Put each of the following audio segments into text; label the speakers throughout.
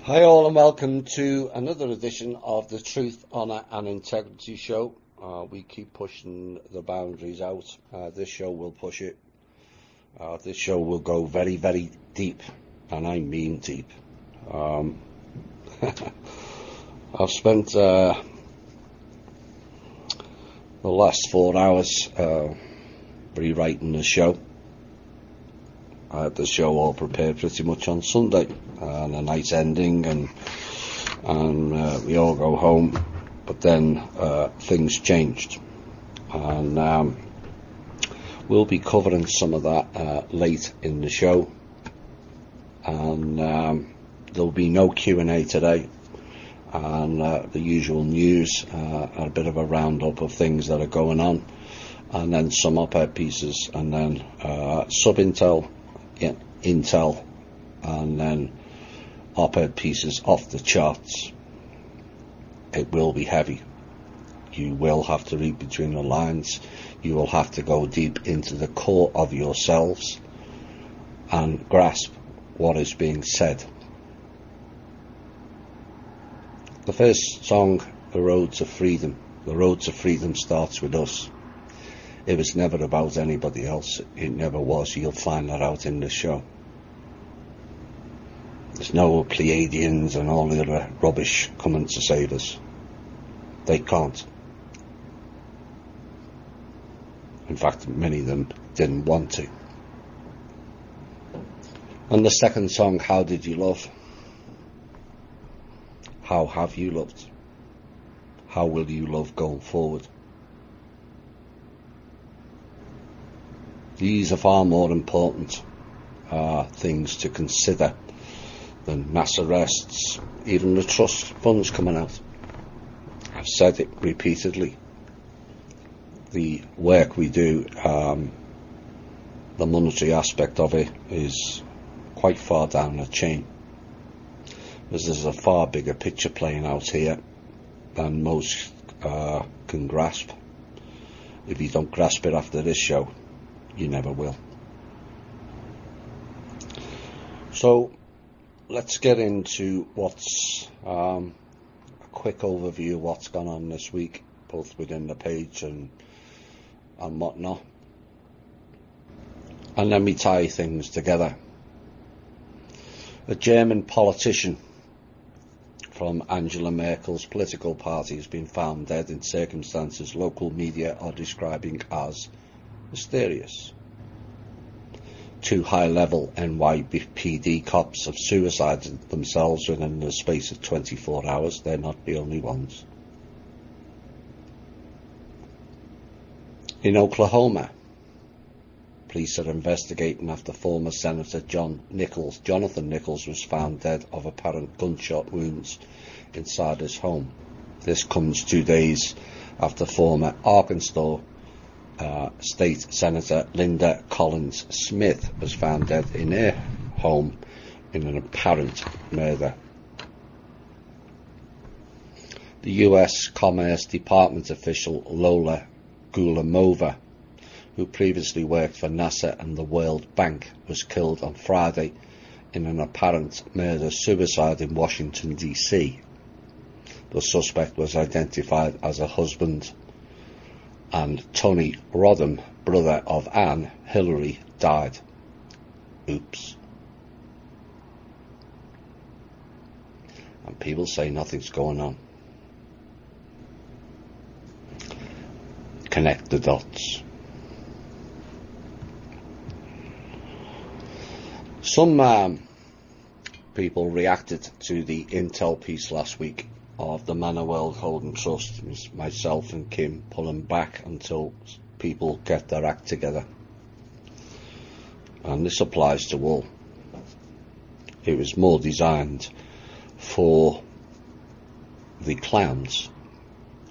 Speaker 1: Hi all and welcome to another edition of the Truth, Honour and Integrity Show. We keep pushing the boundaries out. This show will push it. This show will go very, very deep, and I mean deep. I've spent the last 4 hours rewriting the show. I had the show all prepared pretty much on Sunday, and a nice ending, and we all go home. But then things changed, and we'll be covering some of that late in the show. And there'll be no Q&A today, and the usual news, a bit of a roundup of things that are going on, and then some op-ed pieces, and then sub-intel, intel, and then op-ed pieces off the charts. It will be heavy. You will have to read between the lines. You will have to go deep into the core of yourselves and grasp what is being said. The first song, The Road to Freedom. The road to freedom starts with us. It was never about anybody else. It never was. You'll find that out in the show. There's no Pleiadians and all the other rubbish coming to save us. They can't. In fact, many of them didn't want to. And the second song, How Did You Love? How have you loved? How will you love going forward? These are far more important things to consider than mass arrests, even the trust funds coming out. I've said it repeatedly. The work we do, the monetary aspect of it, is quite far down the chain. Because there's a far bigger picture playing out here than most can grasp. If you don't grasp it after this show, you never will. So let's get into what's a quick overview of what's gone on this week, both within the page and whatnot. And let me tie things together. A German politician from Angela Merkel's political party has been found dead in circumstances local media are describing as mysterious. 2 high-level NYPD cops have suicided themselves within the space of 24 hours. They're not the only ones. In Oklahoma, police are investigating after former Senator Jonathan Nichols was found dead of apparent gunshot wounds inside his home. This comes 2 days after former Arkansas State Senator Linda Collins Smith was found dead in her home in an apparent murder. The US Commerce Department official Lola Gulamova, who previously worked for NASA and the World Bank, was killed on Friday in an apparent murder-suicide in Washington, D.C. The suspect was identified as her husband, and Tony Rodham, brother of Anne Hillary, died. Oops. And people say nothing's going on. Connect the dots. Some people reacted to the intel piece last week of the Manoel Holding Trust, myself and Kim pulling back until people get their act together. And this applies to all. It was more designed for the clowns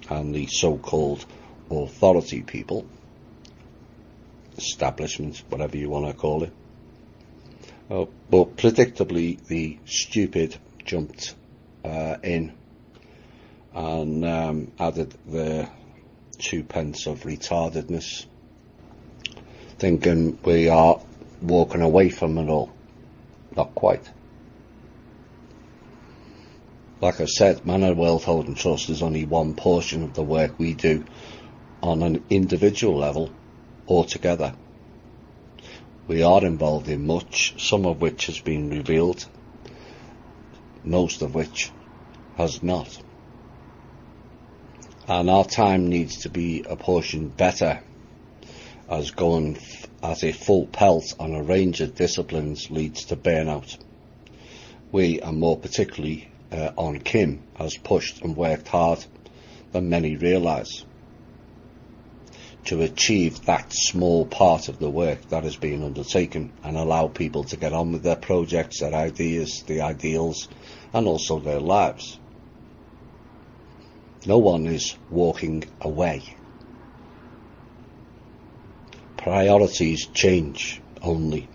Speaker 1: and the so-called authority people, establishment, whatever you want to call it. But predictably, the stupid jumped in and added their 2 pence of retardedness, thinking we are walking away from it all. Not quite. Like I said, Manor World Holding Trust is only one portion of the work we do on an individual level or together. We are involved in much, some of which has been revealed, most of which has not. And our time needs to be apportioned better, as going at a full pelt on a range of disciplines leads to burnout. We, and more particularly on Kim, has pushed and worked hard than many realise to achieve that small part of the work that is being undertaken and allow people to get on with their projects, their ideas, the ideals, and also their lives. No one is walking away. Priorities change only,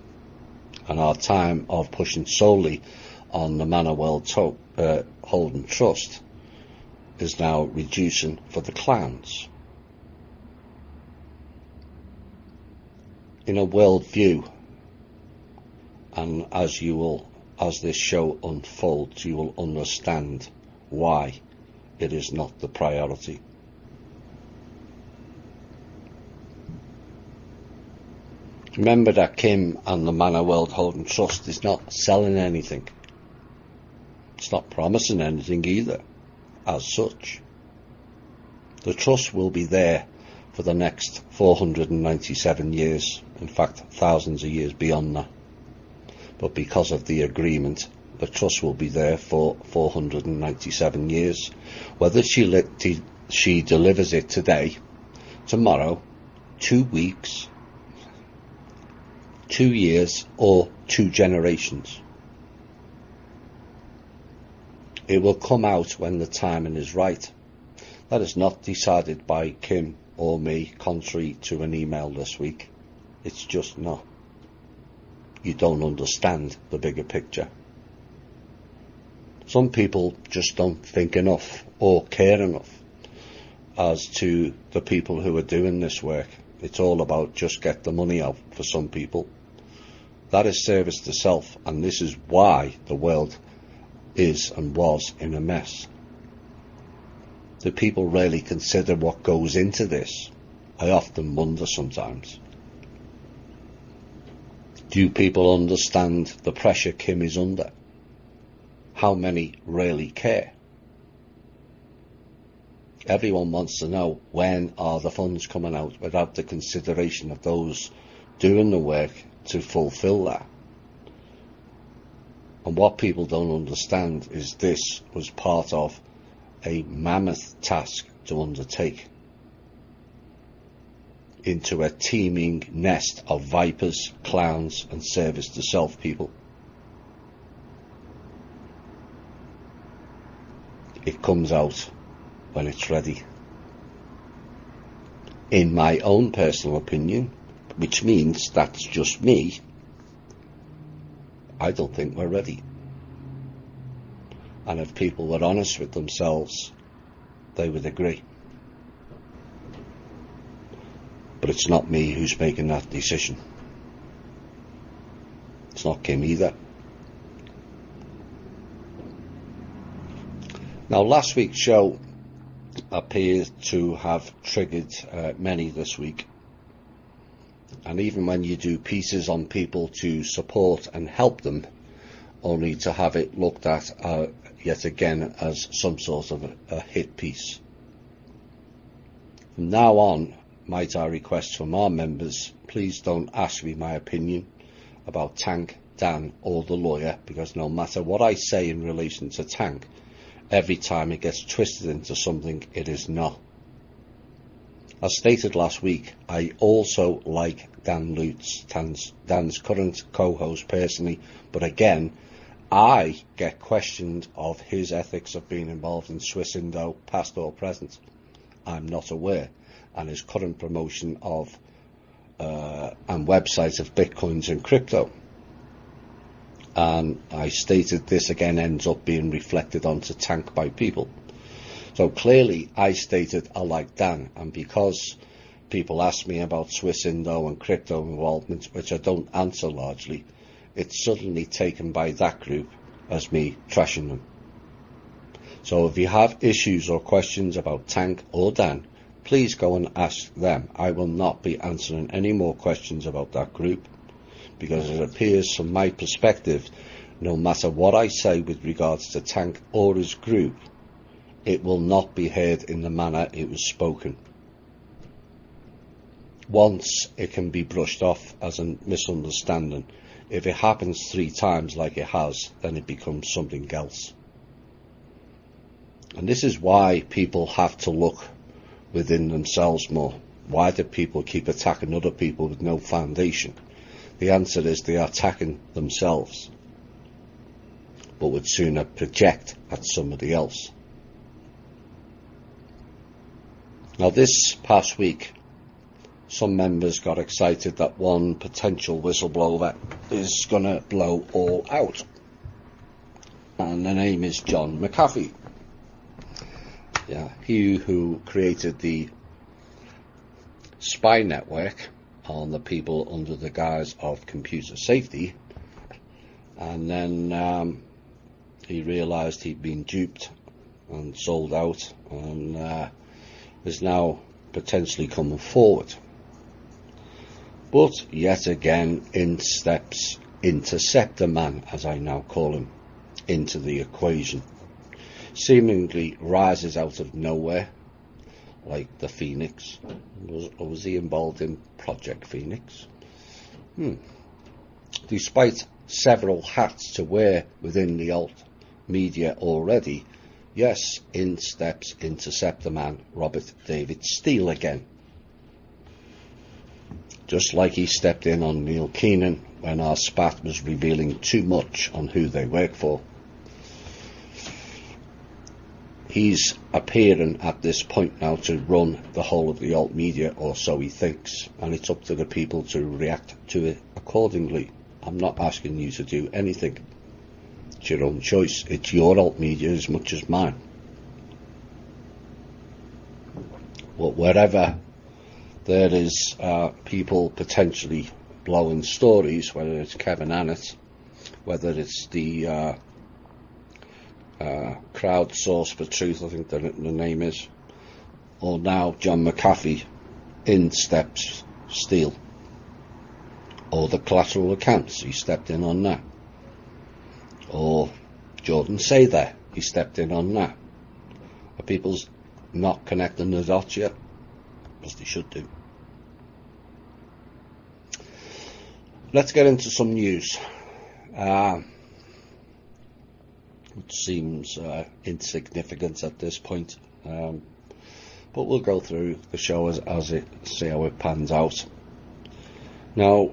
Speaker 1: and our time of pushing solely on the Manor World Holding Trust is now reducing for the clans. In a world view, and as this show unfolds, you will understand why it is not the priority. Remember that Kim and the Manor World Holding Trust is not selling anything. It's not promising anything either, as such. The trust will be there for the next 497 years, in fact thousands of years beyond that. But because of the agreement, the trust will be there for 497 years. Whether she delivers it today, tomorrow, 2 weeks, 2 years, or 2 generations. It will come out when the timing is right. That is not decided by Kim or me, contrary to an email this week. It's just not. You don't understand the bigger picture. Some people just don't think enough or care enough as to the people who are doing this work. It's all about just get the money out for some people. That is service to self, and this is why the world is and was in a mess. Do people really consider what goes into this? I often wonder sometimes. Do people understand the pressure Kim is under? How many really care? Everyone wants to know, when are the funds coming out, without the consideration of those doing the work to fulfill that. And what people don't understand is this was part of a mammoth task to undertake into a teeming nest of vipers, clowns, and service to self people. It comes out when it's ready. In my own personal opinion, which means that's just me, I don't think we're ready. And if people were honest with themselves, they would agree. But it's not me who's making that decision. It's not Kim either. Now, last week's show appears to have triggered many this week. And even when you do pieces on people to support and help them, only to have it looked at yet again as some sort of a hit piece. From now on, might I request from our members, please don't ask me my opinion about Tank, Dan or the lawyer, because no matter what I say in relation to Tank, every time it gets twisted into something it is not. As stated last week, I also like Dan Lutz, Dan's current co-host personally, but again, I get questioned of his ethics of being involved in Swiss Indo, past or present. I'm not aware, and his current promotion of and websites of bitcoins and crypto. And I stated this again ends up being reflected onto Tank by people. So clearly I stated I like Dan, and because people ask me about Swiss Indo and crypto involvement, which I don't answer largely, it's suddenly taken by that group as me trashing them. So if you have issues or questions about Tank or Dan, please go and ask them. I will not be answering any more questions about that group, because it appears from my perspective, no matter what I say with regards to Tank or his group, it will not be heard in the manner it was spoken. Once, it can be brushed off as a misunderstanding. If it happens 3 times like it has, then it becomes something else. And this is why people have to look within themselves more. Why do people keep attacking other people with no foundation? The answer is they are attacking themselves, but would sooner project at somebody else. Now, this past week, some members got excited that one potential whistleblower is going to blow all out. And the name is John McAfee. Yeah, he who created the spy network on the people under the guise of computer safety. And then he realised he'd been duped and sold out, and is now potentially coming forward. But yet again, in steps Interceptor Man, as I now call him, into the equation. Seemingly rises out of nowhere, like the Phoenix. Was he involved in Project Phoenix? Despite several hats to wear within the alt media already, yes, in steps Interceptor Man Robert David Steele again. Just like he stepped in on Neil Keenan when our spat was revealing too much on who they work for. He's appearing at this point now to run the whole of the alt media, or so he thinks, and it's up to the people to react to it accordingly. I'm not asking you to do anything. It's your own choice. It's your alt media as much as mine. But wherever there is people potentially blowing stories, whether it's Kevin Annett, whether it's the Crowdsource for Truth, I think the name is, or now John McAfee, in steps Steele, or the collateral accounts, he stepped in on that, or Jordan Sather, he stepped in on that. Are people's not connecting the dots yet? As they should do. Let's get into some news. Which seems insignificant at this point, but we'll go through the show as it, see how it pans out. Now,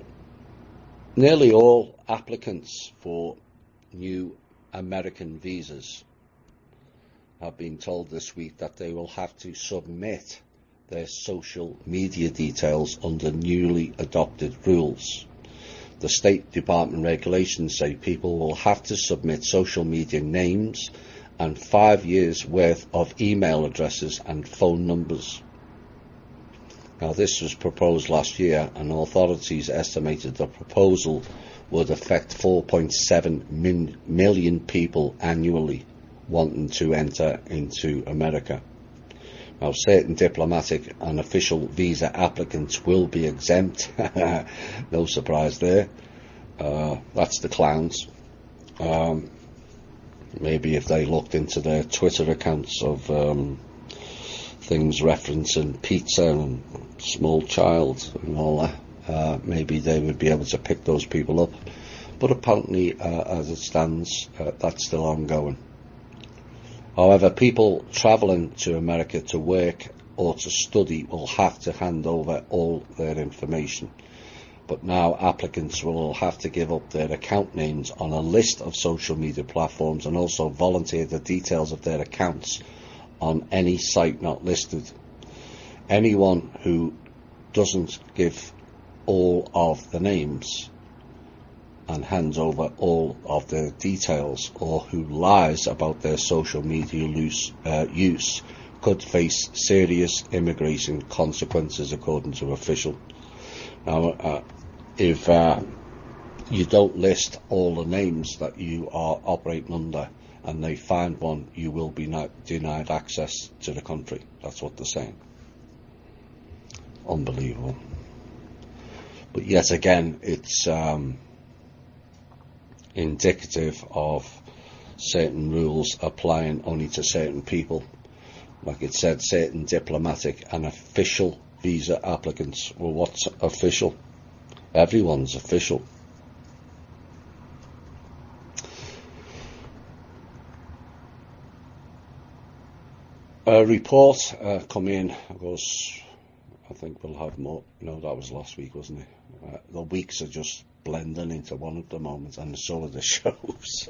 Speaker 1: nearly all applicants for new American visas have been told this week that they will have to submit their social media details under newly adopted rules. The State Department regulations say people will have to submit social media names and 5 years worth of email addresses and phone numbers. Now, this was proposed last year, and authorities estimated the proposal would affect 4.7 million people annually wanting to enter into America. Now, certain diplomatic and official visa applicants will be exempt. No surprise there. That's the clowns. Maybe if they looked into their Twitter accounts of things referencing pizza and small child and all that, maybe they would be able to pick those people up. But apparently, as it stands, that's still ongoing. However, people travelling to America to work or to study will have to hand over all their information. But now applicants will have to give up their account names on a list of social media platforms and also volunteer the details of their accounts on any site not listed. Anyone who doesn't give all of the names and hands over all of their details, or who lies about their social media use, could face serious immigration consequences, according to official. Now, if you don't list all the names that you are operating under, and they find one, you will be denied access to the country. That's what they're saying. Unbelievable. But yet again, it's indicative of certain rules applying only to certain people. Like it said, certain diplomatic and official visa applicants. Well, what's official? Everyone's official. A report come in, of course. I think we'll have more. No, that was last week, wasn't it? The weeks are just blending into one at the moment, and so are the shows.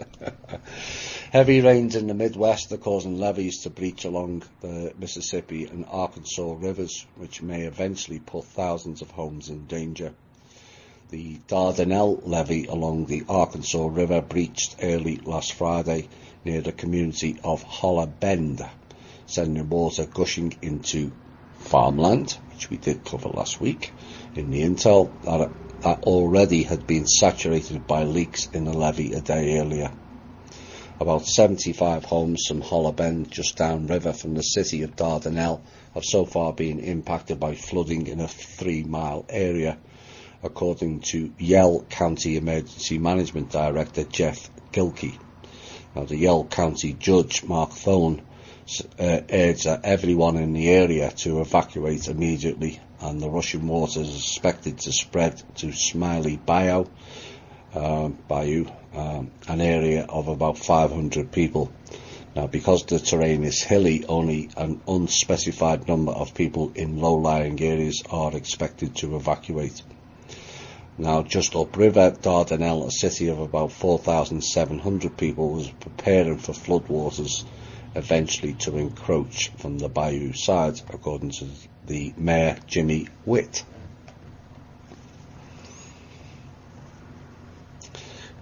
Speaker 1: Heavy rains in the Midwest are causing levees to breach along the Mississippi and Arkansas rivers, which may eventually put thousands of homes in danger. The Dardanelle levee along the Arkansas River breached early last Friday near the community of Holler Bend, sending water gushing into farmland, which we did cover last week in the intel, that already had been saturated by leaks in the levee a day earlier. About 75 homes from Holler Bend, just downriver from the city of Dardanelle, have so far been impacted by flooding in a 3-mile area, according to Yell County Emergency Management Director Jeff Gilkey. Now, the Yell County Judge Mark Thone urged everyone in the area to evacuate immediately, and the rushing waters is expected to spread to Smiley Bayou, an area of about 500 people. Now, because the terrain is hilly, only an unspecified number of people in low-lying areas are expected to evacuate. Now, just upriver, Dardanelle, a city of about 4,700 people, was preparing for floodwaters eventually to encroach from the bayou side, according to the Mayor Jimmy Witt.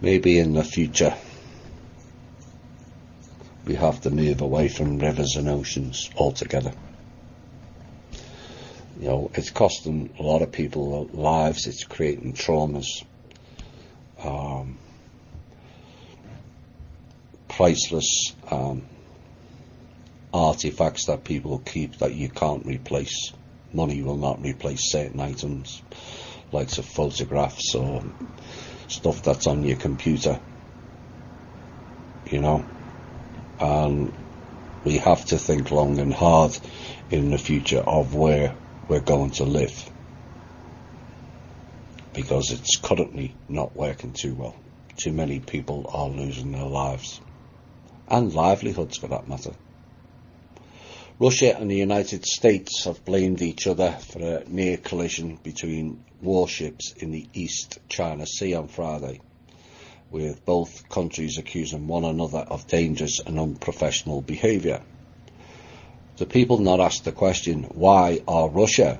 Speaker 1: Maybe in the future we have to move away from rivers and oceans altogether. You know, it's costing a lot of people lives, it's creating traumas, priceless artifacts that people keep that you can't replace. Money will not replace certain items, like photographs or stuff that's on your computer, you know. And we have to think long and hard in the future of where we're going to live, because it's currently not working too well. Too many people are losing their lives, and livelihoods for that matter. Russia and the United States have blamed each other for a near collision between warships in the East China Sea on Friday, with both countries accusing one another of dangerous and unprofessional behaviour. The people not asked the question, why are Russia,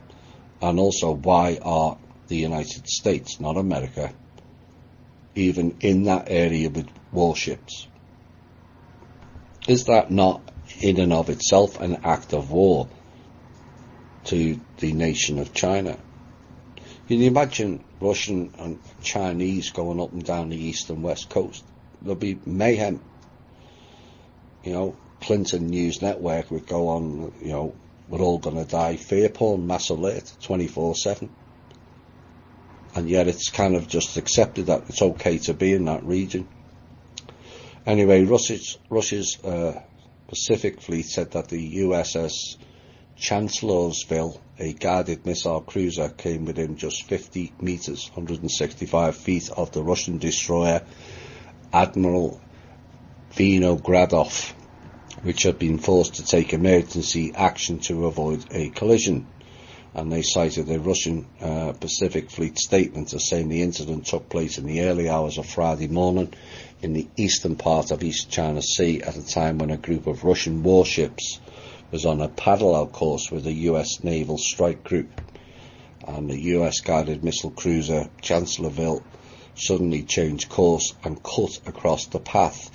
Speaker 1: and also why are the United States, not America, even in that area with warships? Is that not in and of itself an act of war to the nation of China? Can you imagine Russian and Chinese going up and down the east and west coast? There'll be mayhem. You know, Clinton News Network would go on, you know, we're all going to die, fear porn, mass alert, 24/7. And yet it's kind of just accepted that it's okay to be in that region. Anyway, Russia's Pacific Fleet said that the USS Chancellorsville, a guided missile cruiser, came within just 50 meters, 165 feet of the Russian destroyer Admiral Vinogradov, which had been forced to take emergency action to avoid a collision. And they cited a Russian Pacific Fleet statement as saying the incident took place in the early hours of Friday morning in the eastern part of East China Sea at a time when a group of Russian warships was on a parallel course with a US naval strike group, and the US guided missile cruiser Chancellorsville suddenly changed course and cut across the path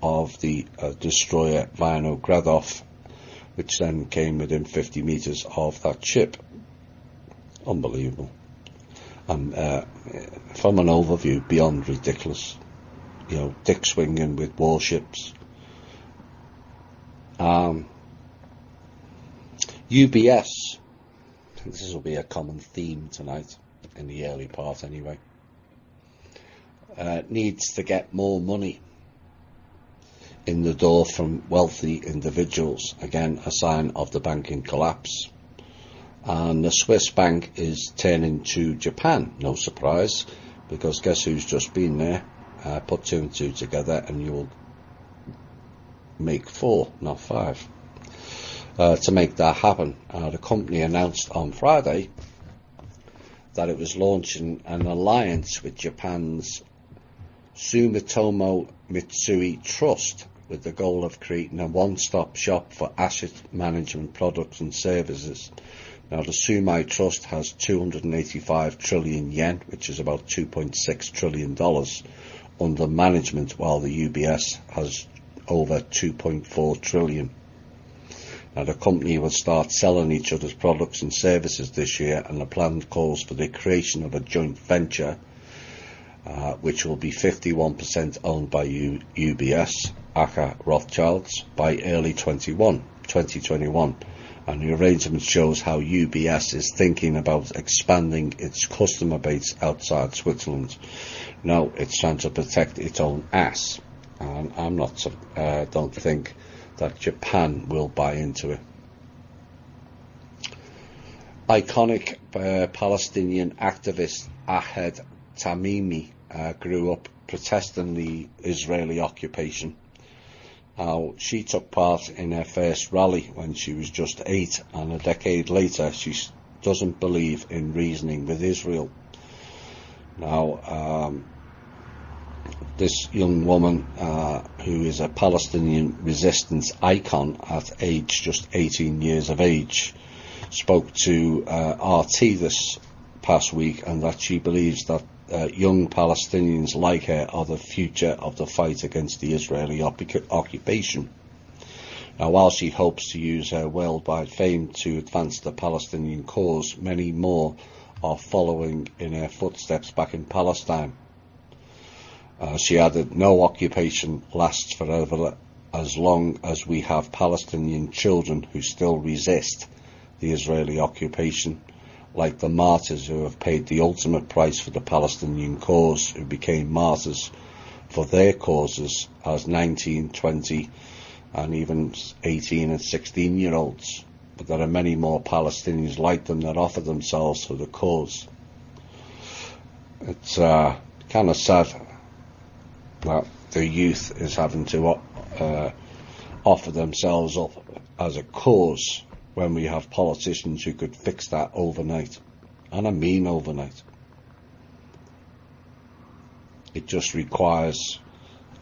Speaker 1: of the destroyer Vinogradov, which then came within 50 meters of that ship. Unbelievable. And from an overview, beyond ridiculous. You know, dick swinging with warships, UBS, this will be a common theme tonight, in the early part anyway, needs to get more money in the door from wealthy individuals, again a sign of the banking collapse. And the Swiss bank is turning to Japan, no surprise, because guess who's just been there? Put 2 and 2 together and you'll make 4, not 5. To make that happen, the company announced on Friday that it was launching an alliance with Japan's Sumitomo Mitsui Trust with the goal of creating a one-stop shop for asset management products and services. Now, the Sumitomo Trust has 285 trillion yen, which is about $2.6 trillion, under management, while the UBS has over 2.4 trillion. Now, the company will start selling each other's products and services this year, and the plan calls for the creation of a joint venture, which will be 51% owned by UBS, aka Rothschilds, by early 2021. And the arrangement shows how UBS is thinking about expanding its customer base outside Switzerland. Now, it's trying to protect its own ass, and I'm not, don't think that Japan will buy into it. Iconic Palestinian activist Ahed Tamimi grew up protesting the Israeli occupation. She took part in her first rally when she was just 8, and a decade later she doesn't believe in reasoning with Israel. Now, this young woman, who is a Palestinian resistance icon at age just 18 years of age, spoke to RT this past week, and that she believes that young Palestinians like her are the future of the fight against the Israeli occupation. Now, while she hopes to use her worldwide fame to advance the Palestinian cause, many more are following in her footsteps back in Palestine. She added, "No occupation lasts forever as long as we have Palestinian children who still resist the Israeli occupation, like the martyrs who have paid the ultimate price for the Palestinian cause, who became martyrs for their causes as 19, 20 and even 18 and 16-year-olds. But there are many more Palestinians like them that offer themselves for the cause." It's kind of sad that the youth is having to offer themselves up as a cause when we have politicians who could fix that overnight. And I mean overnight. It just requires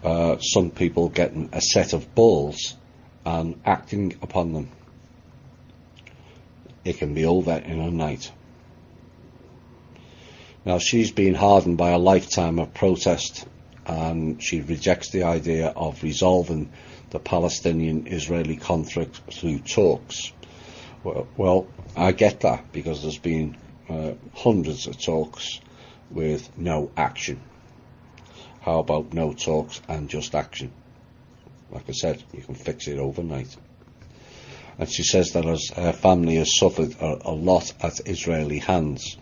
Speaker 1: some people getting a set of balls and acting upon them. It can be over in a night. Now, she's been hardened by a lifetime of protest, and she rejects the idea of resolving the Palestinian-Israeli conflict through talks. Well, I get that, because there's been hundreds of talks with no action. How about no talks and just action? Like I said, you can fix it overnight. And she says that her family has suffered a lot at Israeli hands.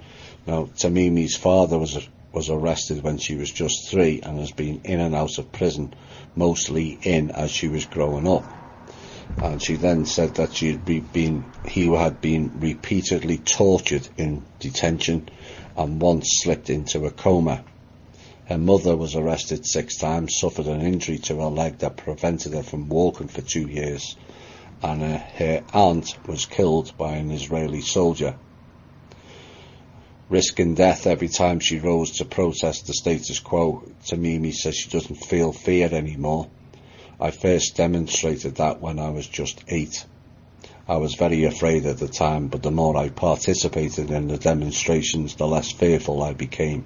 Speaker 1: Now, Tamimi's father was arrested when she was just 3 and has been in and out of prison, mostly in as she was growing up. And she then said that he had been repeatedly tortured in detention and once slipped into a coma. Her mother was arrested 6 times, suffered an injury to her leg that prevented her from walking for 2 years, and her aunt was killed by an Israeli soldier. Risking death every time she rose to protest the status quo, Tamimi says she doesn't feel fear anymore. "I first demonstrated that when I was just 8. I was very afraid at the time, but the more I participated in the demonstrations, the less fearful I became."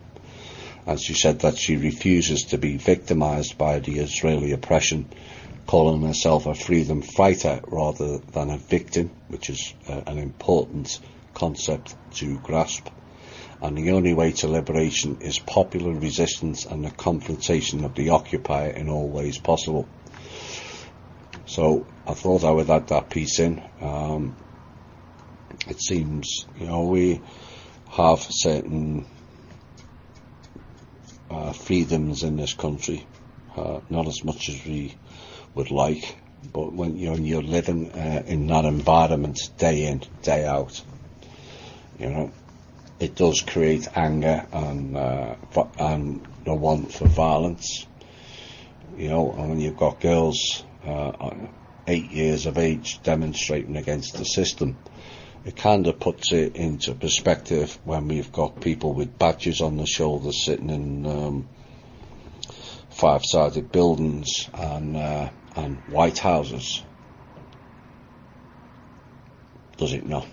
Speaker 1: And she said that she refuses to be victimized by the Israeli oppression, calling herself a freedom fighter rather than a victim, which is an important concept to grasp. And the only way to liberation is popular resistance and the confrontation of the occupier in all ways possible. So I thought I would add that piece in. It seems, we have certain freedoms in this country, not as much as we would like, but when you're living in that environment day in, day out, it does create anger and the want for violence. And when you've got girls 8 years of age demonstrating against the system, it kind of puts it into perspective when we've got people with badges on their shoulders sitting in five-sided buildings and White Houses. Does it not?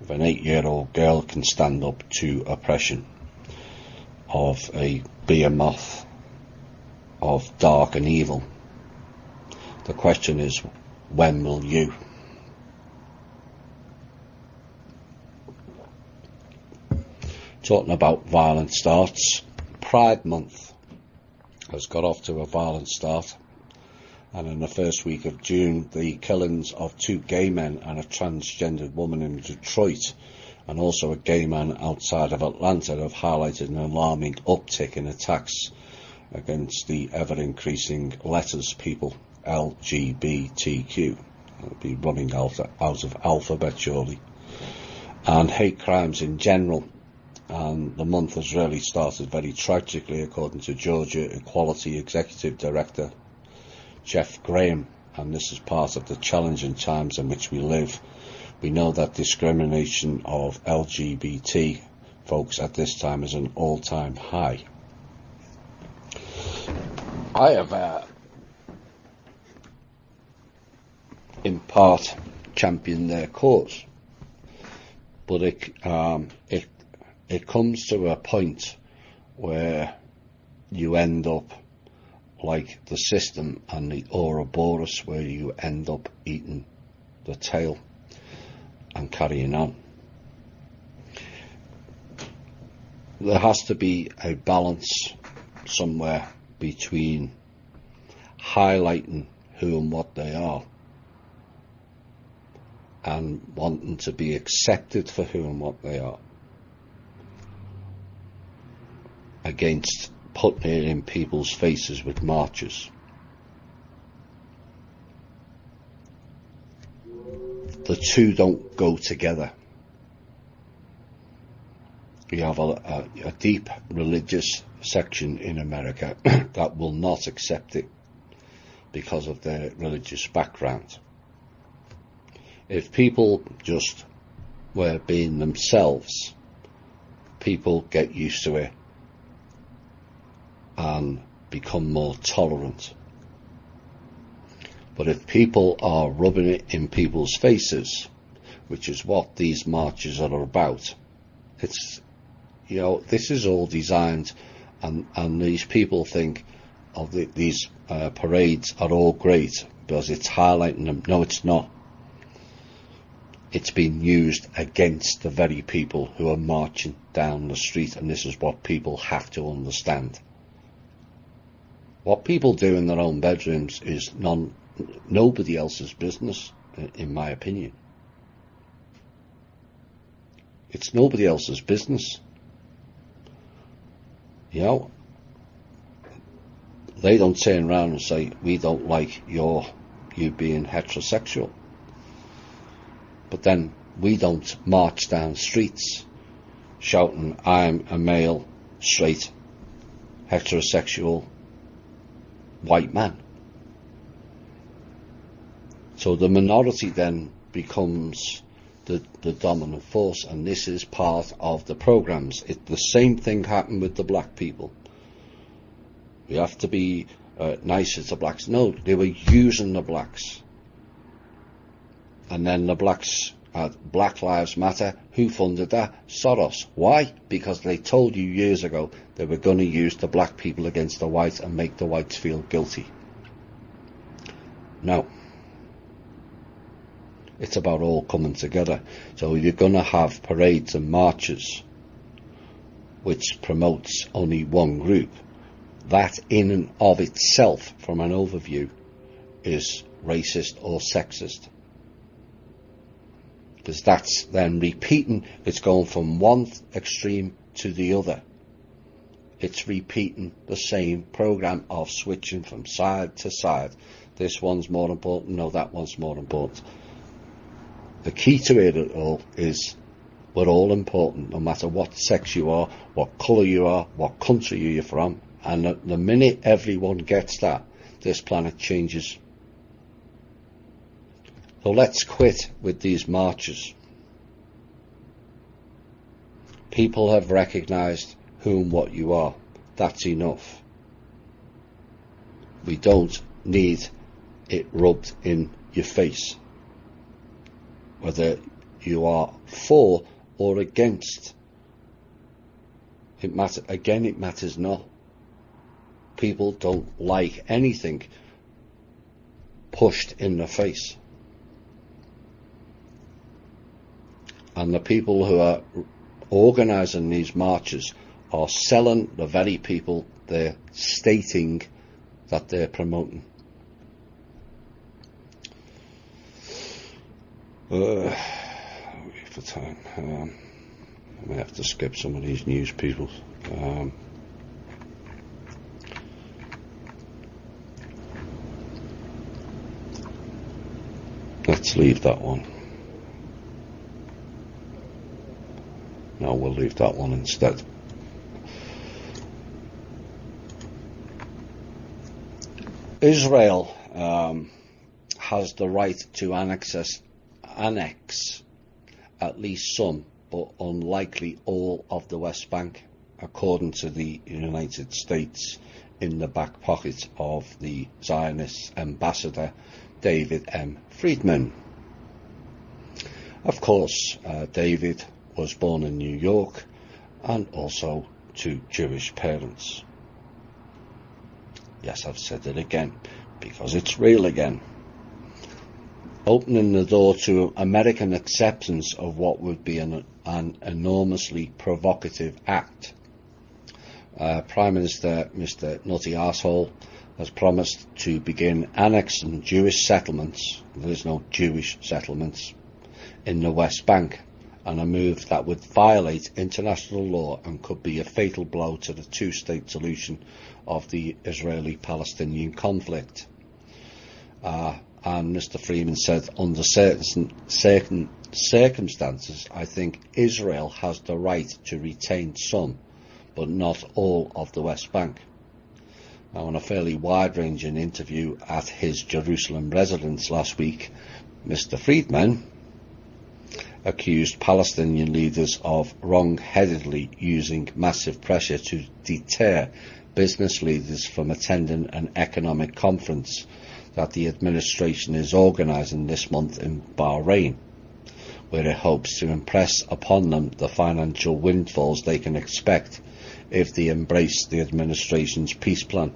Speaker 1: If an 8-year-old girl can stand up to oppression of a behemoth of dark and evil, the question is, when will you? Talking about violent starts, Pride Month has got off to a violent start, and in the first week of June, the killings of 2 gay men and a transgendered woman in Detroit, and also a gay man outside of Atlanta, have highlighted an alarming uptick in attacks against the ever-increasing letters people, LGBTQ. It'll be running out of alphabet surely, and hate crimes in general. And the month has really started very tragically, according to Georgia Equality Executive Director Jeff Graham, and this is part of the challenging times in which we live. We know that discrimination of LGBT folks at this time is an all-time high. I have in part championed their cause, but it comes to a point where you end up like the system and the Ouroboros, where you end up eating the tail and carrying on. There has to be a balance somewhere between highlighting who and what they are and wanting to be accepted for who and what they are, against putting it in people's faces with marches. The two don't go together. You have a deep religious section in America that will not accept it because of their religious background. If people just were being themselves, people get used to it and become more tolerant. But if people are rubbing it in people's faces, which is what these marches are about, it's, this is all designed, and these people think these parades are all great because it's highlighting them. No, it's not. It's being used against the very people who are marching down the street, and this is what people have to understand. What people do in their own bedrooms is nobody else's business, in my opinion. It's nobody else's business. They don't turn around and say, we don't like you being heterosexual. But then we don't march down streets shouting, I'm a male, straight, heterosexual, white man. So the minority then becomes the dominant force, and this is part of the programs. The same thing happened with the black people. We have to be nicer to blacks. No, they were using the blacks. And then the blacks, Black Lives Matter, who funded that? Soros. Why? Because they told you years ago they were going to use the black people against the whites and make the whites feel guilty. No. It's about all coming together. So if you're going to have parades and marches which promotes only one group, that in and of itself, from an overview, is racist or sexist. Because that's then repeating, it's going from one extreme to the other. It's repeating the same program of switching from side to side. This one's more important, no, that one's more important. The key to it all is we're all important, no matter what sex you are, what colour you are, what country you're from. And the minute everyone gets that, this planet changes. So let's quit with these marches. People have recognised who and what you are. That's enough. We don't need it rubbed in your face. Whether you are for or against, it matters not. People don't like anything pushed in the face. And the people who are organising these marches are selling the very people they're stating that they're promoting. Wait for time. I may have to skip some of these news people. Let's leave that one. No, we'll leave that one instead. Israel has the right to annex at least some, but unlikely all, of the West Bank, according to the United States, in the back pocket of the Zionist ambassador David M. Friedman. Of course, David was born in New York and also to Jewish parents. Yes, I've said it again, because it's real again. Opening the door to American acceptance of what would be an enormously provocative act. Prime Minister Mr. Nutty Arsehole has promised to begin annexing Jewish settlements, there is no Jewish settlements, in the West Bank, and a move that would violate international law and could be a fatal blow to the two-state solution of the Israeli-Palestinian conflict. And Mr. Freeman said, under certain circumstances, I think Israel has the right to retain some, but not all, of the West Bank. Now, in a fairly wide-ranging interview at his Jerusalem residence last week, Mr. Friedman accused Palestinian leaders of wrong-headedly using massive pressure to deter business leaders from attending an economic conference that the administration is organising this month in Bahrain, where it hopes to impress upon them the financial windfalls they can expect if they embrace the administration's peace plan.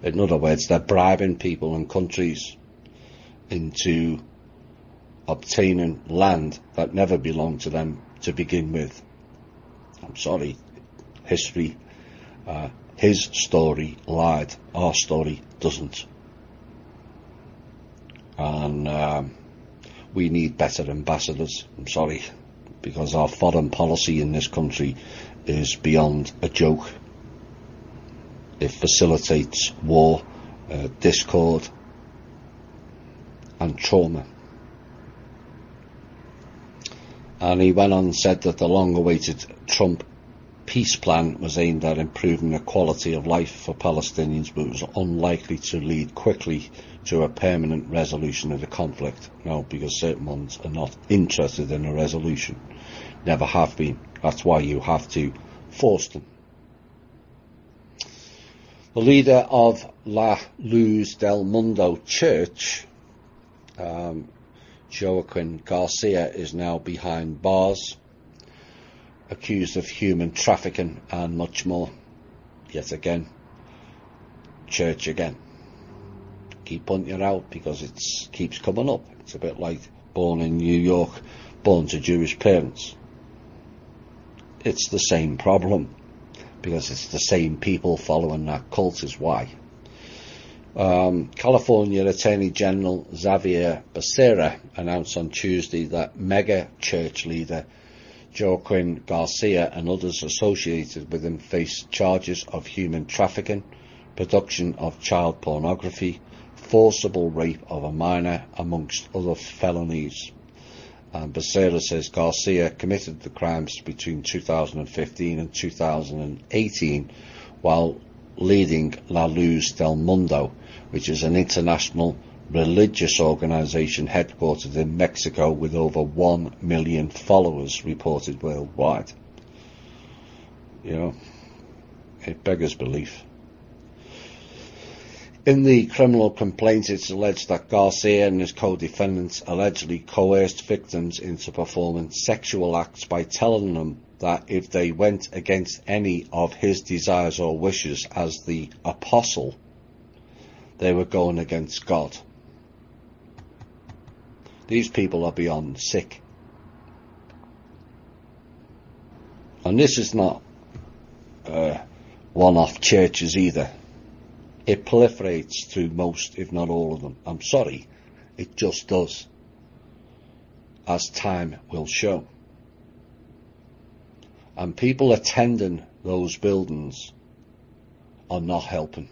Speaker 1: In other words, they're bribing people and countries into obtaining land that never belonged to them to begin with. I'm sorry, history, his story lied, our story doesn't. And we need better ambassadors, I'm sorry, because our foreign policy in this country is beyond a joke. It facilitates war, discord and trauma. And he went on and said that the long-awaited Trump peace plan was aimed at improving the quality of life for Palestinians, but was unlikely to lead quickly to a permanent resolution of the conflict. No, because certain ones are not interested in a resolution. Never have been. That's why you have to force them. The leader of La Luz del Mundo Church, Joaquin Garcia, is now behind bars, accused of human trafficking and much more. Yet again, church again. Keep pointing it out because it keeps coming up. It's a bit like born in New York, born to Jewish parents. It's the same problem. because it's the same people following that cult is why. California Attorney General Xavier Becerra announced on Tuesday that mega church leader Joaquin Garcia and others associated with him face charges of human trafficking, production of child pornography, forcible rape of a minor, amongst other felonies. Becerra says Garcia committed the crimes between 2015 and 2018 while leading La Luz del Mundo, which is an international religious organization headquartered in Mexico with over 1 million followers reported worldwide. You know, it beggars belief. In the criminal complaint, it's alleged that Garcia and his co-defendants allegedly coerced victims into performing sexual acts by telling them that if they went against any of his desires or wishes as the apostle, they were going against God. These people are beyond sick. And this is not one-off churches either. It proliferates through most, if not all of them. I'm sorry, it just does, as time will show. And people attending those buildings are not helping.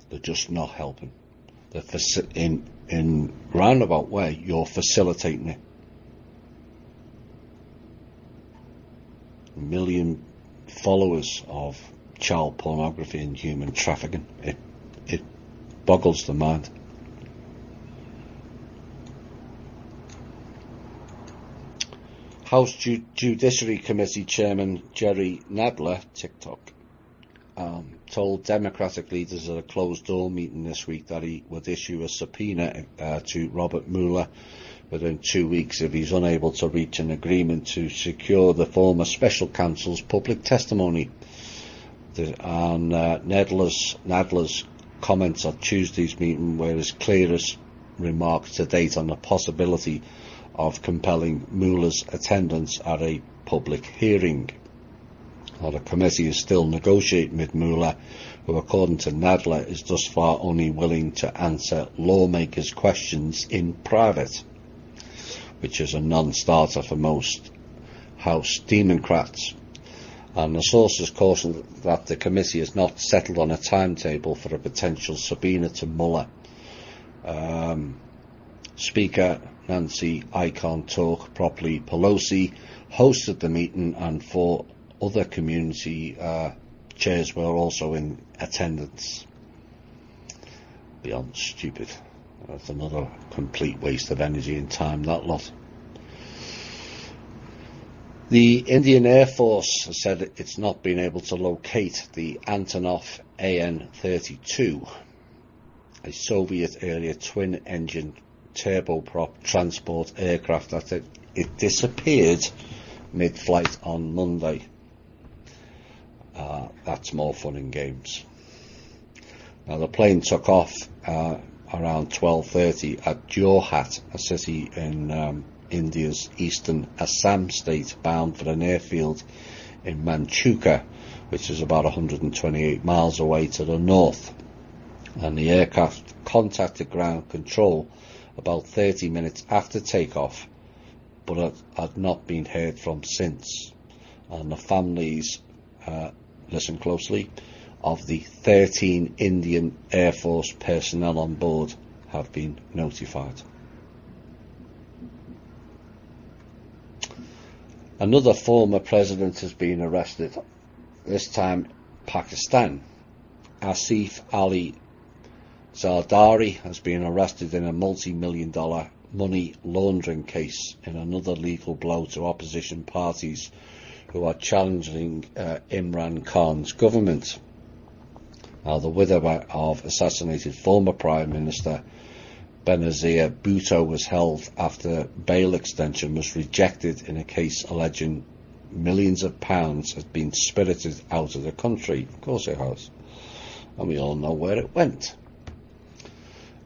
Speaker 1: They're just not helping. They're in roundabout way, you're facilitating it. 1 million followers of child pornography and human trafficking. It boggles the mind. House Judiciary Committee Chairman Jerry Nadler, TikTok, told Democratic leaders at a closed-door meeting this week that he would issue a subpoena to Robert Mueller within 2 weeks if he's unable to reach an agreement to secure the former special counsel's public testimony. And Nadler's comments at Tuesday's meeting were his clearest remarks to date on the possibility of compelling Mueller's attendance at a public hearing. Well, the committee is still negotiating with Mueller, who, according to Nadler, is thus far only willing to answer lawmakers' questions in private, which is a non-starter for most House Democrats. And the sources caution that the committee has not settled on a timetable for a potential subpoena to Mueller. Speaker Nancy I Can't Talk Properly Pelosi hosted the meeting, and 4 other community chairs were also in attendance. Beyond stupid. That's another complete waste of energy and time, that lot. The Indian Air Force has said it's not been able to locate the Antonov AN-32, a Soviet-era twin-engine turboprop transport aircraft that it disappeared mid-flight on Monday. That's more fun and games. Now, the plane took off around 12:30 at Jorhat, a city in India's eastern Assam state, bound for an airfield in Manchuka, which is about 128 miles away to the north. And the aircraft contacted ground control about 30 minutes after takeoff, but had not been heard from since. And the families, listen closely, of the 13 Indian Air Force personnel on board have been notified. Another former president has been arrested, this time Pakistan. Asif Ali Zardari has been arrested in a multi-million-dollar money laundering case in another legal blow to opposition parties who are challenging Imran Khan's government. Now, the widow of assassinated former Prime Minister Benazir Bhutto was held after bail extension was rejected in a case alleging millions of pounds had been spirited out of the country. Of course it has. And we all know where it went.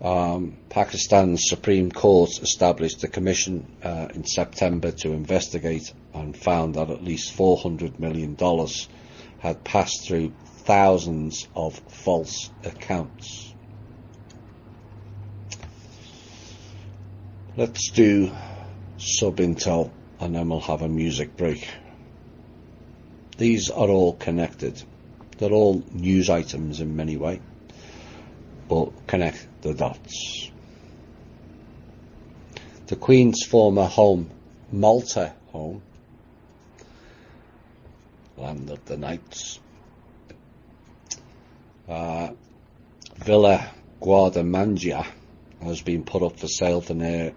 Speaker 1: Pakistan's Supreme Court established a commission in September to investigate and found that at least $400 million had passed through thousands of false accounts. Let's do sub-intel and then we'll have a music break. These are all connected. They're all news items in many ways, but connect the dots. The Queen's former home, Malta home, land of the Knights, Villa Guardamangia has been put up for sale for near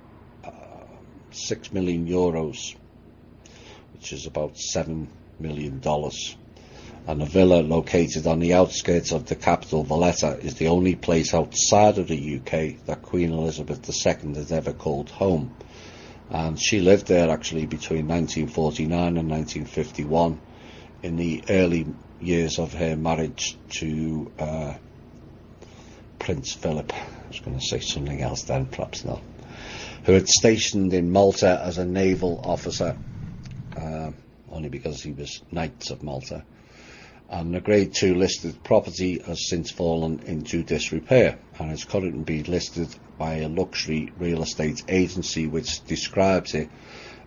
Speaker 1: €6 million, which is about $7 million. And the villa, located on the outskirts of the capital Valletta, is the only place outside of the UK that Queen Elizabeth II has ever called home. And she lived there actually between 1949 and 1951, in the early years of her marriage to Prince Philip. I was going to say something else then, perhaps not. Who had stationed in Malta as a naval officer, only because he was Knights of Malta. And the Grade 2 listed property has since fallen into disrepair and is currently being listed by a luxury real estate agency which describes it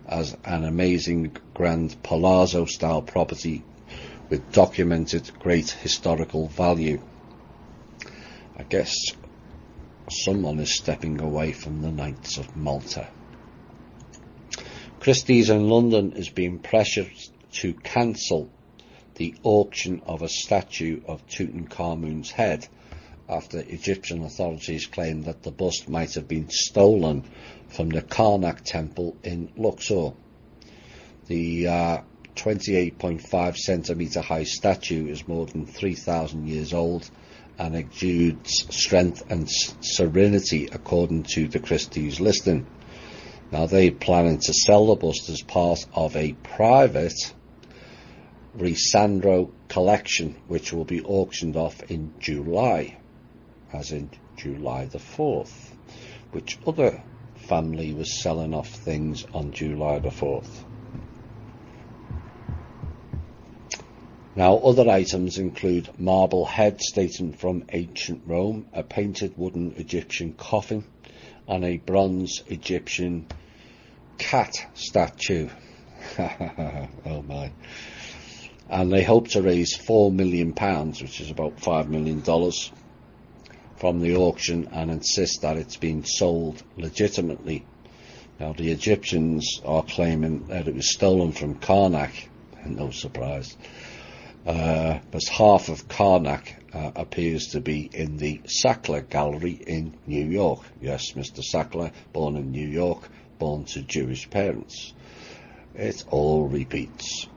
Speaker 1: as an amazing grand palazzo style property with documented great historical value. I guess someone is stepping away from the Knights of Malta. Christie's in London is being pressured to cancel the auction of a statue of Tutankhamun's head after Egyptian authorities claimed that the bust might have been stolen from the Karnak temple in Luxor. The 28.5 centimetre high statue is more than 3,000 years old and exudes strength and serenity according to the Christie's listing. Now they're planning to sell the bust as part of a private Risandro collection, which will be auctioned off in July, as in July the 4th. Which other family was selling off things on July the 4th? Now other items include marble heads dating from ancient Rome, a painted wooden Egyptian coffin, and a bronze Egyptian cat statue. Oh my. And they hope to raise £4 million, which is about $5 million, from the auction and insist that it's being sold legitimately. Now the Egyptians are claiming that it was stolen from Karnak, no surprise, because half of Karnak appears to be in the Sackler Gallery in New York. Yes, Mr. Sackler, born in New York, born to Jewish parents. It all repeats.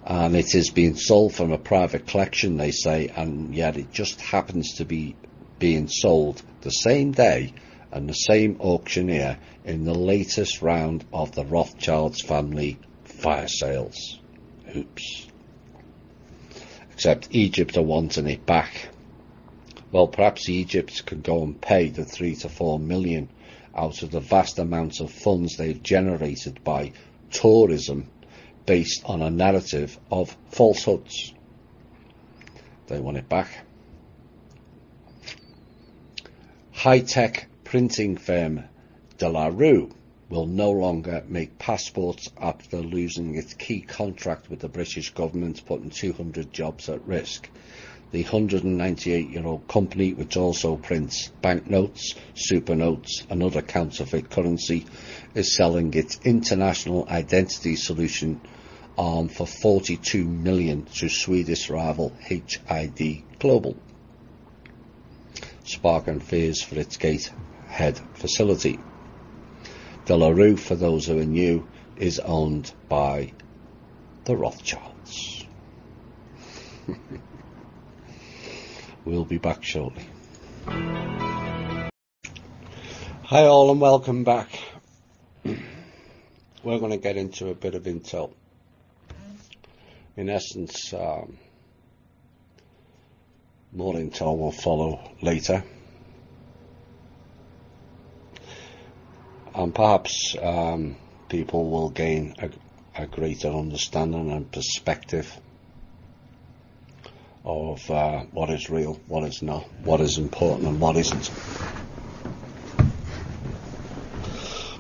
Speaker 1: And it is being sold from a private collection, they say, and yet it just happens to be being sold the same day and the same auctioneer in the latest round of the Rothschilds family fire sales. Oops. Except Egypt are wanting it back. Well, perhaps Egypt could go and pay the 3 to 4 million out of the vast amounts of funds they've generated by tourism based on a narrative of falsehoods. They want it back. High-tech printing firm De La Rue will no longer make passports after losing its key contract with the British government, putting 200 jobs at risk. The 198-year-old company, which also prints banknotes, super notes and other counterfeit currency, is selling its international identity solution arm for 42 million to Swedish rival HID Global, sparking fears for its Gateshead facility. De La Rue, for those who are new, is owned by the Rothschilds. We'll be back shortly. Hi all and welcome back. We're going to get into a bit of intel. In essence, more intel will follow later. and perhaps people will gain a greater understanding and perspective of what is real, what is not, what is important and what isn't.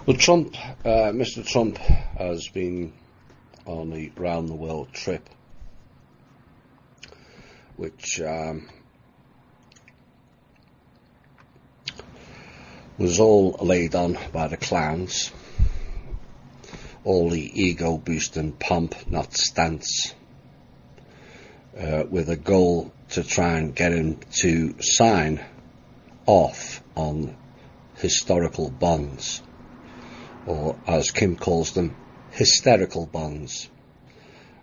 Speaker 1: But Trump, Mr. Trump has been on a round the world trip, which was all laid on by the clowns, all the ego boosting pomp, not stance, with a goal to try and get him to sign off on historical bonds, or as Kim calls them, hysterical bonds.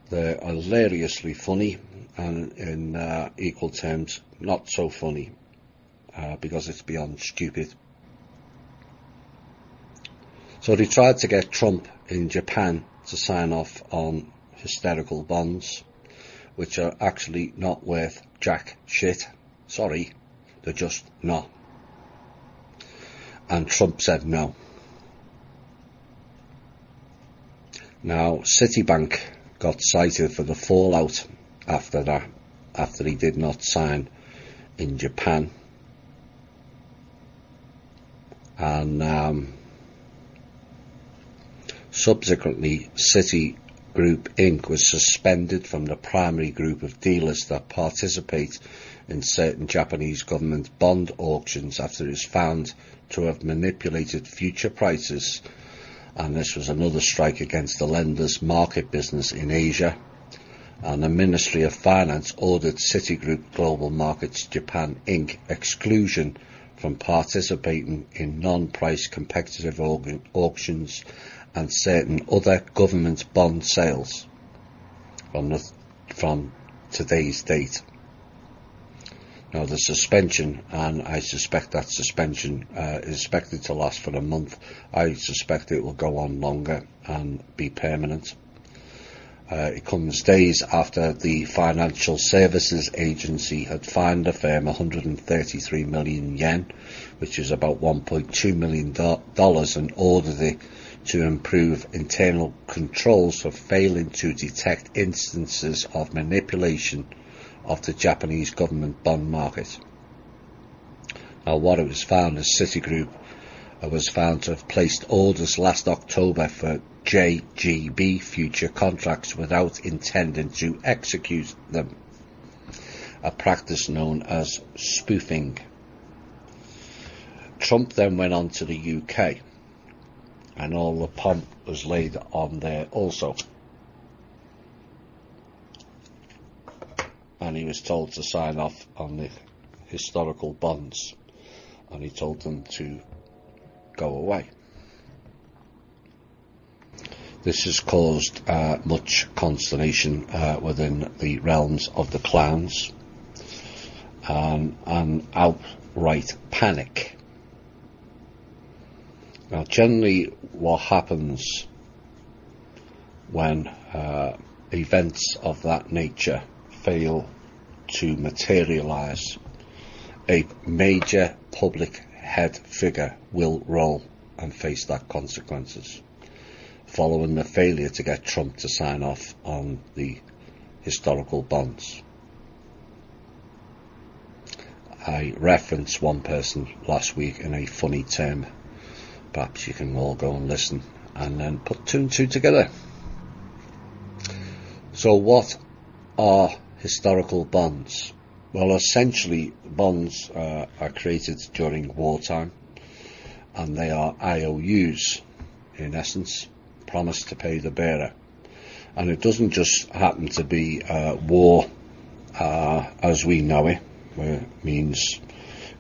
Speaker 1: They're hilariously funny, and in equal terms not so funny, because it's beyond stupid. So they tried to get Trump in Japan to sign off on hysterical bonds, which are actually not worth jack shit. Sorry, they're just not. And Trump said no. Now, Citibank got cited for the fallout after that, after he did not sign in Japan. And subsequently, Citigroup Inc. was suspended from the primary group of dealers that participate in certain Japanese government bond auctions after it was found to have manipulated future prices, and this was another strike against the lender's market business in Asia. And the Ministry of Finance ordered Citigroup Global Markets Japan Inc. exclusion from participating in non-price competitive auctions and certain other government bond sales from today's date. Now, the suspension, and I suspect that suspension is expected to last for a month. I suspect it will go on longer and be permanent. It comes days after the Financial Services Agency had fined the firm 133 million yen, which is about $1.2 million, and ordered it to improve internal controls for failing to detect instances of manipulation of the Japanese government bond market. Now, what it was found is Citigroup was found to have placed orders last October for JGB future contracts without intending to execute them, a practice known as spoofing. Trump then went on to the UK, and all the pomp was laid on there also. And he was told to sign off on the historical bonds, and he told them to go away. This has caused much consternation within the realms of the clowns, and outright panic. Now, generally what happens when events of that nature fail to materialise, a major public head figure will roll and face that consequences, following the failure to get Trump to sign off on the historical bonds. I referenced one person last week in a funny term. Perhaps you can all go and listen and then put two and two together. So what are historical bonds? Well, essentially, bonds are created during wartime, and they are IOUs, in essence, promise to pay the bearer. And it doesn't just happen to be war as we know it, where it means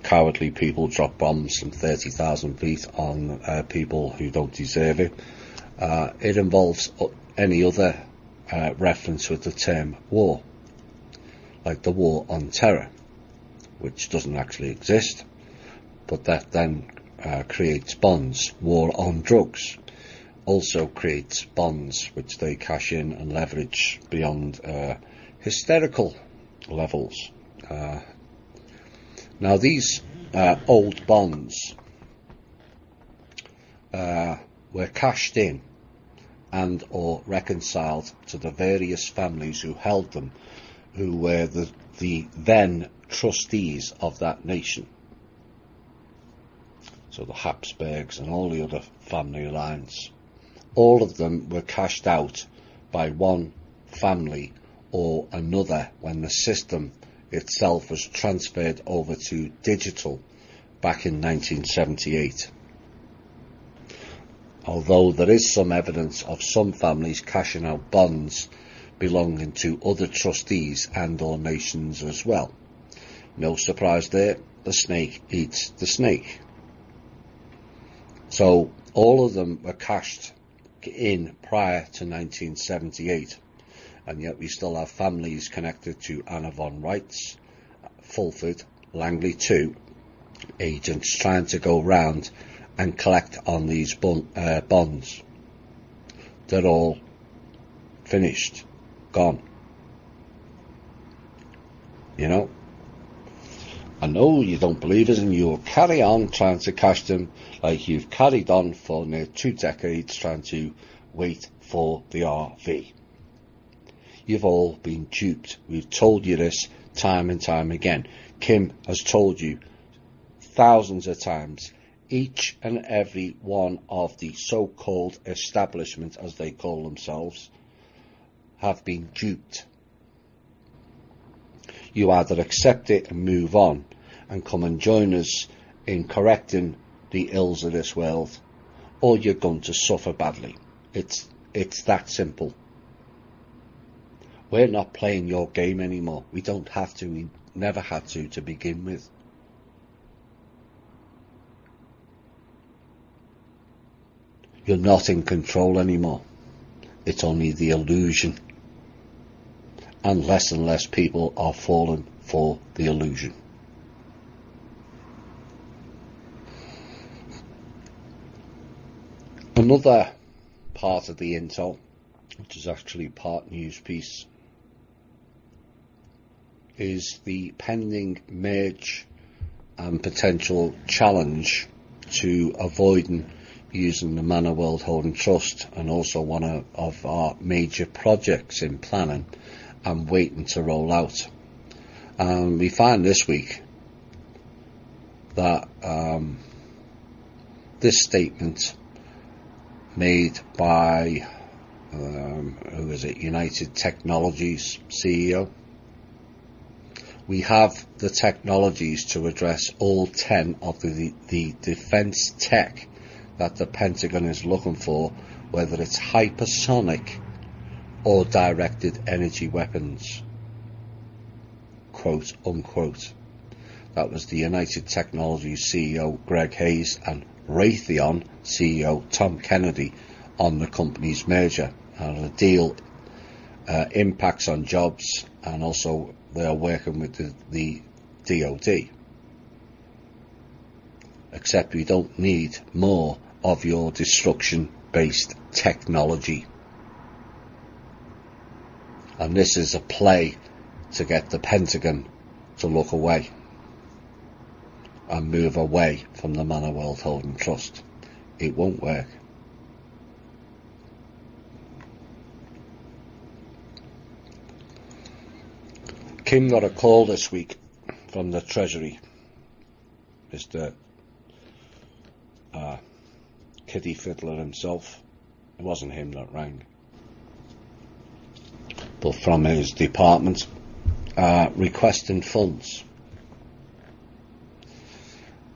Speaker 1: cowardly people drop bombs from 30,000 feet on people who don't deserve it. It involves any other reference with the term war, like the war on terror, which doesn't actually exist, but that then creates bonds. War on drugs also creates bonds, which they cash in and leverage beyond hysterical levels. Now, these old bonds were cashed in and or reconciled to the various families who held them, who were the then trustees of that nation. So the Habsburgs and all the other family lines. All of them were cashed out by one family or another when the system itself was transferred over to digital back in 1978. Although there is some evidence of some families cashing out bonds belonging to other trustees and or nations as well. No surprise there, the snake eats the snake. So all of them were cashed in prior to 1978, and yet we still have families connected to Anna von Reitz, Fulford, Langley 2, agents trying to go round and collect on these bonds. They're all finished, gone. You know, I know you don't believe us, and you'll carry on trying to cash them like you've carried on for near 2 decades trying to wait for the RV. You've all been duped. We've told you this time and time again. Kim has told you thousands of times. Each and every one of the so-called establishment, as they call themselves, have been duped. You either accept it and move on and come and join us in correcting the ills of this world, or you're going to suffer badly. It's that simple. We're not playing your game anymore. We don't have to. We never had to begin with. You're not in control anymore. It's only the illusion. And less people are falling for the illusion. Another part of the intel, which is actually part news piece, is the pending merge and potential challenge to avoiding using the Manor World Holding Trust, and also one of our major projects in planning and waiting to roll out. And we find this week that this statement made by United Technologies CEO. We have the technologies to address all 10 of the defence tech that the Pentagon is looking for, whether it's hypersonic or directed energy weapons, quote unquote. That was the United Technologies CEO Greg Hayes and Raytheon CEO Tom Kennedy on the company's merger. And the deal impacts on jobs, and also they are working with the DoD. Except we don't need more of your destruction-based technology. And this is a play to get the Pentagon to look away and move away from the Manor World Holding Trust. It won't work. Kim got a call this week from the Treasury. Mr. Kitty Fiddler himself. It wasn't him that rang, but from his department, requesting funds.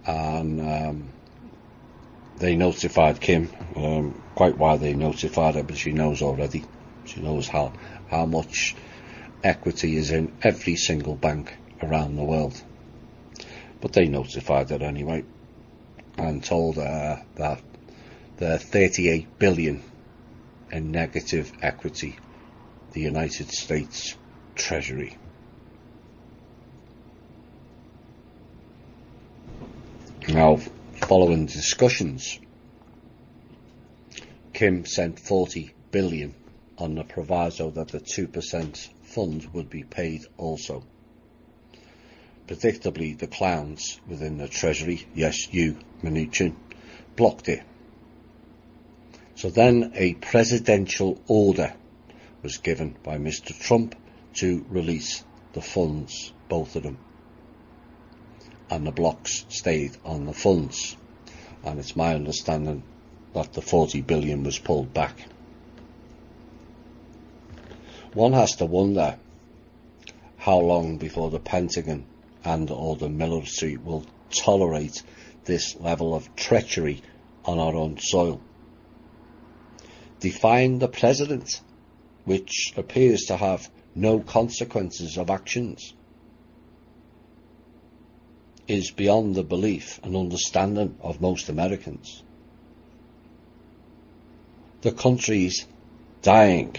Speaker 1: And they notified Kim, quite why they notified her, but she knows already. She knows how much equity is in every single bank around the world. But they notified her anyway and told her that the 38 billion in negative equity, the United States Treasury. Now, following discussions, Kim sent 40 billion on the proviso that the 2% fund would be paid also. Predictably, the clowns within the Treasury, yes, you, Mnuchin, blocked it So then a presidential order was given by Mr. Trump to release the funds, both of them. And the blocks stayed on the funds. And it's my understanding that the 40 billion was pulled back. One has to wonder how long before the Pentagon and or the military will tolerate this level of treachery on our own soil. Defying the president, which appears to have no consequences of actions, is beyond the belief and understanding of most Americans. The country's dying.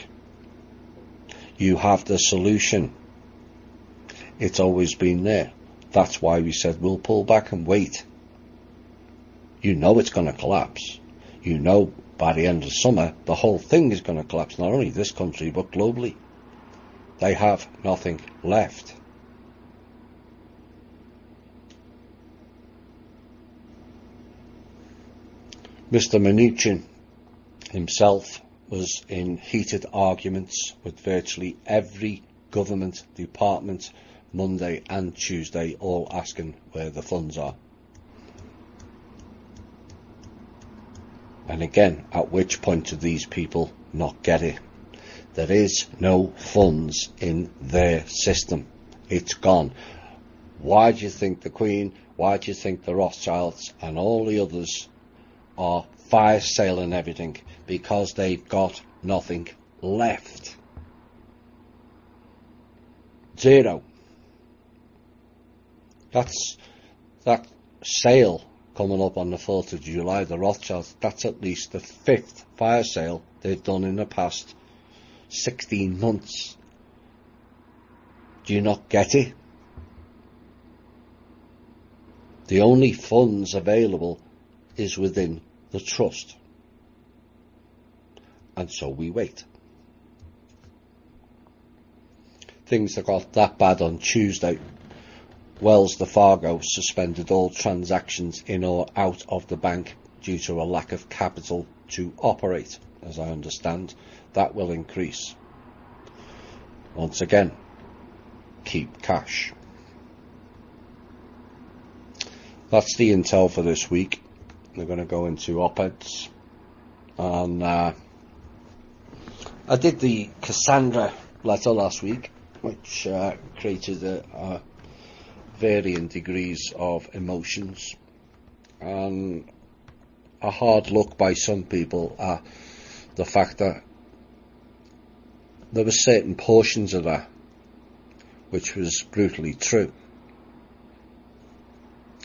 Speaker 1: You have the solution. It's always been there. That's why we said we'll pull back and wait. You know it's going to collapse. You know by the end of summer the whole thing is going to collapse, not only this country but globally. They have nothing left. Mr. Mnuchin himself was in heated arguments with virtually every government department Monday and Tuesday, all asking where the funds are. And again, at which point do these people not get it? There is no funds in their system. It's gone. Why do you think the Queen, why do you think the Rothschilds and all the others are fire sailing everything? Because they've got nothing left. Zero. That's that sale coming up on the 4th of July, the Rothschilds. That's at least the 5th fire sale they've done in the past 16 months. Do you not get it? The only funds available is within the trust. And so we wait. Things that got that bad on Tuesday. Wells Fargo suspended all transactions in or out of the bank due to a lack of capital to operate. As I understand, that will increase. Once again, keep cash. That's the intel for this week. We're going to go into op-eds. And I did the Cassandra letter last week, which created varying degrees of emotions. And a hard look by some people at the fact that there were certain portions of that which was brutally true.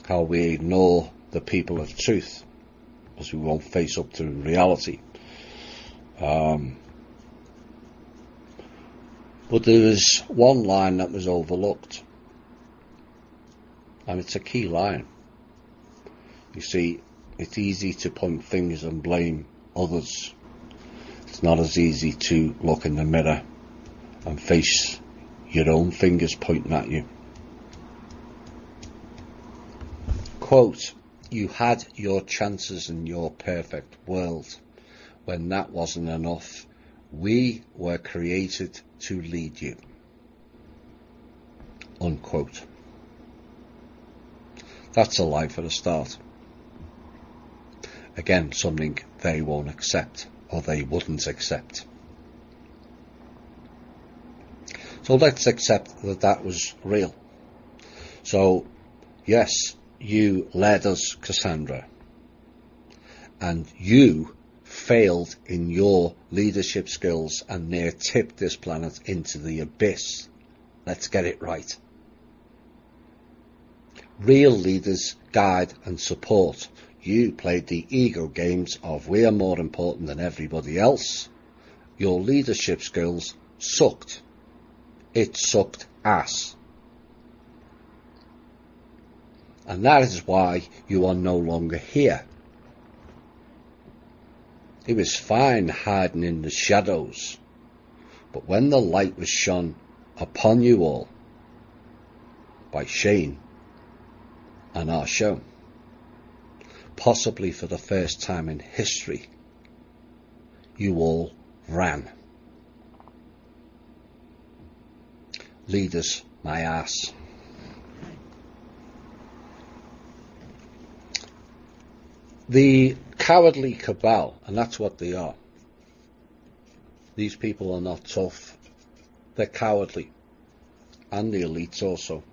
Speaker 1: How we ignore the people of truth because we won't face up to reality. But there was one line that was overlooked, and it's a key line. You see, it's easy to point fingers and blame others. It's not as easy to look in the mirror and face your own fingers pointing at you. Quote, "You had your chances in your perfect world. When that wasn't enough, we were created to lead you." Unquote. That's a lie for a start. Again, something they won't accept, or they wouldn't accept. So let's accept that that was real. So, yes, you led us, Cassandra, and you failed in your leadership skills and near tipped this planet into the abyss. Let's get it right. Real leaders guide and support. You played the ego games of we are more important than everybody else. Your leadership skills sucked. It sucked ass. And that is why you are no longer here. It was fine hiding in the shadows, but when the light was shone upon you all by Shane and our show, possibly for the first time in history, you all ran. Leaders, my ass. The cowardly cabal, and that's what they are. These people are not tough. They're cowardly. And the elites also.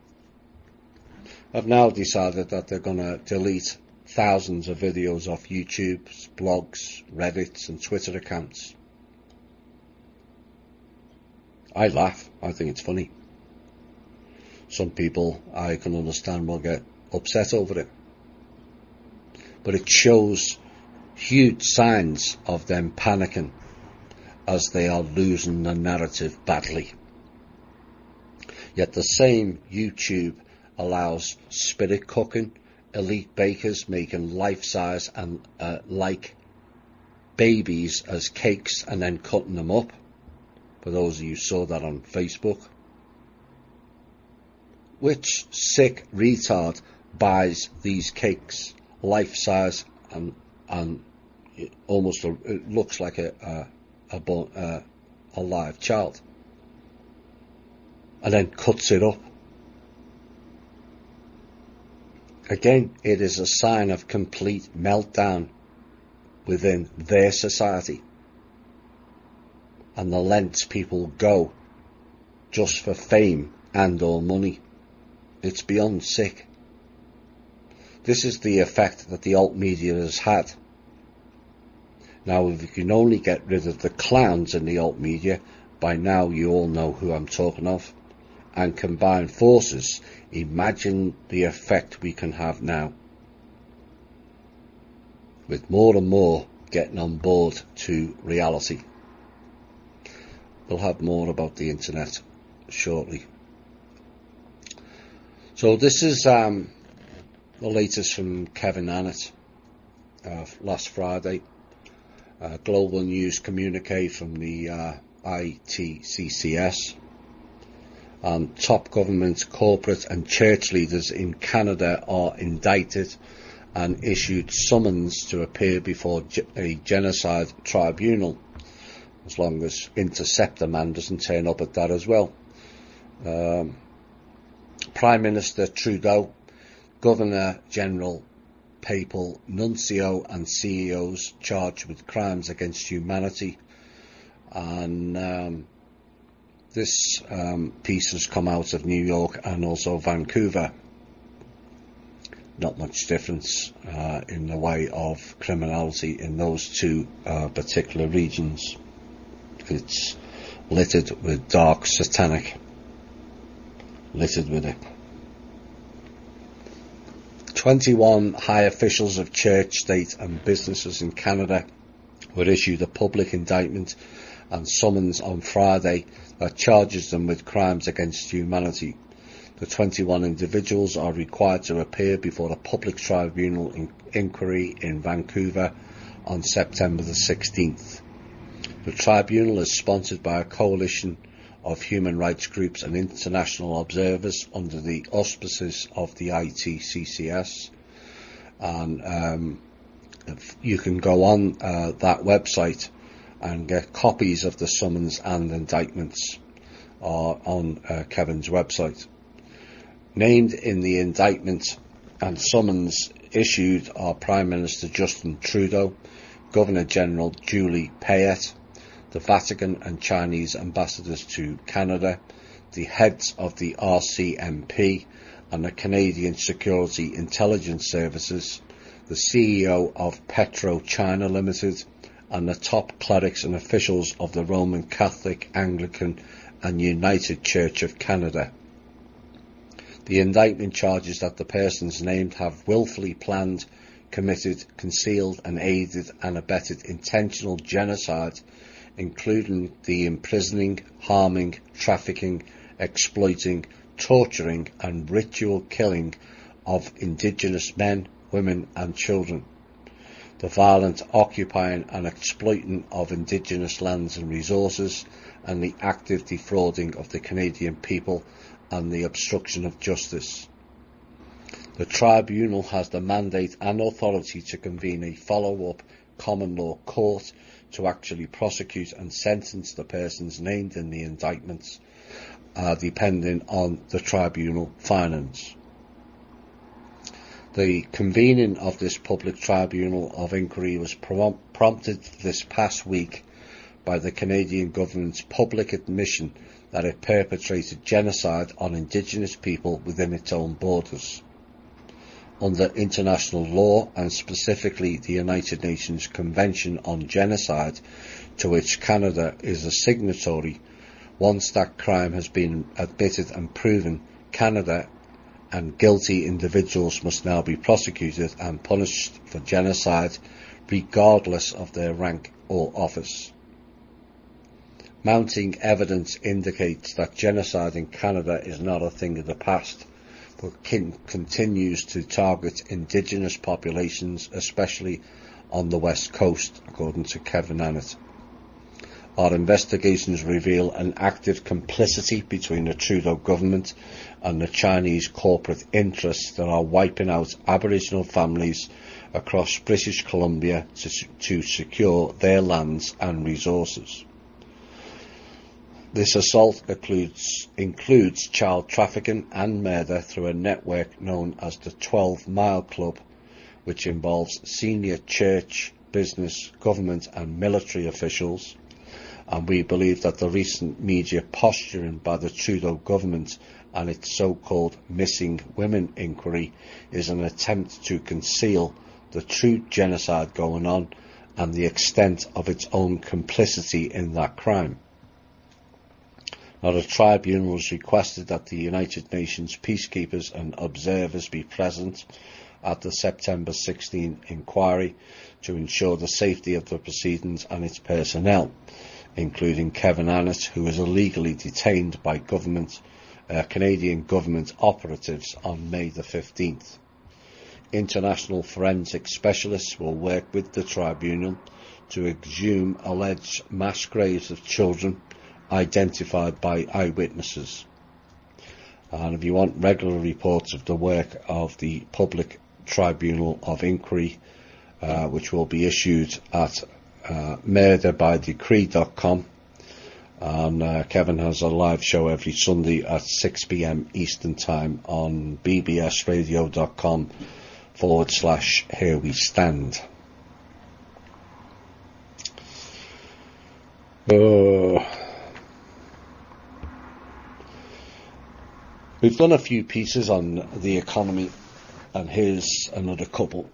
Speaker 1: Have now decided that they're going to delete thousands of videos off YouTube, blogs, Reddits and Twitter accounts. I laugh. I think it's funny. Some people, I can understand, will get upset over it. But it shows huge signs of them panicking as they are losing the narrative badly. Yet the same YouTube allows spirit cooking, elite bakers making life-size and like babies as cakes and then cutting them up. For those of you who saw that on Facebook. Which sick retard buys these cakes life-size and it almost it looks like a live child, and then cuts it up? Again, it is a sign of complete meltdown within their society and the lengths people go just for fame and or money. It's beyond sick. This is the effect that the alt media has had. Now, if you can only get rid of the clowns in the alt media, by now you all know who I'm talking of, and combine forces, imagine the effect we can have now, with more and more getting on board to reality. We'll have more about the internet shortly. So this is the latest from Kevin Annett last Friday. Global news communique from the ITCCS. Top government, corporate and church leaders in Canada are indicted and issued summons to appear before a genocide tribunal, as long as Interceptor Man doesn't turn up at that as well. Prime Minister Trudeau, Governor General Papal Nuncio and CEOs charged with crimes against humanity. And this piece has come out of New York and also Vancouver. Not much difference in the way of criminality in those two particular regions. It's littered with dark satanic. Littered with it. 21 high officials of church, state and businesses in Canada were issued a public indictment and summons on Friday that charges them with crimes against humanity. The 21 individuals are required to appear before a public tribunal inquiry in Vancouver on September the 16th. The tribunal is sponsored by a coalition of human rights groups and international observers under the auspices of the ITCCS. And you can go on that website and get copies of the summons and indictments on Kevin's website. Named in the indictment and summons issued are Prime Minister Justin Trudeau, Governor General Julie Payette, the Vatican and Chinese ambassadors to Canada, the heads of the RCMP and the Canadian Security Intelligence Services, the CEO of PetroChina Limited, and the top clerics and officials of the Roman Catholic, Anglican and United Church of Canada. The indictment charges that the persons named have willfully planned, committed, concealed and aided and abetted intentional genocide, including the imprisoning, harming, trafficking, exploiting, torturing and ritual killing of Indigenous men, women and children, the violent occupying and exploiting of Indigenous lands and resources, and the active defrauding of the Canadian people and the obstruction of justice. The tribunal has the mandate and authority to convene a follow-up common law court to actually prosecute and sentence the persons named in the indictments are depending on the tribunal findings. The convening of this public tribunal of inquiry was prompted this past week by the Canadian government's public admission that it perpetrated genocide on Indigenous people within its own borders. Under international law, and specifically the United Nations Convention on Genocide, to which Canada is a signatory, once that crime has been admitted and proven, Canada and guilty individuals must now be prosecuted and punished for genocide, regardless of their rank or office. Mounting evidence indicates that genocide in Canada is not a thing of the past, but continues to target Indigenous populations, especially on the West Coast, according to Kevin Annett. Our investigations reveal an active complicity between the Trudeau government and the Chinese corporate interests that are wiping out Aboriginal families across British Columbia to secure their lands and resources. This assault includes child trafficking and murder through a network known as the 12 Mile Club, which involves senior church, business, government and military officials, and we believe that the recent media posturing by the Trudeau government and its so-called missing women inquiry is an attempt to conceal the true genocide going on and the extent of its own complicity in that crime. Now, the tribunal has requested that the United Nations peacekeepers and observers be present at the September 16 inquiry to ensure the safety of the proceedings and its personnel, including Kevin Annett, who is illegally detained by Canadian government operatives on May the 15th. International forensic specialists will work with the tribunal to exhume alleged mass graves of children identified by eyewitnesses. And if you want regular reports of the work of the Public Tribunal of Inquiry, which will be issued at murderbydecree.com, and Kevin has a live show every Sunday at 6 p.m. Eastern Time on bbsradio.com/Here We Stand. We've done a few pieces on the economy, and here's another couple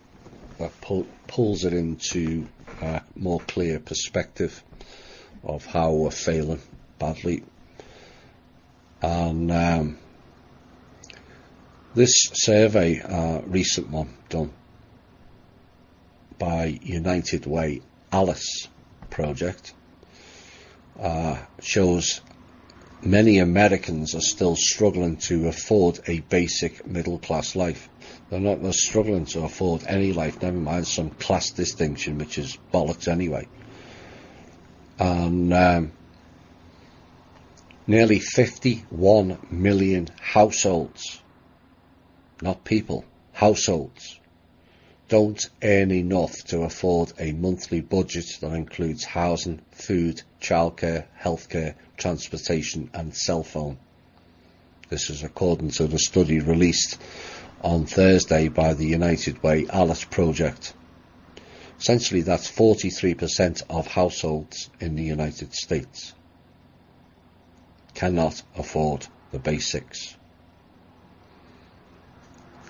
Speaker 1: that pulls it into a more clear perspective of how we're failing badly. And this survey, recent one done by United Way Alice Project, shows many Americans are still struggling to afford a basic middle-class life. They're struggling to afford any life, never mind some class distinction, which is bollocks anyway. And nearly 51 million households, not people, households, don't earn enough to afford a monthly budget that includes housing, food, childcare, healthcare, transportation and cell phone. This is according to the study released on Thursday by the United Way Alice Project. Essentially, that's 43% of households in the United States cannot afford the basics.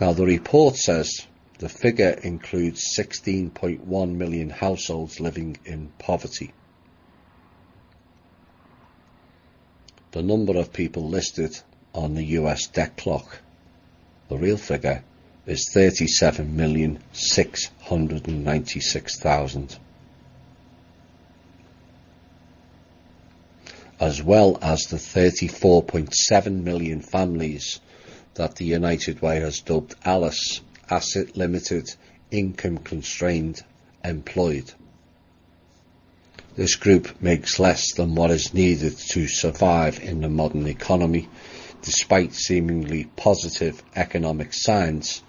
Speaker 1: Now, the report says the figure includes 16.1 million households living in poverty. The number of people listed on the US debt clock, the real figure, is 37,696,000. As well as the 34.7 million families that the United Way has dubbed ALICE, Asset Limited, Income Constrained, Employed. This group makes less than what is needed to survive in the modern economy. Despite seemingly positive economic signs,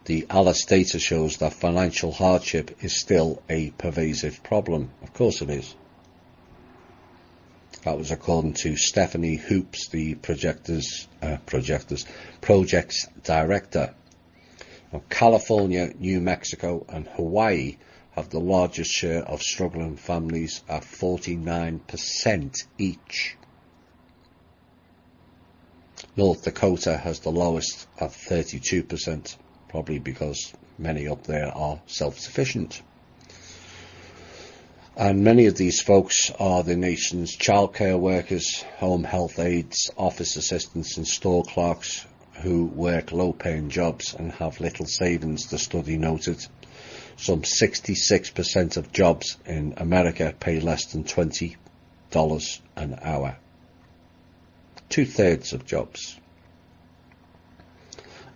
Speaker 1: The ALICE data shows that financial hardship is still a pervasive problem. Of course it is. That was according to Stephanie Hoops, the project's director. Now, California, New Mexico and Hawaii have the largest share of struggling families at 49% each. North Dakota has the lowest at 32%, probably because many up there are self-sufficient. And many of these folks are the nation's childcare workers, home health aides, office assistants and store clerks who work low-paying jobs and have little savings, the study noted. Some 66% of jobs in America pay less than $20 an hour. 2/3 of jobs.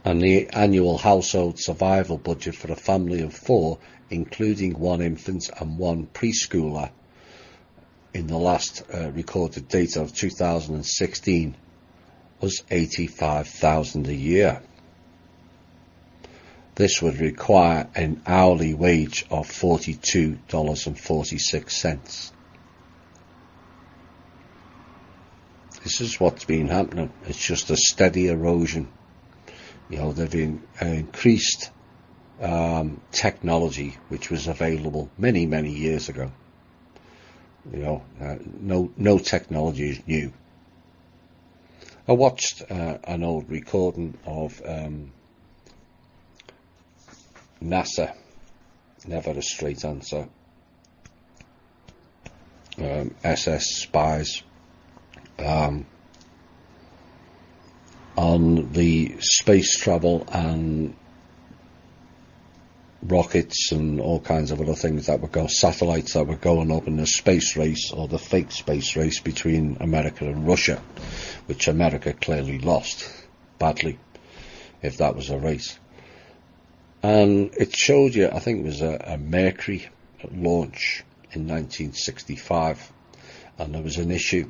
Speaker 1: And the annual household survival budget for a family of 4, including 1 infant and 1 preschooler, in the last recorded data of 2016 was $85,000 a year. This would require an hourly wage of $42.46. This is what's been happening. It's just a steady erosion. You know, they've increased technology which was available many, many years ago. You know, no technology is new. I watched an old recording of NASA, never a straight answer, SS Spies, on the space travel and rockets and all kinds of other things that would go, satellites that were going up in the space race, or the fake space race between America and Russia, which America clearly lost badly, if that was a race. And it showed you, I think it was a Mercury launch in 1965, and there was an issue,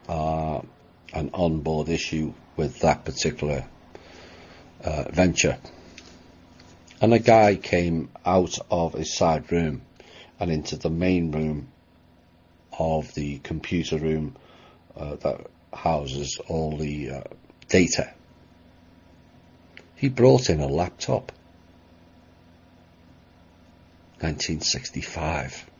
Speaker 1: an onboard issue with that particular venture. And a guy came out of his side room and into the main room of the computer room that houses all the data. He brought in a laptop. 1965.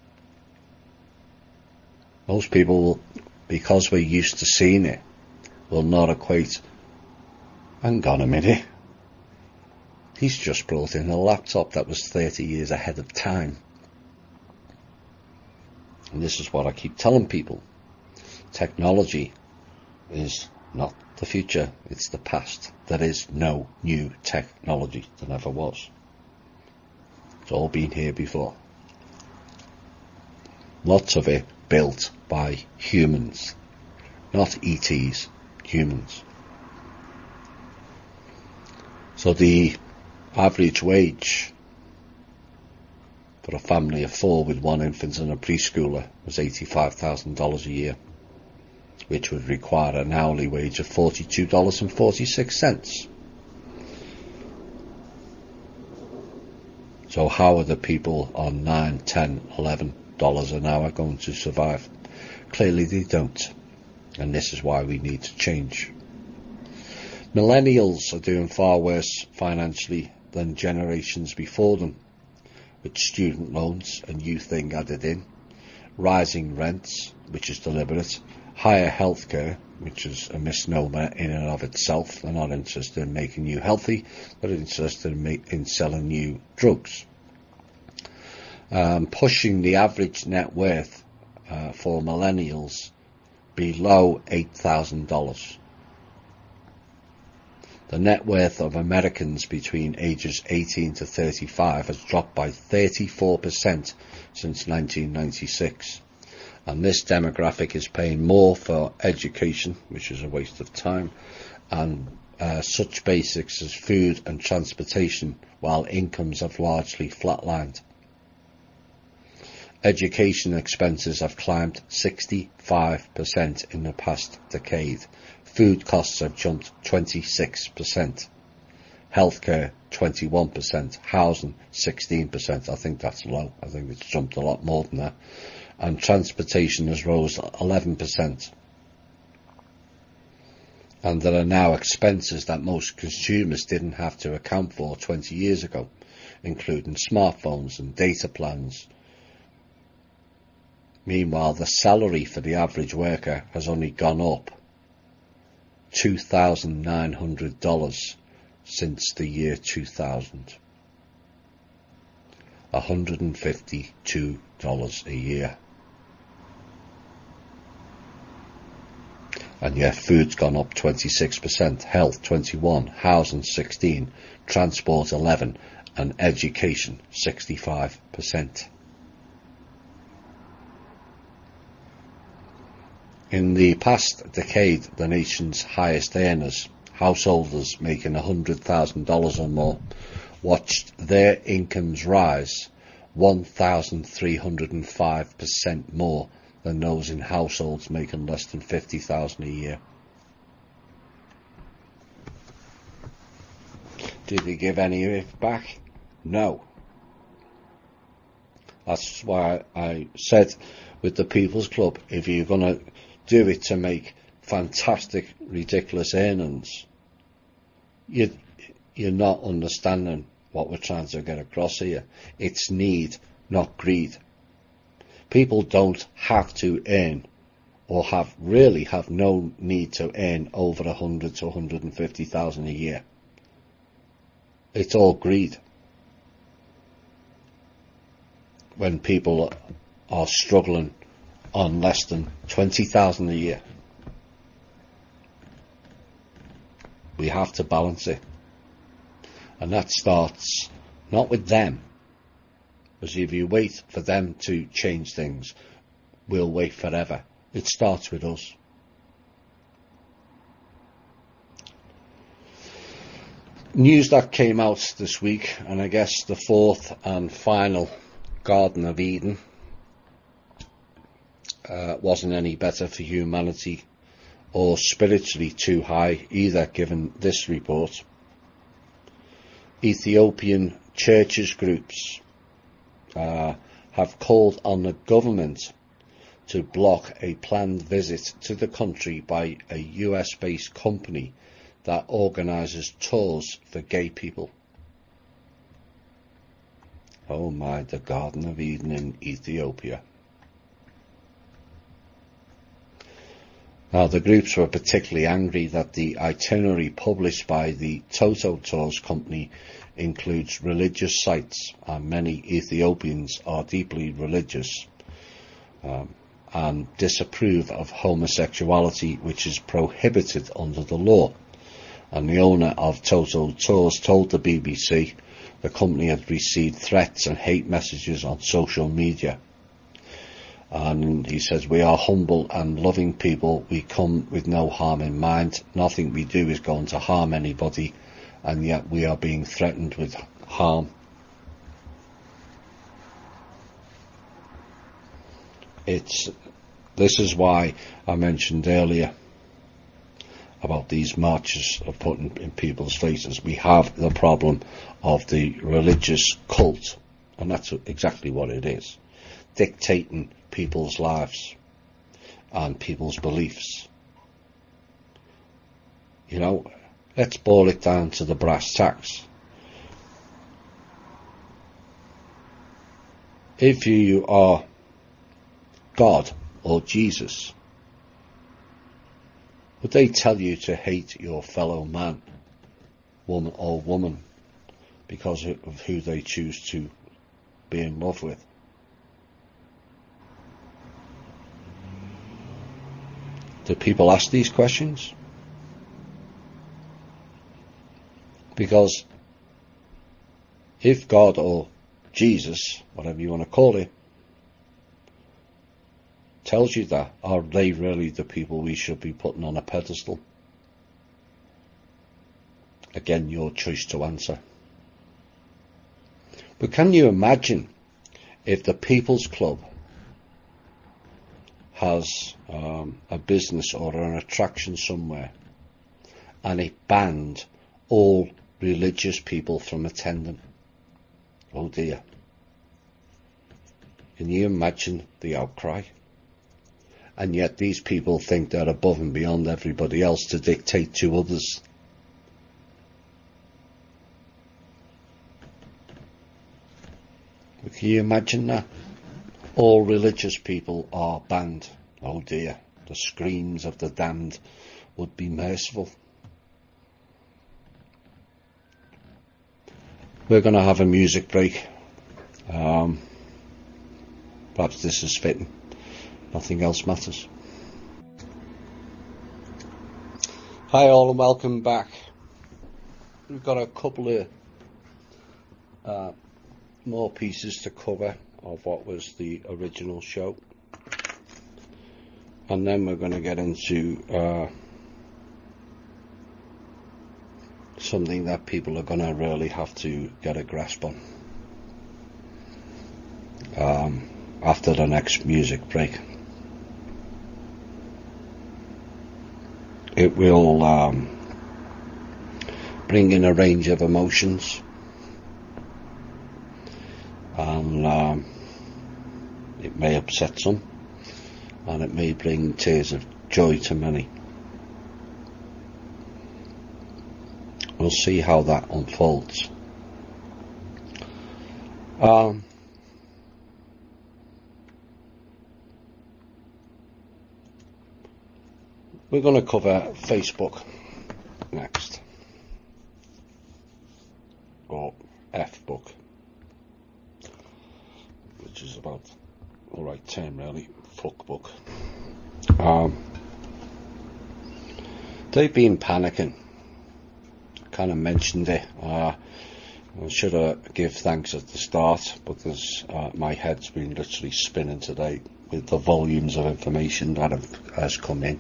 Speaker 1: Most people, because we're used to seeing it, will not equate. Hang on a minute. He's just brought in a laptop that was 30 years ahead of time. And this is what I keep telling people. Technology is not the future, it's the past. There is no new technology. There never was. It's all been here before. Lots of it built by humans. Not ETs, humans. So the average wage for a family of 4 with 1 infant and a preschooler was $85,000 a year, which would require an hourly wage of $42.46. So how are the people on $9, $10, $11 an hour going to survive? Clearly they don't. And this is why we need to change. Millennials are doing far worse financially than generations before them, with student loans, a new thing added in, rising rents, which is deliberate, higher healthcare, which is a misnomer in and of itself. They're not interested in making you healthy, they're interested in selling you drugs. Pushing the average net worth for millennials below $8,000. The net worth of Americans between ages 18 to 35 has dropped by 34% since 1996. And this demographic is paying more for education, which is a waste of time, and such basics as food and transportation, while incomes have largely flatlined. Education expenses have climbed 65% in the past decade. Food costs have jumped 26%. healthcare 21%, housing 16%. I think that's low. I think it's jumped a lot more than that. And transportation has rose 11%. And there are now expenses that most consumers didn't have to account for 20 years ago, including smartphones and data plans. Meanwhile, the salary for the average worker has only gone up $2,900 since the year 2000. $152 a year. And yet food's gone up 26%, health 21%, housing 16%, transport 11%, and education 65%. In the past decade, the nation's highest earners, householders making $100,000 or more, watched their incomes rise 1,305% more than those in households making less than $50,000 a year. Did they give any of it back? No. That's why I said with the People's Club, if you're going to do it to make fantastic, ridiculous earnings, you're not understanding what we're trying to get across here. It's need, not greed. People don't have to earn, or really have no need to earn over 100 to 150,000 a year. It's all greed. When people are struggling on less than 20,000 a year, we have to balance it, and that starts not with them. Because if you wait for them to change things, we'll wait forever. It starts with us. News that came out this week, and I guess the fourth and final Garden of Eden wasn't any better for humanity or spiritually too high either, given this report. Ethiopian churches groups have called on the government to block a planned visit to the country by a US-based company that organises tours for gay people. Oh my, the Garden of Eden in Ethiopia. Now, the groups were particularly angry that the itinerary published by the Toto Tours company includes religious sites, and many Ethiopians are deeply religious and disapprove of homosexuality, which is prohibited under the law. And the owner of Toto Tours told the BBC the company had received threats and hate messages on social media. And he says, "We are humble and loving people. We come with no harm in mind. Nothing we do is going to harm anybody, and yet we are being threatened with harm." This is why I mentioned earlier about these marches are putting in people's faces. We have the problem of the religious cult, and that's exactly what it is, dictating people's lives and people's beliefs. You know, let's boil it down to the brass tacks. If you are God or Jesus, would they tell you to hate your fellow man, woman or woman, because of who they choose to be in love with? Do people ask these questions? Because if God or Jesus, whatever you want to call it, tells you that, are they really the people we should be putting on a pedestal? Again, your choice to answer. But can you imagine if the People's Club has a business or an attraction somewhere, and it banned all religious people from attending. Oh dear. Can you imagine the outcry? And yet these people think they're above and beyond everybody else to dictate to others. Can you imagine that? All religious people are banned. Oh dear, the screams of the damned would be merciful. We're going to have a music break. Perhaps this is fitting. Nothing else matters. Hi all and welcome back. We've got a couple of more pieces to cover of what was the original show, and then we're going to get into something that people are going to really have to get a grasp on after the next music break. It will bring in a range of emotions, and it may upset some, and it may bring tears of joy to many. We'll see how that unfolds. We're going to cover Facebook next, or F-book, which is about the right term really, fuck book. They've been panicking. Kind of mentioned it. I should have give thanks at the start, but there's my head's been literally spinning today with the volumes of information that has come in.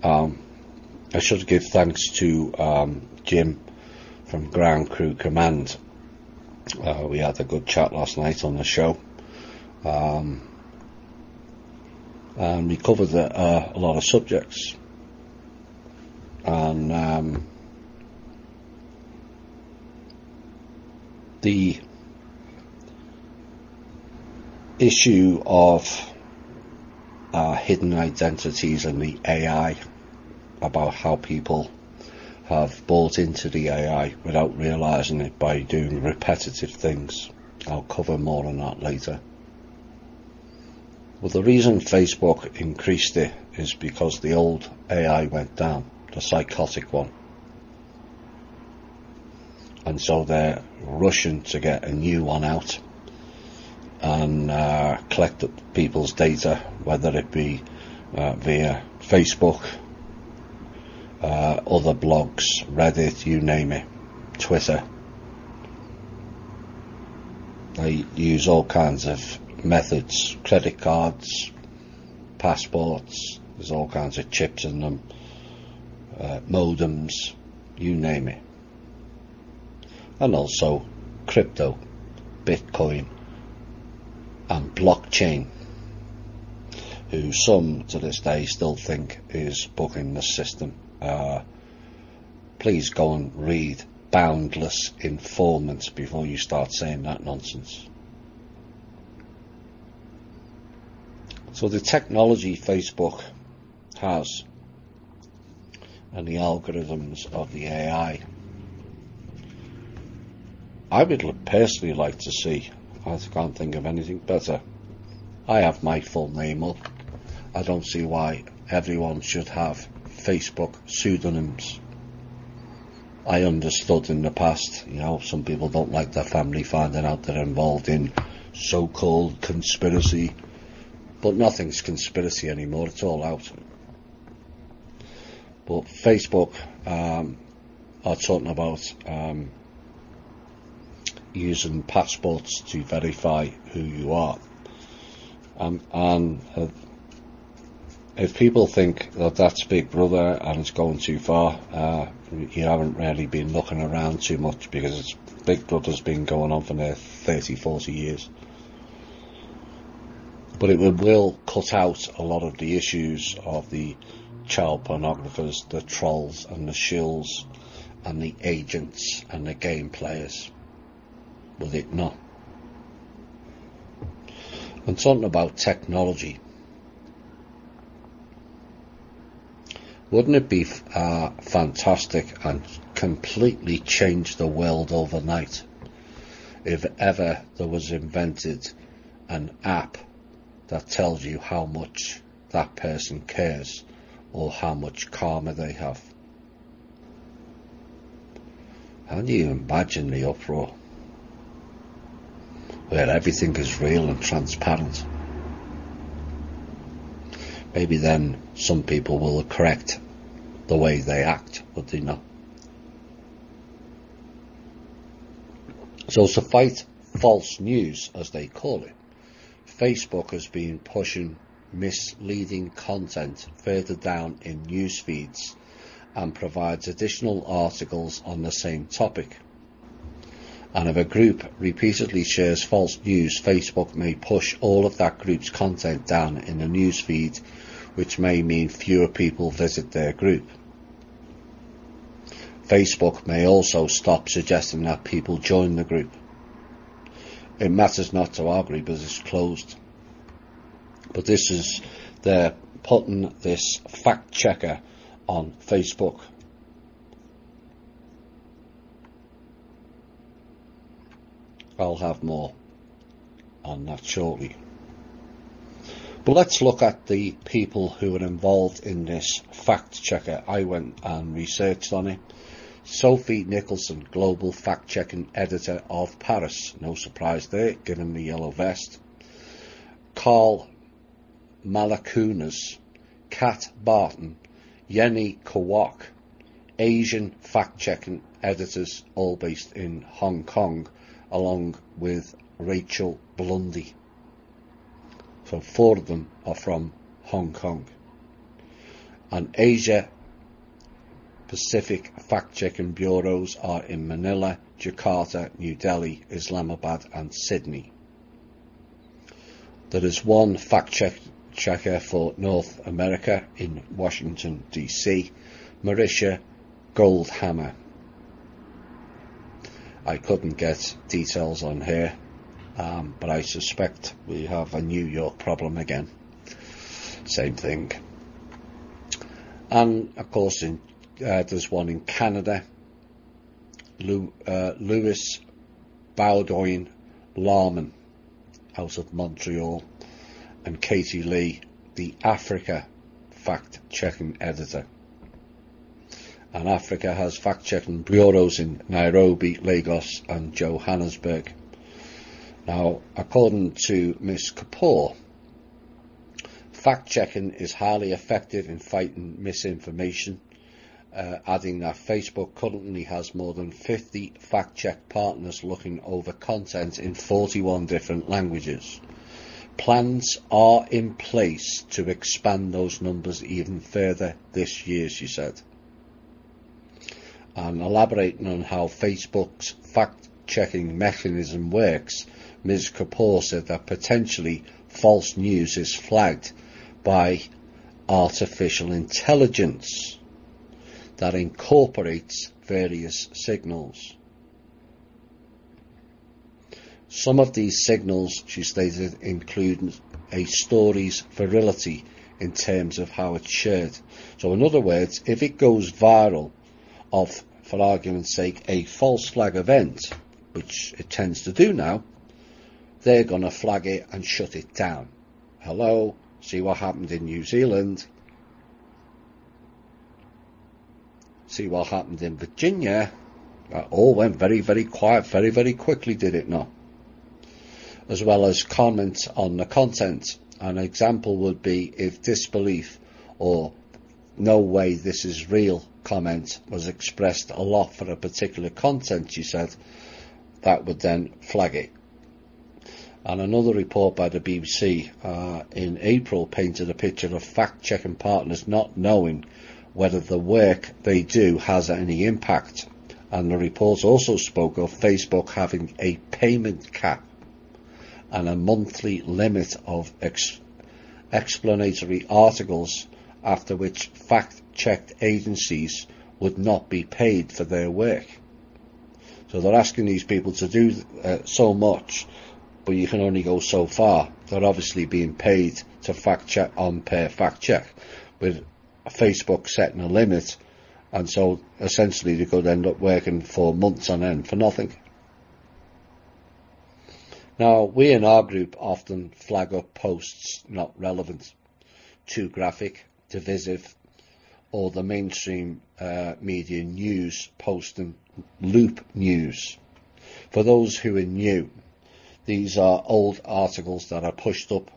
Speaker 1: I should give thanks to Jim from Ground Crew Command. We had a good chat last night on the show, and we covered a lot of subjects, and the issue of hidden identities and the AI, about how people have bought into the AI without realising it by doing repetitive things. I'll cover more on that later. Well, the reason Facebook increased it is because the old AI went down, the psychotic one. And so they're rushing to get a new one out and collect people's data, whether it be via Facebook, other blogs, Reddit, you name it, Twitter. They use all kinds of methods, credit cards, passports, there's all kinds of chips in them, modems, you name it. And also crypto, Bitcoin and blockchain, who some to this day still think is bugging the system. Please go and read Boundless Informant before you start saying that nonsense. So the technology Facebook has and the algorithms of the AI, I would personally like to see, I can't think of anything better. I have my full name up. I don't see why everyone should have Facebook pseudonyms. I understood in the past, some people don't like their family finding out they're involved in so-called conspiracy, but nothing's conspiracy anymore, it's all out. But Facebook are talking about using passports to verify who you are. And if people think that that's Big Brother and it's going too far, you haven't really been looking around too much, because Big Brother's been going on for near 30, 40 years. But it will cut out a lot of the issues of the child pornographers, the trolls and the shills, and the agents and the game players, would it not? And talking about technology, wouldn't it be fantastic and completely change the world overnight if ever there was invented an app that tells you how much that person cares or how much karma they have? How do you imagine the uproar where everything is real and transparent? Maybe then some people will correct the way they act, would they not? So to fight false news, as they call it, Facebook has been pushing misleading content further down in news feeds and provides additional articles on the same topic. And if a group repeatedly shares false news, Facebook may push all of that group's content down in the news feed, which may mean fewer people visit their group. Facebook may also stop suggesting that people join the group. It matters not to our group as it's closed. But they're putting this fact checker on Facebook. I'll have more on that shortly. But let's look at the people who are involved in this fact checker. I went and researched on it. Sophie Nicholson, Global Fact Checking Editor of Paris. No surprise there, given the yellow vest. Carl Malakunas, Kat Barton, Yenny Kowak, Asian fact-checking editors, all based in Hong Kong, along with Rachel Blundy. So 4 of them are from Hong Kong. And Asia Pacific fact-checking bureaus are in Manila, Jakarta, New Delhi, Islamabad and Sydney. There is one fact-checker for North America in Washington, D.C., Marisha Goldhammer. I couldn't get details on her, but I suspect we have a New York problem again. Same thing. And of course there's one in Canada, Louis Bowdoin Larman out of Montreal, and Katie Lee, the Africa fact-checking editor. And Africa has fact-checking bureaus in Nairobi, Lagos and Johannesburg. Now, according to Ms. Kapoor, fact-checking is highly effective in fighting misinformation, adding that Facebook currently has more than 50 fact-check partners looking over content in 41 different languages. Plans are in place to expand those numbers even further this year, she said. And elaborating on how Facebook's fact-checking mechanism works, Ms. Kapoor said that potentially false news is flagged by artificial intelligence that incorporates various signals. Some of these signals, she stated, include a story's virility in terms of how it's shared. So in other words, if it goes viral of, for argument's sake, a false flag event, which it tends to do now, they're going to flag it and shut it down. Hello, see what happened in New Zealand. See what happened in Virginia. That all went very, very quiet, very, very quickly, did it not? As well as comments on the content. An example would be if disbelief or no way this is real comment was expressed a lot for a particular content, she said, that would then flag it. And another report by the BBC in April painted a picture of fact-checking partners not knowing whether the work they do has any impact. And the report also spoke of Facebook having a payment cap and a monthly limit of explanatory articles, after which fact-checked agencies would not be paid for their work. So they're asking these people to do so much, but you can only go so far. They're obviously being paid to fact check on per fact check, with Facebook setting a limit, and so essentially they could end up working for months on end for nothing. Now, we in our group often flag up posts not relevant, too graphic, divisive, or the mainstream media news posting loop news. For those who are new, these are old articles that are pushed up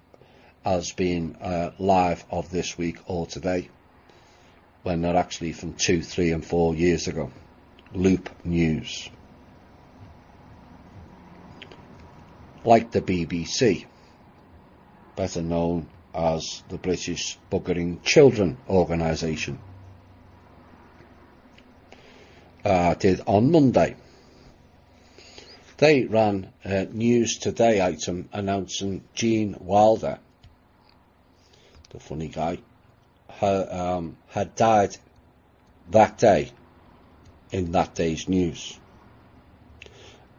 Speaker 1: as being live of this week or today, when they're actually from 2, 3 and 4 years ago. Loop news. Like the BBC, better known as the British Buggering Children Organisation, did on Monday. They ran a News Today item announcing Gene Wilder, the funny guy, had died that day in that day's news.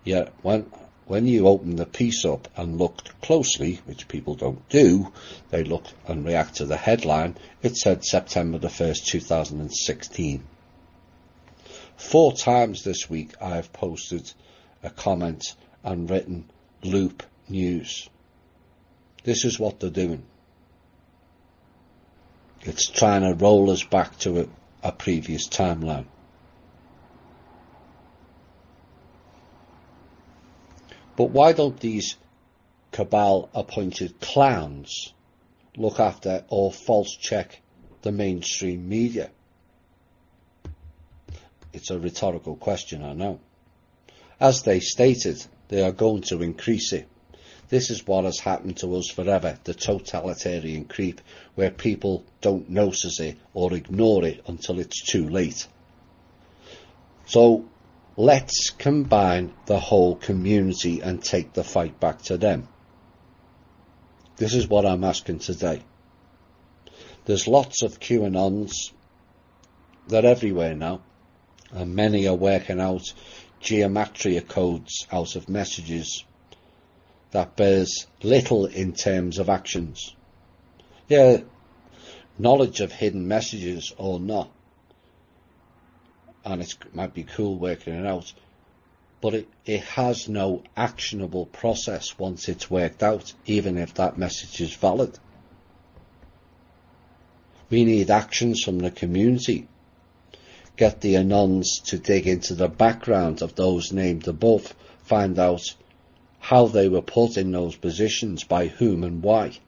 Speaker 1: Yet when you opened the piece up and looked closely, which people don't do, they look and react to the headline, it said September the 1st, 2016. 4 times this week I have posted a comment and written loop news. This is what they're doing. It's trying to roll us back to a previous timeline. But why don't these cabal-appointed clowns look after or false check the mainstream media? It's a rhetorical question, I know. As they stated, they are going to increase it. This is what has happened to us forever, the totalitarian creep, where people don't notice it or ignore it until it's too late. So let's combine the whole community and take the fight back to them. This is what I'm asking today. There's lots of QAnons. They're everywhere now, and many are working out geometria codes out of messages that bears little in terms of actions. Yeah, knowledge of hidden messages or not, and it might be cool working it out, but it has no actionable process once it's worked out, even if that message is valid. We need actions from the community. Get the Anons to dig into the background of those named above, find out how they were put in those positions, by whom and why.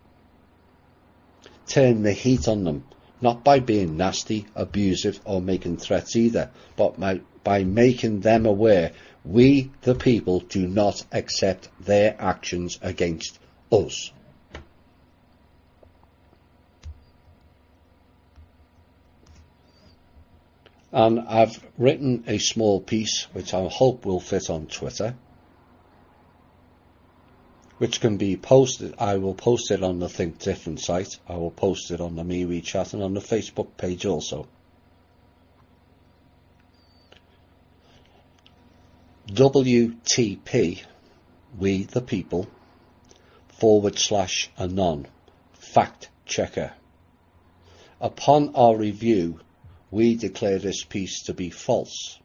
Speaker 1: Turn the heat on them, not by being nasty, abusive or making threats either, but by making them aware we, the people, do not accept their actions against us. And I've written a small piece which I hope will fit on Twitter, which can be posted. I will post it on the Think Different site. I will post it on the MeWe chat and on the Facebook page also. WTP, we the people, /anon, fact checker. Upon our review, we declare this piece to be false,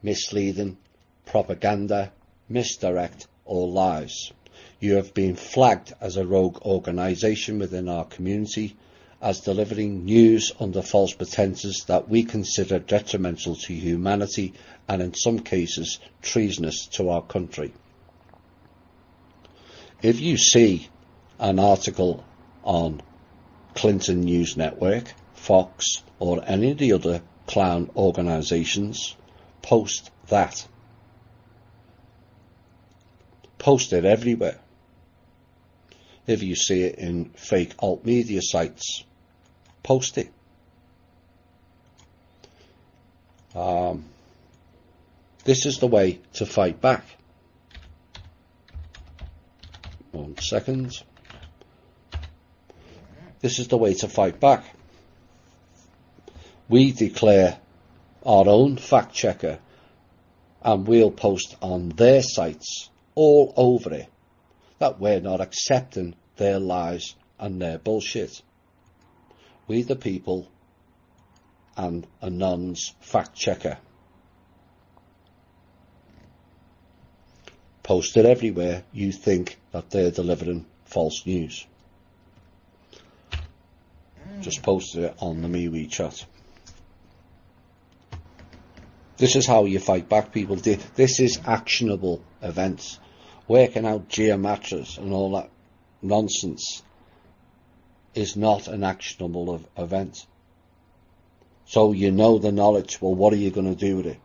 Speaker 1: misleading, propaganda, misdirect or lies. You have been flagged as a rogue organisation within our community as delivering news under false pretences that we consider detrimental to humanity and in some cases treasonous to our country. If you see an article on Clinton News Network, Fox or any of the other clown organisations, post that. Post it everywhere. If you see it in fake alt media sites, post it. This is the way to fight back. 1 second. This is the way to fight back. We declare our own fact checker, and we'll post on their sites all over it that we're not accepting their lies and their bullshit. We the people and Anon's fact checker. Post it everywhere you think that they're delivering false news. Just post it on the MeWe chat. This is how you fight back, people. This is actionable events. Working out geometries and all that nonsense is not an actionable event. So you know the knowledge. Well, what are you going to do with it?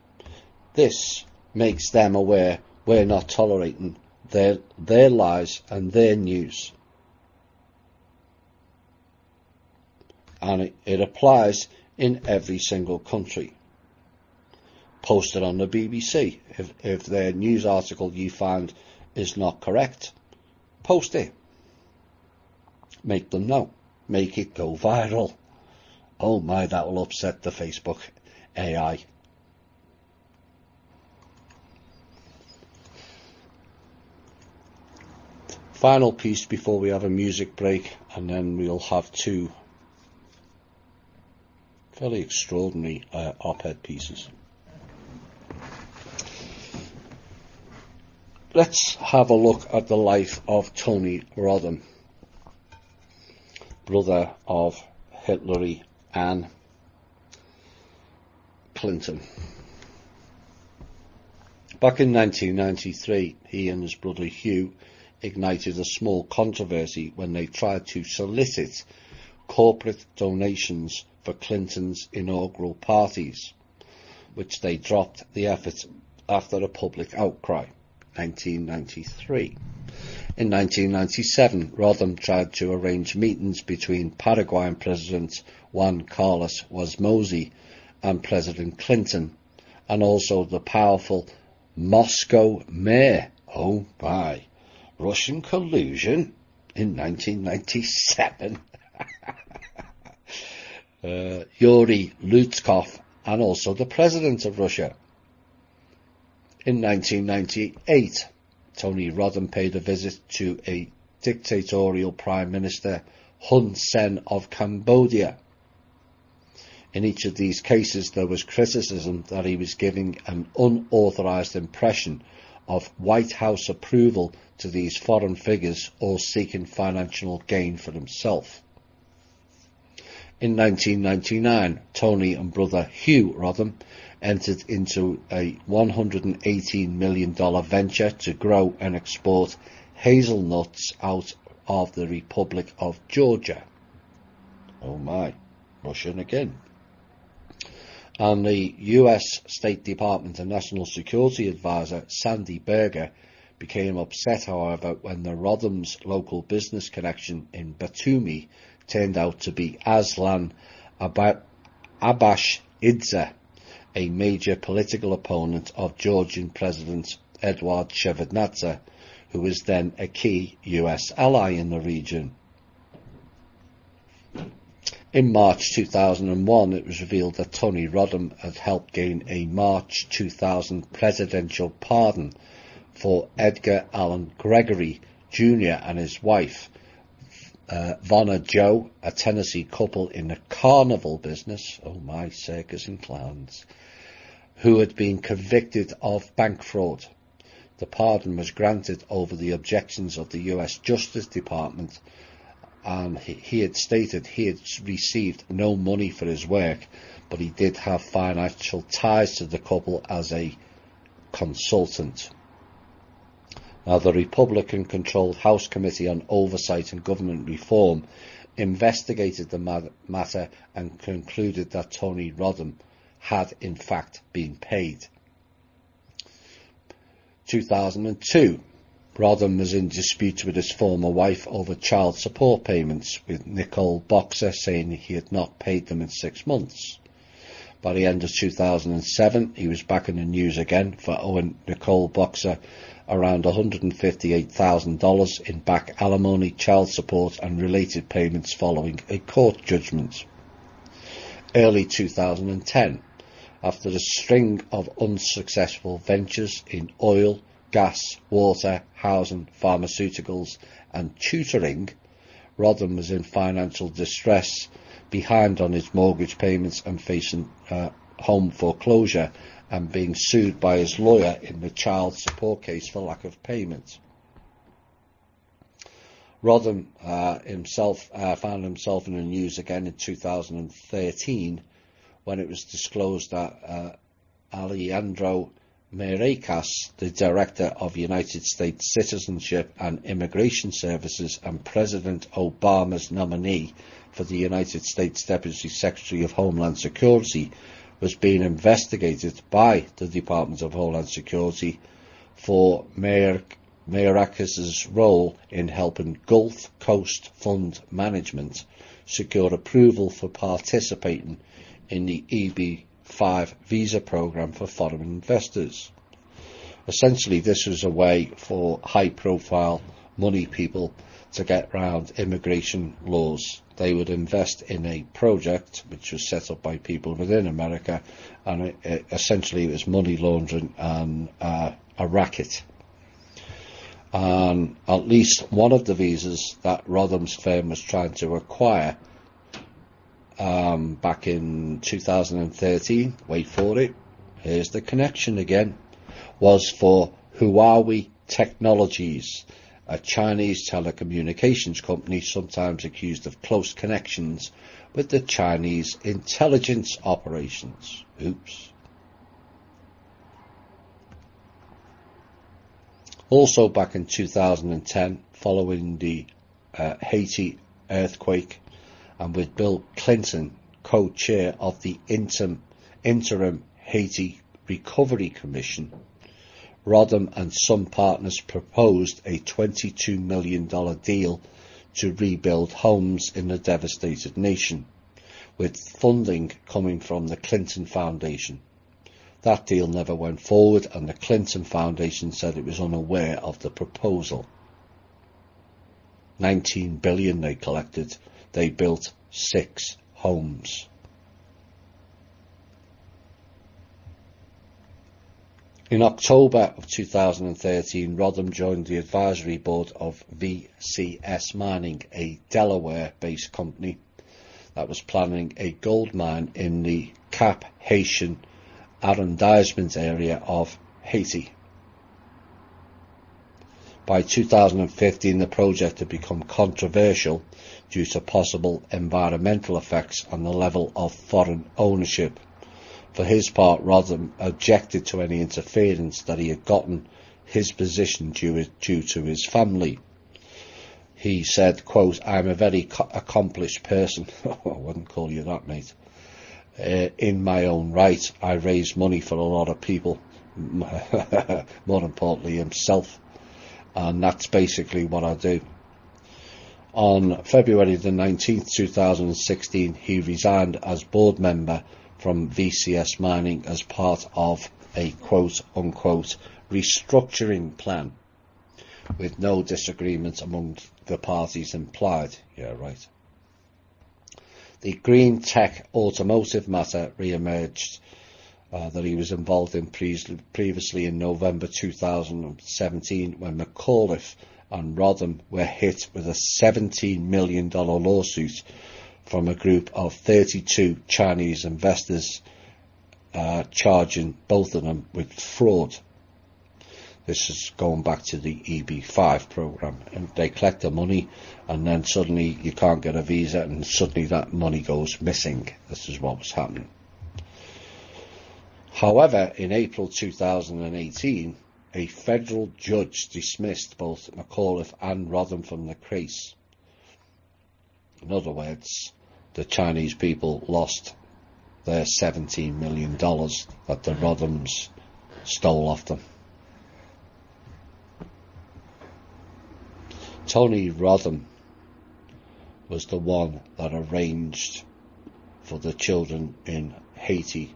Speaker 1: This makes them aware we're not tolerating their lies and their news. And it applies in every single country. Post it on the BBC. If their news article you find is not correct, post it. Make them know. Make it go viral. Oh my, that will upset the Facebook AI. Final piece before we have a music break, and then we'll have two fairly extraordinary op-ed pieces. Let's have a look at the life of Tony Rodham, brother of Hillary Ann Clinton. Back in 1993, he and his brother Hugh ignited a small controversy when they tried to solicit corporate donations for Clinton's inaugural parties, which they dropped the effort after a public outcry. 1993. In 1997, Rodham tried to arrange meetings between Paraguayan President Juan Carlos Wasmosy and President Clinton, and also the powerful Moscow mayor. Oh my, Russian collusion in 1997. Yuri Lutskov, and also the President of Russia. In 1998, Tony Rodham paid a visit to a dictatorial Prime Minister, Hun Sen of Cambodia. In each of these cases, there was criticism that he was giving an unauthorised impression of White House approval to these foreign figures or seeking financial gain for himself. In 1999, Tony and brother Hugh Rodham entered into a $118 million venture to grow and export hazelnuts out of the Republic of Georgia. Oh my, Russian again. And the US State Department and National Security Advisor Sandy Berger became upset, however, when the Rodham's local business connection in Batumi turned out to be Aslan Abashidze, a major political opponent of Georgian President Eduard Shevardnadze, who was then a key US ally in the region. In March 2001, it was revealed that Tony Rodham had helped gain a March 2000 presidential pardon for Edgar Allan Gregory Jr. and his wife, Vonna Joe, a Tennessee couple in the carnival business, oh my, circus and clowns, who had been convicted of bank fraud. The pardon was granted over the objections of the US Justice Department, and he had stated he had received no money for his work, but he did have financial ties to the couple as a consultant. Now, the Republican-controlled House Committee on Oversight and Government Reform investigated the matter and concluded that Tony Rodham had in fact been paid. 2002. Rodham was in dispute with his former wife over child support payments, with Nicole Boxer saying he had not paid them in 6 months. By the end of 2007, he was back in the news again for owing Nicole Boxer around $158,000 in back alimony, child support and related payments following a court judgment. early 2010, after a string of unsuccessful ventures in oil, gas, water, housing, pharmaceuticals and tutoring, Rodham was in financial distress, behind on his mortgage payments and facing home foreclosure and being sued by his lawyer in the child support case for lack of payment. Rodham himself found himself in the news again in 2013 when it was disclosed that Alejandro Mayorkas, the Director of United States Citizenship and Immigration Services and President Obama's nominee for the United States Deputy Secretary of Homeland Security, was being investigated by the Department of Homeland Security for Mayorkas' role in helping Gulf Coast Fund Management secure approval for participating in the EB-5 visa program for foreign investors. Essentially, this was a way for high-profile money people to get round immigration laws. They would invest in a project which was set up by people within America, and essentially it was money laundering and a racket. And at least one of the visas that Rodham's firm was trying to acquire back in 2013, wait for it, here's the connection again, was for Huawei Technologies, a Chinese telecommunications company sometimes accused of close connections with the Chinese intelligence operations. Oops. Also back in 2010, following the Haiti earthquake, and with Bill Clinton co-chair of the interim Haiti Recovery Commission, Rodham and some partners proposed a $22 million deal to rebuild homes in the devastated nation, with funding coming from the Clinton Foundation. That deal never went forward, and the Clinton Foundation said it was unaware of the proposal. $19 billion they collected. They built 6 homes. In October of 2013, Rodham joined the advisory board of VCS Mining, a Delaware-based company that was planning a gold mine in the Cap-Haitian arrondissement area of Haiti. By 2015, the project had become controversial due to possible environmental effects and the level of foreign ownership. For his part, Rodham objected to any interference that he had gotten his position due to his family. He said, quote, "I'm a very accomplished person." I wouldn't call you that, mate. In my own right, I raise money for a lot of people, more importantly himself, and that's basically what I do. On February the 19th, 2016, he resigned as board member from VCS Mining as part of a quote-unquote restructuring plan, with no disagreement among the parties implied. Yeah, right. The green tech automotive matter re-emerged that he was involved in previously in November 2017, when McAuliffe and Rodham were hit with a $17 million lawsuit from a group of 32 Chinese investors, charging both of them with fraud. This is going back to the EB-5 program, and they collect the money, and then suddenly you can't get a visa, and suddenly that money goes missing. This is what was happening. However, in April 2018, a federal judge dismissed both McAuliffe and Rodham from the case. In other words, the Chinese people lost their $17 million that the Rodhams stole off them. Tony Rodham was the one that arranged for the children in Haiti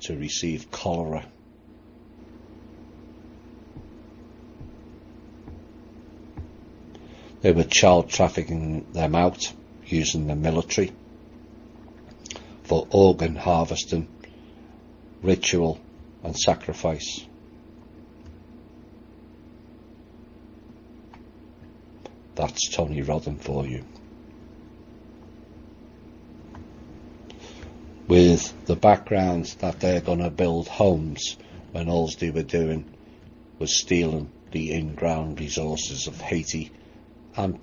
Speaker 1: to receive cholera. They were child trafficking them out using the military. for organ harvesting, ritual and sacrifice. That's Tony Rodden for you. With the background that they're going to build homes when all they were doing was stealing the in-ground resources of Haiti and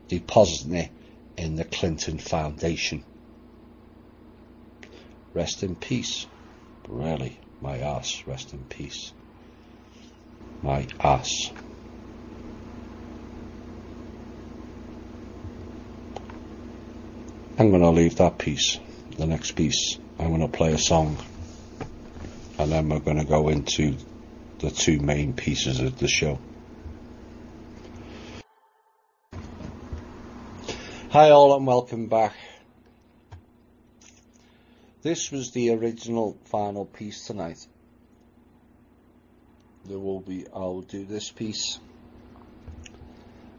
Speaker 1: depositing it in the Clinton Foundation. Rest in peace. Really, my ass, rest in peace. My ass. I'm going to leave that piece. The next piece, I'm going to play a song, and then we're going to go into the two main pieces of the show. Hi all and welcome back. This was the original final piece tonight. I'll do this piece,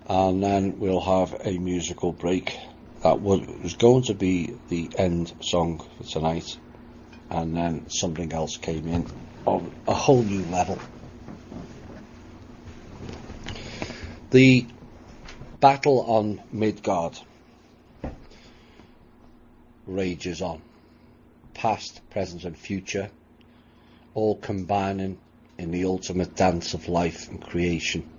Speaker 1: and then we'll have a musical break. That was going to be the end song for tonight, and then something else came in on a whole new level. The battle on Midgard rages on. Past, present and future, all combining in the ultimate dance of life and creation.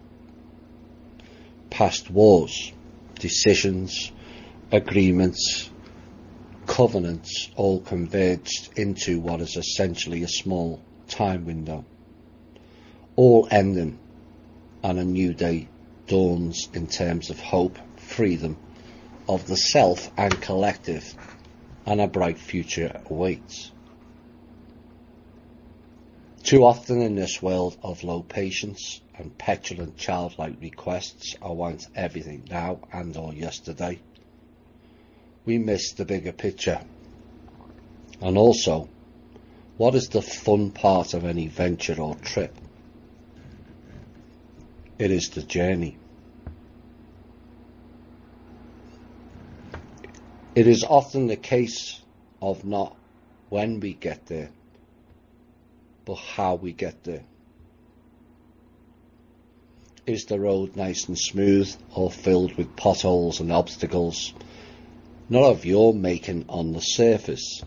Speaker 1: Past wars, decisions, agreements, covenants, all converged into what is essentially a small time window, all ending, and a new day dawns in terms of hope, freedom of the self and collective, and a bright future awaits. Too often in this world of low patience and petulant childlike requests, I want everything now and or yesterday, we miss the bigger picture. And also, what is the fun part of any venture or trip? It is the journey. It is often the case of not when we get there, but how we get there. Is the road nice and smooth or filled with potholes and obstacles? Not of your making on the surface,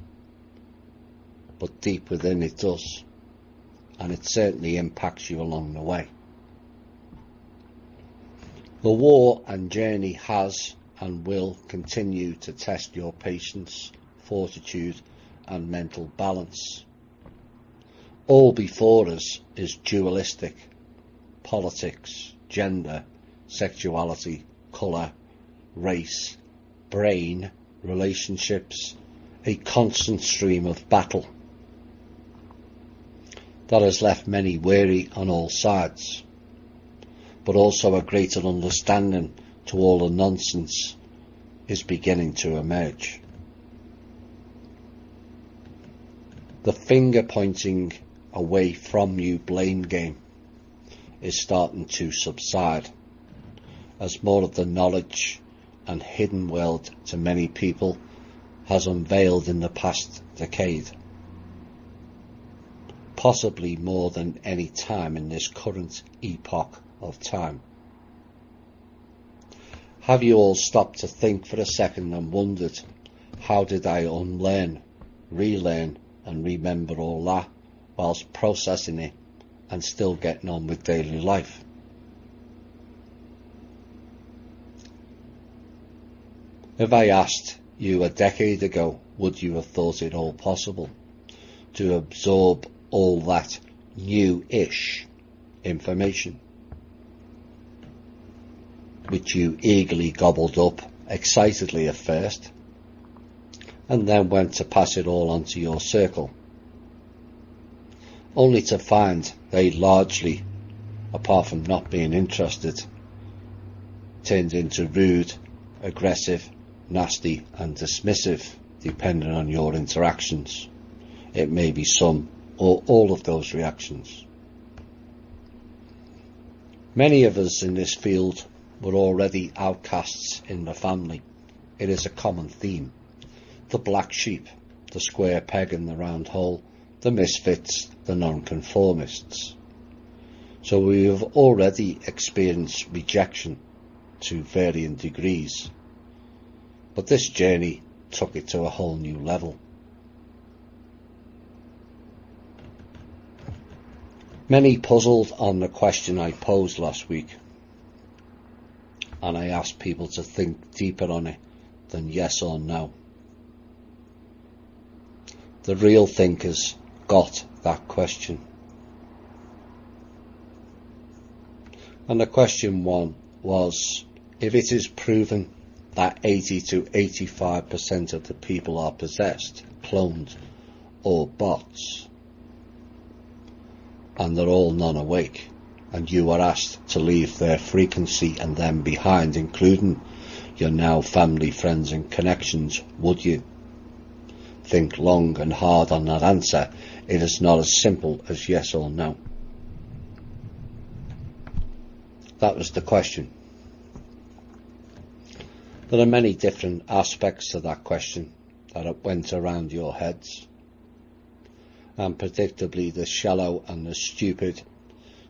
Speaker 1: but deep within it does, and it certainly impacts you along the way. The war and journey has and will continue to test your patience, fortitude and mental balance. All before us is dualistic: politics, gender, sexuality, colour, race, brain, relationships, a constant stream of battle that has left many weary on all sides, but also a greater understanding to all the nonsense is beginning to emerge. The finger pointing away from you blame game is starting to subside as more of the knowledge and hidden world to many people has unveiled in the past decade, possibly more than any time in this current epoch of time. Have you all stopped to think for a second and wondered, how did I unlearn, relearn and remember all that whilst processing it and still getting on with daily life? If I asked you a decade ago, would you have thought it all possible to absorb all that new-ish information, which you eagerly gobbled up excitedly at first, and then went to pass it all on to your circle, only to find they largely, apart from not being interested, turned into rude, aggressive, nasty and dismissive, depending on your interactions. It may be some or all of those reactions. Many of us in this field were already outcasts in the family. It is a common theme. the black sheep, the square peg in the round hole, the misfits, the nonconformists. So we have already experienced rejection to varying degrees, but this journey took it to a whole new level. Many puzzled on the question I posed last week, and I asked people to think deeper on it than yes or no. The real thinkers got that question. And the question one was, if it is proven that 80 to 85% of the people are possessed, cloned, or bots, and they're all non-awake, and you are asked to leave their frequency and them behind, including your now family, friends and connections, would you? Think long and hard on that answer. It is not as simple as yes or no. That was the question. There are many different aspects to that question that went around your heads. And predictably the shallow and the stupid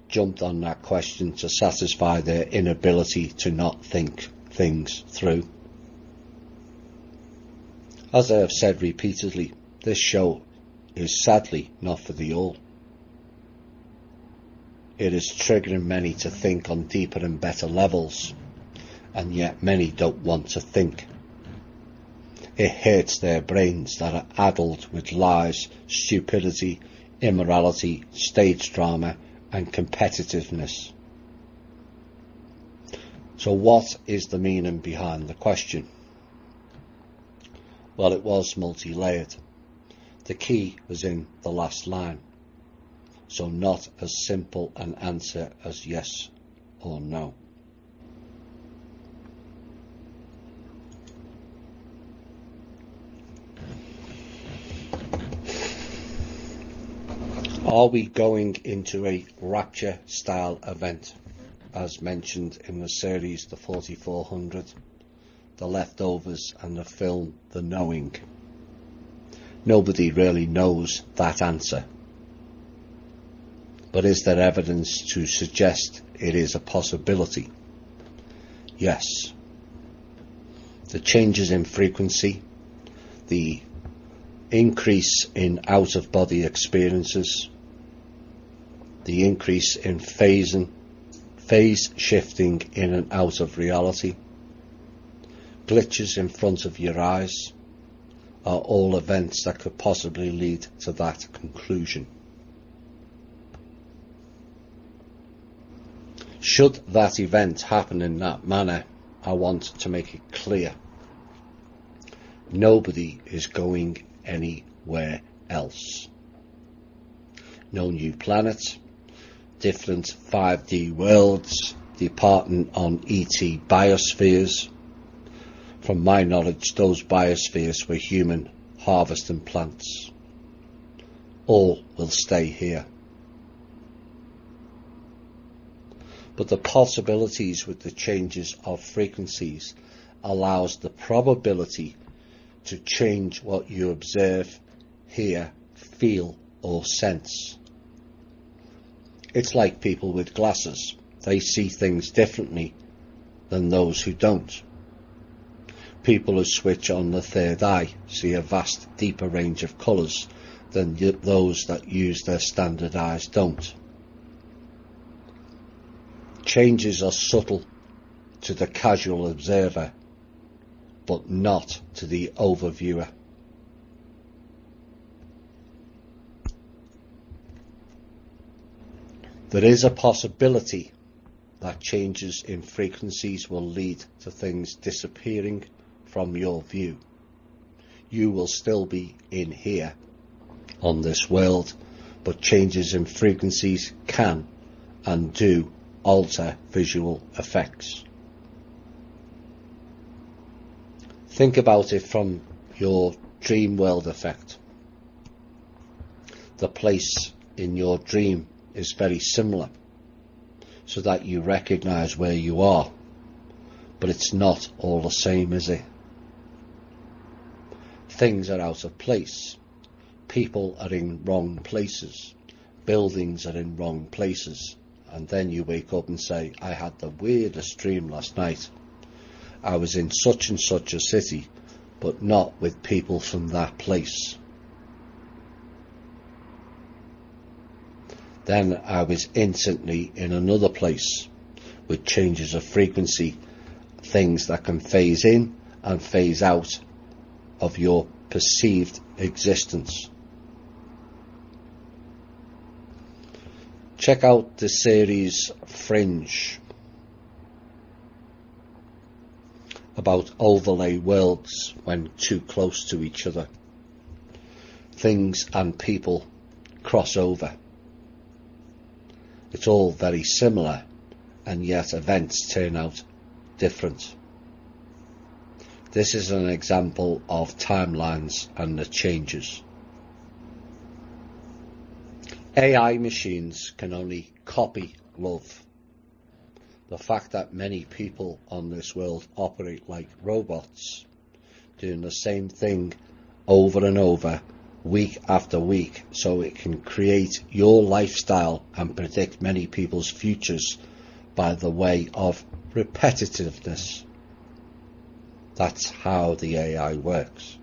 Speaker 1: jumped on that question to satisfy their inability to not think things through. As I have said repeatedly, this show is sadly not for the all. It is triggering many to think on deeper and better levels, and yet many don't want to think. It hurts their brains that are addled with lies, stupidity, immorality, stage drama and competitiveness. So what is the meaning behind the question? Well, it was multi-layered. The key was in the last line. So not as simple an answer as yes or no. Are we going into a rapture style event, as mentioned in the series The 4400, The Leftovers and the film The Knowing? Nobody really knows that answer. But is there evidence to suggest it is a possibility? Yes. The changes in frequency, the increase in out-of-body experiences, the increase in phase shifting in and out of reality, glitches in front of your eyes, are all events that could possibly lead to that conclusion. Should that event happen in that manner, I want to make it clear. Nobody is going anywhere else. No new planet, different 5D worlds, departing on ET biospheres. From my knowledge, those biospheres were human harvesting plants. All will stay here. But the possibilities with the changes of frequencies allows the probability to change what you observe, hear, feel or sense. It's like people with glasses. They see things differently than those who don't. People who switch on the third eye see a vast deeper range of colours than those that use their standard eyes don't. Changes are subtle to the casual observer, but not to the overviewer. There is a possibility that changes in frequencies will lead to things disappearing from your view. You will still be in here on this world, but changes in frequencies can and do alter visual effects. Think about it from your dream world effect. The place in your dream is very similar, so that you recognize where you are, but it's not all the same, is it? Things are out of place. People are in wrong places. Buildings are in wrong places. And then you wake up and say, I had the weirdest dream last night. I was in such and such a city, but not with people from that place. Then I was instantly in another place with changes of frequency, things that can phase in and phase out of your perceived existence. Check out the series Fringe about overlay worlds when too close to each other. Things and people cross over. It's all very similar, and yet events turn out different. This is an example of timelines and the changes. AI machines can only copy love. The fact that many people on this world operate like robots, doing the same thing over and over, week after week, so it can create your lifestyle and predict many people's futures by the way of repetitiveness. That's how the AI works.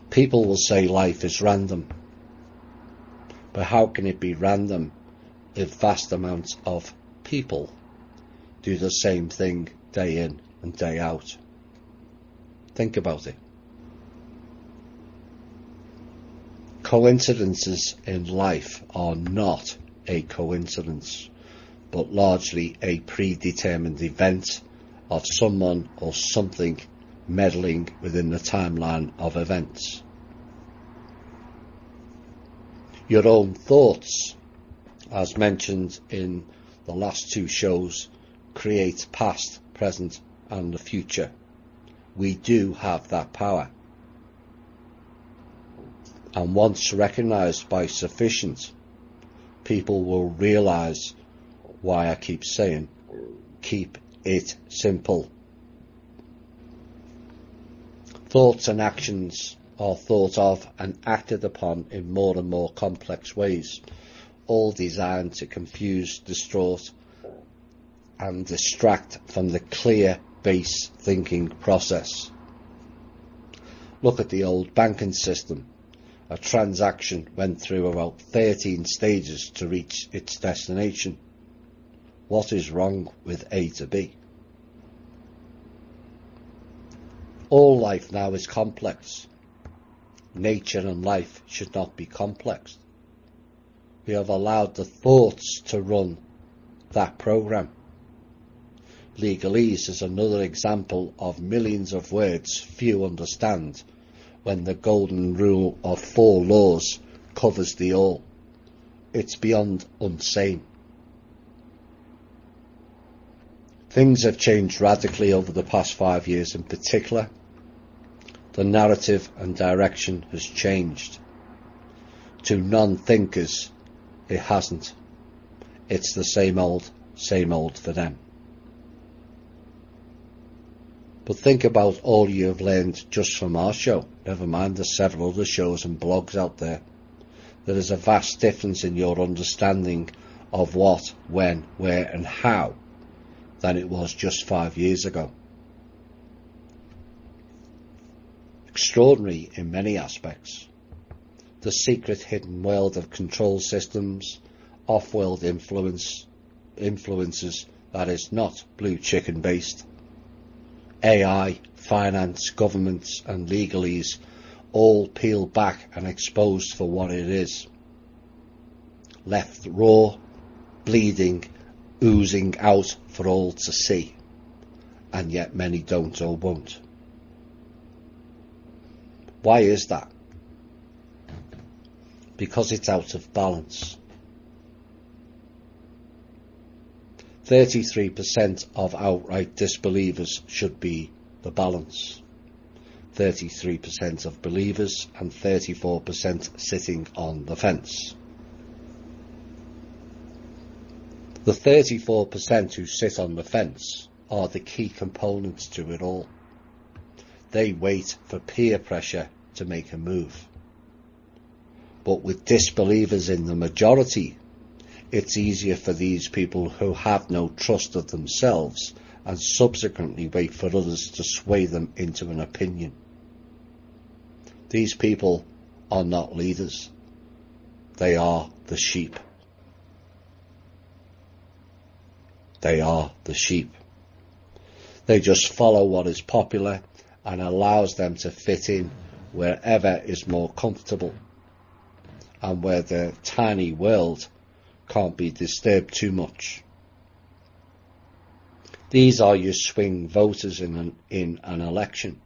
Speaker 1: People will say life is random. But how can it be random if vast amounts of people do the same thing day in and day out? Think about it. Coincidences in life are not a coincidence, but largely a predetermined event of someone or something meddling within the timeline of events. Your own thoughts, as mentioned in the last two shows, create past, present and the future. We do have that power. And once recognised by sufficient, people will realise why I keep saying, keep it simple. Thoughts and actions are thought of and acted upon in more and more complex ways, all designed to confuse, distort and distract from the clear base thinking process. Look at the old banking system. A transaction went through about 13 stages to reach its destination. What is wrong with A to B? All life now is complex. Nature and life should not be complex. We have allowed the thoughts to run that program. Legalese is another example of millions of words few understand, when the golden rule of 4 laws covers the all. It's beyond insane. Things have changed radically over the past 5 years in particular. The narrative and direction has changed. To non-thinkers, it hasn't. It's the same old for them. But think about all you have learned just from our show, never mind the several other shows and blogs out there. There is a vast difference in your understanding of what, when, where and how than it was just 5 years ago. Extraordinary in many aspects. The secret hidden world of control systems, off-world influences that is not blue chicken based. AI, finance, governments and legalese all peeled back and exposed for what it is. Left raw, bleeding, oozing out for all to see. And yet many don't or won't. Why is that? Because it's out of balance. 33% of outright disbelievers should be the balance. 33% of believers and 34% sitting on the fence. The 34% who sit on the fence are the key components to it all. They wait for peer pressure to make a move. But with disbelievers in the majority, it's easier for these people who have no trust of themselves and subsequently wait for others to sway them into an opinion. These people are not leaders. They are the sheep. They are the sheep. They just follow what is popular and allows them to fit in wherever is more comfortable and where their tiny world can't be disturbed too much. These are your swing voters in an election,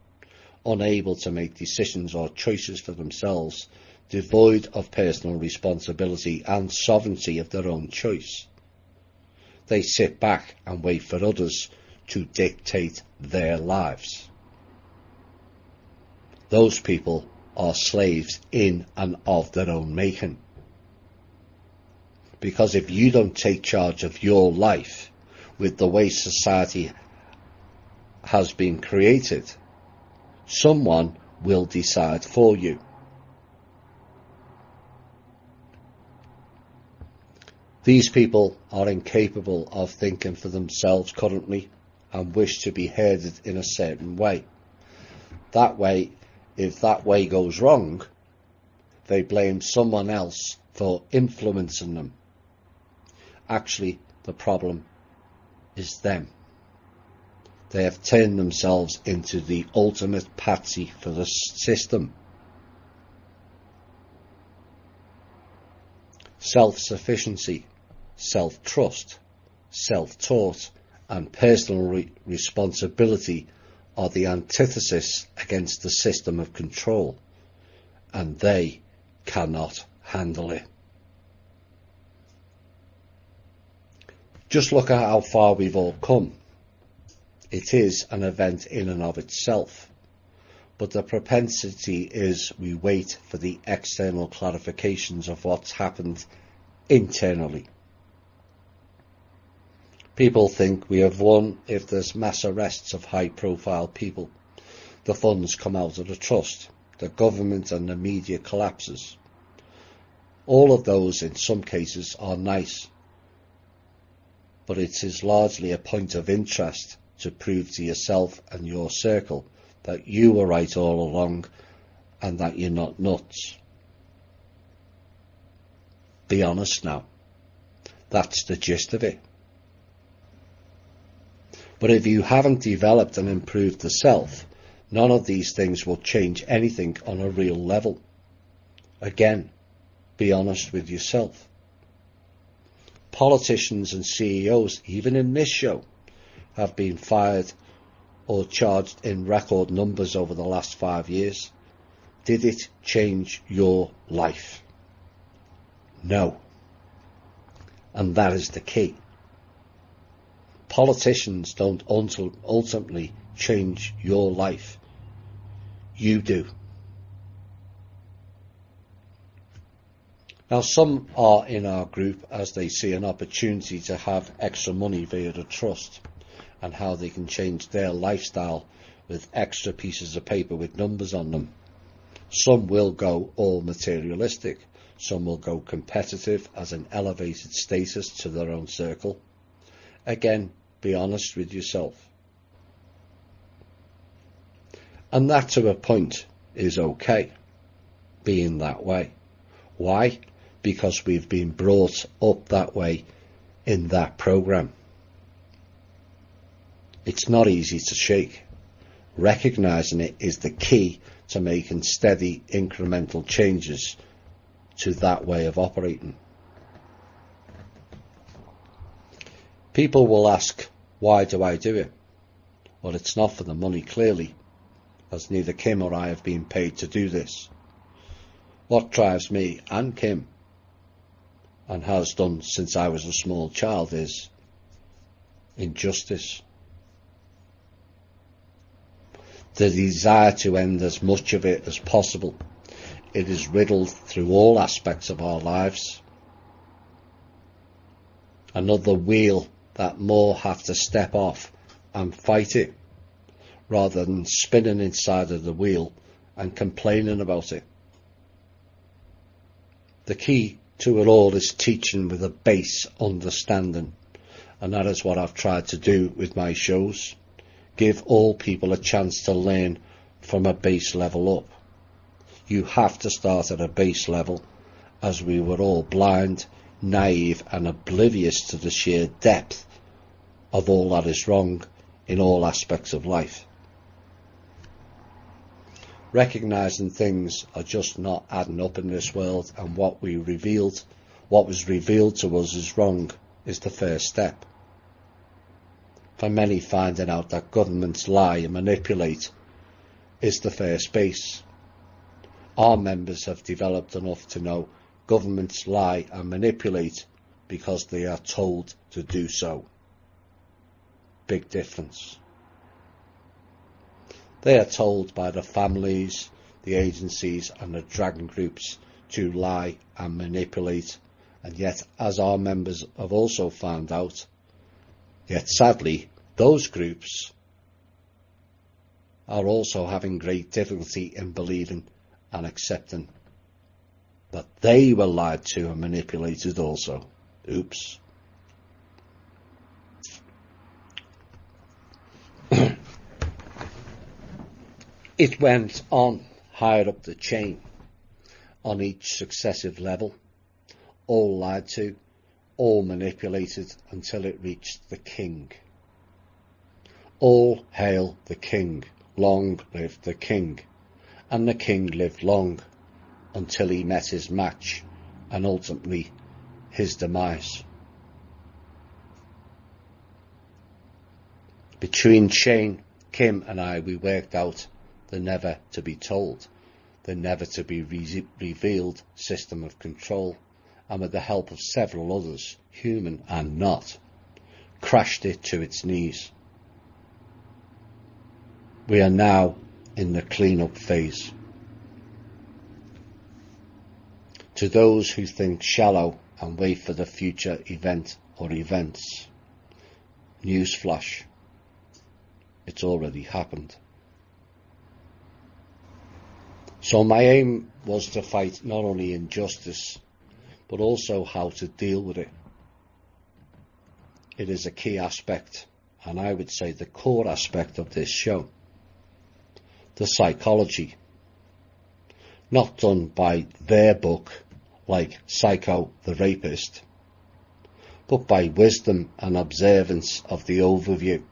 Speaker 1: unable to make decisions or choices for themselves, devoid of personal responsibility and sovereignty of their own choice. They sit back and wait for others to dictate their lives. Those people are slaves in and of their own making. Because if you don't take charge of your life with the way society has been created, someone will decide for you. These people are incapable of thinking for themselves currently and wish to be herded in a certain way. That way, if that way goes wrong, they blame someone else for influencing them. Actually, the problem is them. They have turned themselves into the ultimate patsy for the system. Self-sufficiency, self-trust, self-taught, and personal responsibility are the antithesis against the system of control, and they cannot handle it. Just look at how far we've all come. It is an event in and of itself, but the propensity is we wait for the external clarifications of what's happened internally. People think we have won if there's mass arrests of high-profile people, the funds come out of the trust, the government and the media collapses. All of those in some cases are nice, but it is largely a point of interest to prove to yourself and your circle that you were right all along and that you're not nuts. Be honest now. That's the gist of it. But if you haven't developed and improved the self, none of these things will change anything on a real level. Again, be honest with yourself. Politicians and CEOs, even in this show, have been fired or charged in record numbers over the last 5 years. Did it change your life? No. And that is the key. Politicians don't ultimately change your life. You do. Now, some are in our group as they see an opportunity to have extra money via the trust and how they can change their lifestyle with extra pieces of paper with numbers on them. Some will go all materialistic. Some will go competitive as an elevated status to their own circle. Again, be honest with yourself. And that to a point is okay, being that way. Why? Because we've been brought up that way in that program. It's not easy to shake. Recognizing it is the key to making steady incremental changes to that way of operating. People will ask, why do I do it? Well, it's not for the money, clearly, as neither Kim or I have been paid to do this. What drives me and Kim, and has done since I was a small child, is injustice. The desire to end as much of it as possible. It is riddled through all aspects of our lives. Another wheel that more have to step off and fight it, rather than spinning inside of the wheel and complaining about it. The key to it all is teaching with a base understanding, and that is what I've tried to do with my shows. Give all people a chance to learn from a base level up. You have to start at a base level, as we were all blind, naive and oblivious to the sheer depth of all that is wrong in all aspects of life. Recognising things are just not adding up in this world, and what was revealed to us as wrong is the first step. For many, finding out that governments lie and manipulate is the first base. Our members have developed enough to know governments lie and manipulate because they are told to do so. Big difference. They are told by the families, the agencies and the dragon groups to lie and manipulate, and yet, as our members have also found out, yet sadly, those groups are also having great difficulty in believing and accepting that they were lied to and manipulated also. Oops. It went on higher up the chain, on each successive level, all lied to, all manipulated until it reached the king. All hail the king, long live the king, and the king lived long until he met his match and ultimately his demise. Between Shane, Kim and I, we worked out the never to be told, the never to be revealed system of control, and with the help of several others, human and not, crashed it to its knees. We are now in the clean-up phase. To those who think shallow and wait for the future event or events, newsflash, it's already happened. So my aim was to fight not only injustice, but also how to deal with it. It is a key aspect, and I would say the core aspect of this show. The psychology, not done by their book, like Psycho the Rapist, but by wisdom and observance of the overview.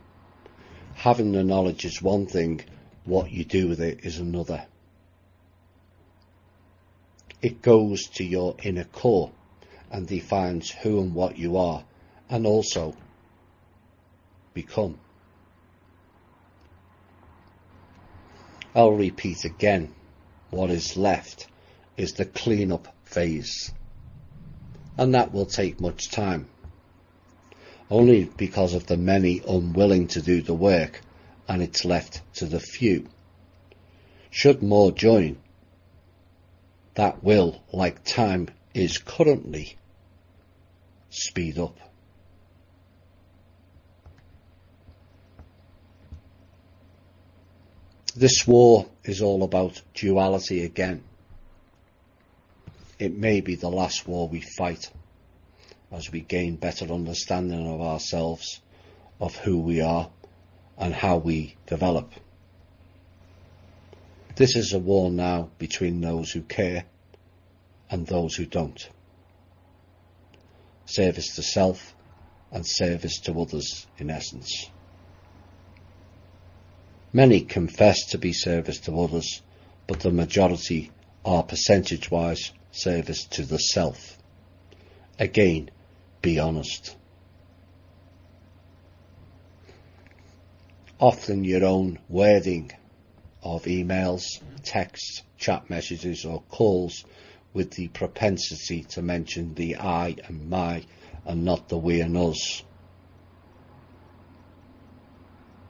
Speaker 1: Having the knowledge is one thing, what you do with it is another. It goes to your inner core and defines who and what you are, and also become. I'll repeat again, what is left is the clean-up phase, and that will take much time, only because of the many unwilling to do the work, and it's left to the few. Should more join, that will, like time is currently, speed up. This war is all about duality again. It may be the last war we fight, as we gain better understanding of ourselves, of who we are, and how we develop. This is a war now between those who care and those who don't. Service to self and service to others, in essence. Many confess to be service to others, but the majority are percentage-wise service to the self. Again, be honest. Often your own wording of emails, texts, chat messages or calls with the propensity to mention the I and my and not the we and us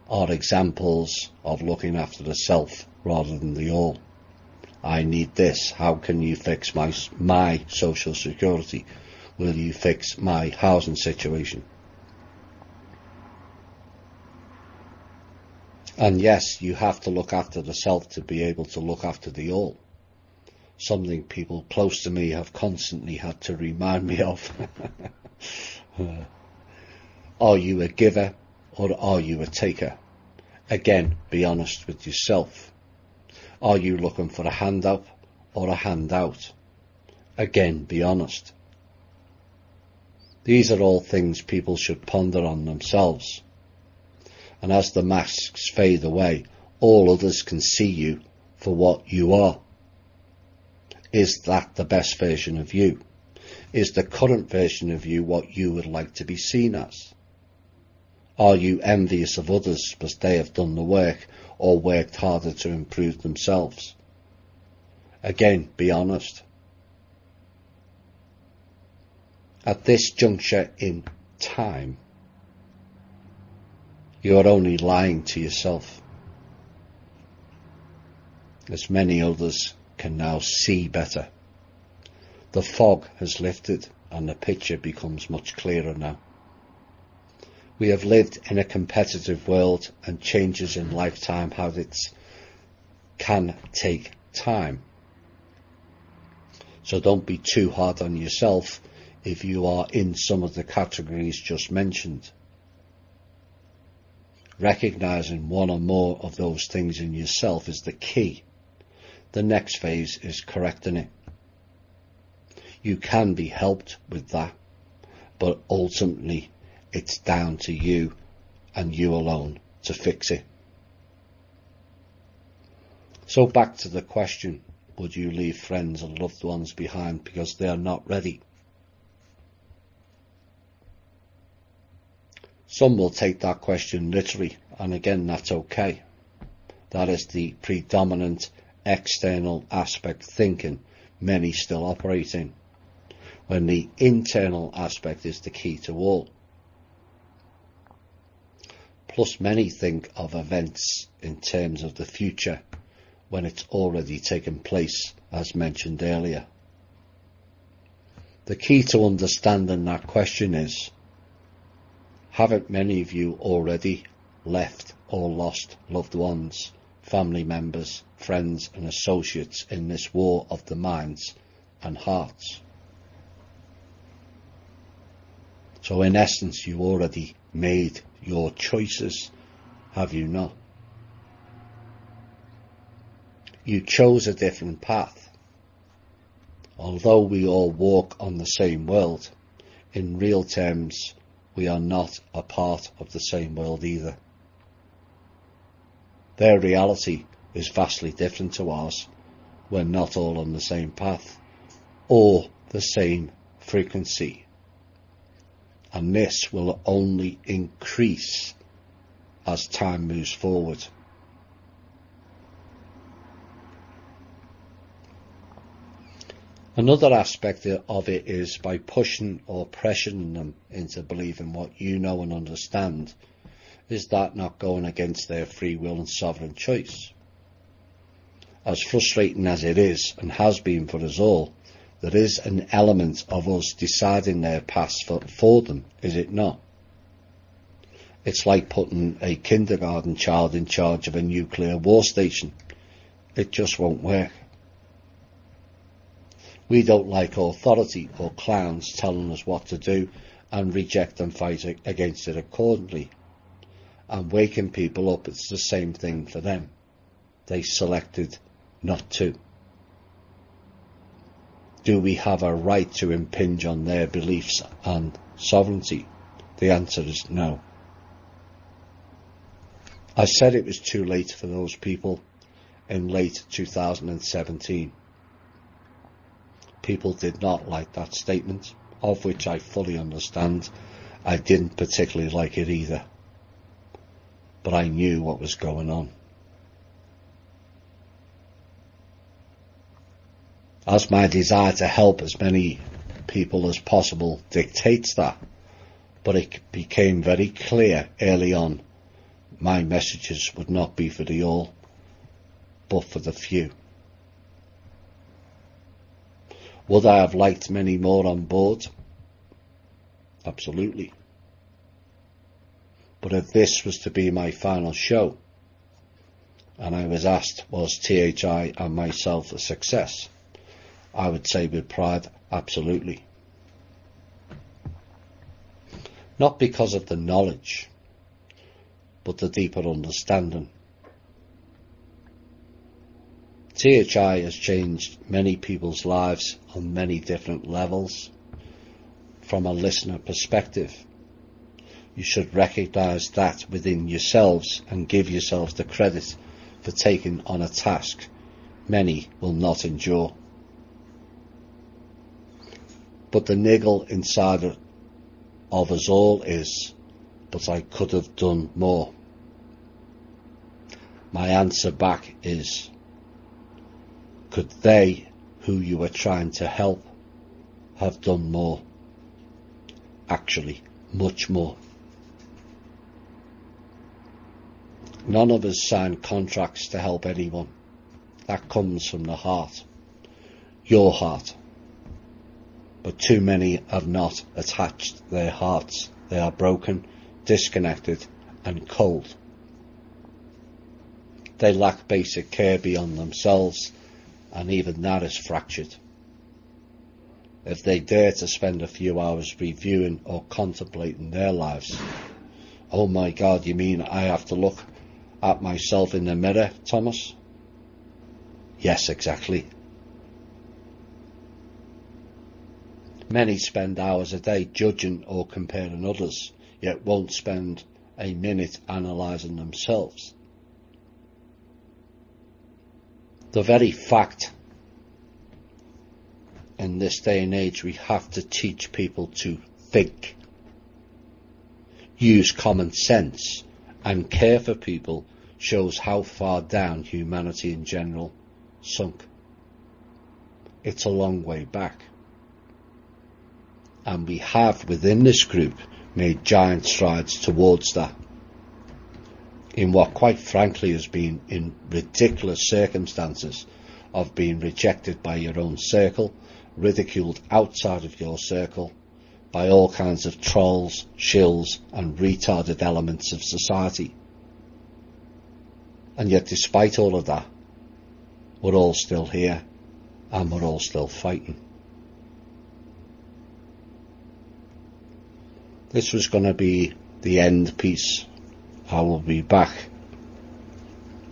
Speaker 1: are examples of looking after the self rather than the all. I need this. How can you fix my social security? Will you fix my housing situation? And yes, you have to look after the self to be able to look after the all. Something people close to me have constantly had to remind me of. Are you a giver or are you a taker? Again, be honest with yourself. Are you looking for a hand up or a handout? Again, be honest. These are all things people should ponder on themselves. And as the masks fade away, all others can see you for what you are. Is that the best version of you? Is the current version of you what you would like to be seen as? Are you envious of others because they have done the work or worked harder to improve themselves? Again, be honest. At this juncture in time, you are only lying to yourself, as many others can now see better. The fog has lifted and the picture becomes much clearer now. We have lived in a competitive world, and changes in lifetime habits can take time. So don't be too hard on yourself if you are in some of the categories just mentioned. Recognizing one or more of those things in yourself is the key. The next phase is correcting it. You can be helped with that, but ultimately it's down to you and you alone to fix it. So back to the question, would you leave friends and loved ones behind because they are not ready? Some will take that question literally, and again, that's okay. That is the predominant external aspect thinking many still operate in, when the internal aspect is the key to all. Plus, many think of events in terms of the future when it's already taken place, as mentioned earlier. The key to understanding that question is, haven't many of you already left or lost loved ones, family members, friends and associates in this war of the minds and hearts? So in essence, you already made your choices, have you not? You chose a different path. Although we all walk on the same world, in real terms, we are not a part of the same world either. Their reality is vastly different to ours. We're not all on the same path or the same frequency. And this will only increase as time moves forward. Another aspect of it is by pushing or pressuring them into believing what you know and understand. Is that not going against their free will and sovereign choice? As frustrating as it is and has been for us all, there is an element of us deciding their paths for them, is it not? It's like putting a kindergarten child in charge of a nuclear war station. It just won't work. We don't like authority or clowns telling us what to do and reject and fight against it accordingly. And waking people up, it's the same thing for them. They selected not to. Do we have a right to impinge on their beliefs and sovereignty? The answer is no. I said it was too late for those people in late 2017. People did not like that statement, of which I fully understand. I didn't particularly like it either. But I knew what was going on. As my desire to help as many people as possible dictates that, but it became very clear early on, my messages would not be for the all, but for the few. Would I have liked many more on board? Absolutely. But if this was to be my final show, and I was asked, was THI and myself a success? I would say with pride, absolutely. Not because of the knowledge, but the deeper understanding. THI has changed many people's lives on many different levels. From a listener perspective, you should recognise that within yourselves and give yourselves the credit for taking on a task many will not endure. But the niggle inside of us all is, but I could have done more. My answer back is, could they, who you were trying to help, have done more? Actually, much more. None of us sign contracts to help anyone. That comes from the heart. Your heart. But too many have not attached their hearts. They are broken, disconnected, and cold. They lack basic care beyond themselves, and even that is fractured. If they dare to spend a few hours reviewing or contemplating their lives, oh my God, you mean I have to look at myself in the mirror, Thomas? Yes, exactly. Many spend hours a day judging or comparing others, yet won't spend a minute analysing themselves. The very fact in this day and age we have to teach people to think, use common sense and care for people shows how far down humanity in general sunk. It's a long way back. And we have within this group made giant strides towards that. In what quite frankly has been in ridiculous circumstances of being rejected by your own circle, ridiculed outside of your circle, by all kinds of trolls, shills and retarded elements of society. And yet despite all of that, we're all still here and we're all still fighting. This was going to be the end piece. I will be back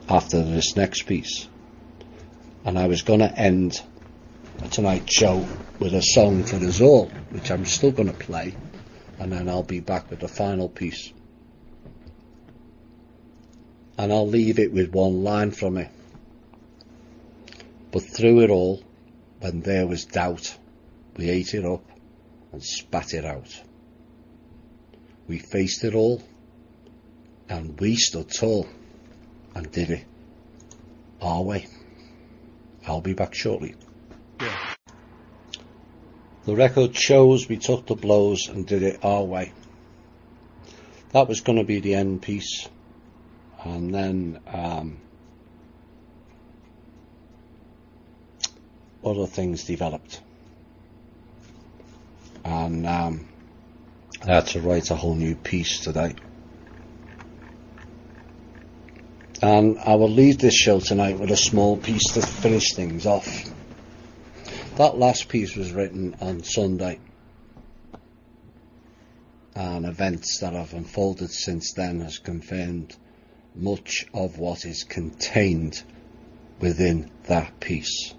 Speaker 1: after this next piece. And I was going to end tonight's show with a song for us all, which I'm still going to play, and then I'll be back with the final piece. And I'll leave it with one line from it. But through it all, when there was doubt, we ate it up and spat it out. We faced it all, and we stood tall and did it our way. I'll be back shortly. Yeah. The record shows we took the blows and did it our way. That was going to be the end piece, and then other things developed, and I had to write a whole new piece today. And I will leave this show tonight with a small piece to finish things off. That last piece was written on Sunday, and events that have unfolded since then has confirmed much of what is contained within that piece.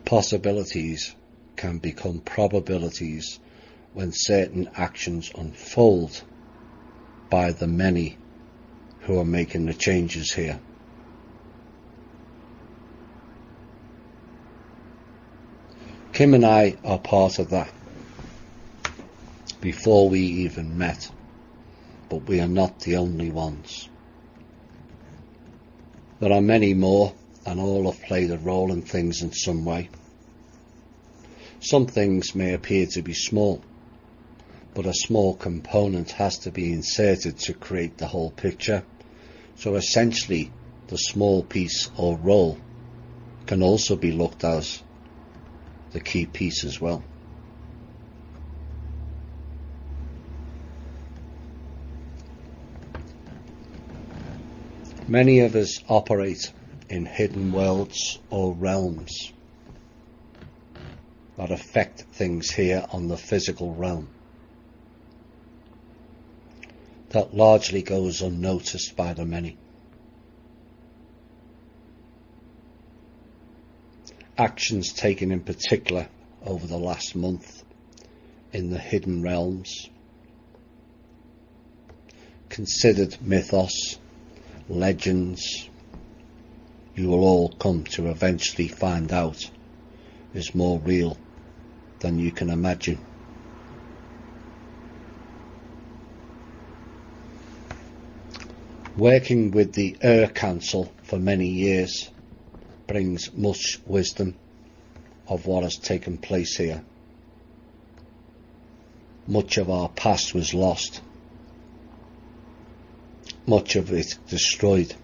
Speaker 1: Possibilities can become probabilities when certain actions unfold by the many who are making the changes here. Kim and I are part of that before we even met, but we are not the only ones. There are many more, and all have played a role in things in some way. Some things may appear to be small, but a small component has to be inserted to create the whole picture. So essentially, the small piece or role can also be looked as the key piece as well. Many of us operate in hidden worlds or realms that affect things here on the physical realm. That largely goes unnoticed by the many. Actions taken in particular over the last month in the hidden realms, considered mythos, legends, you will all come to eventually find out is more real than you can imagine. Working with the Ur Council for many years brings much wisdom of what has taken place here. Much of our past was lost, much of it destroyed,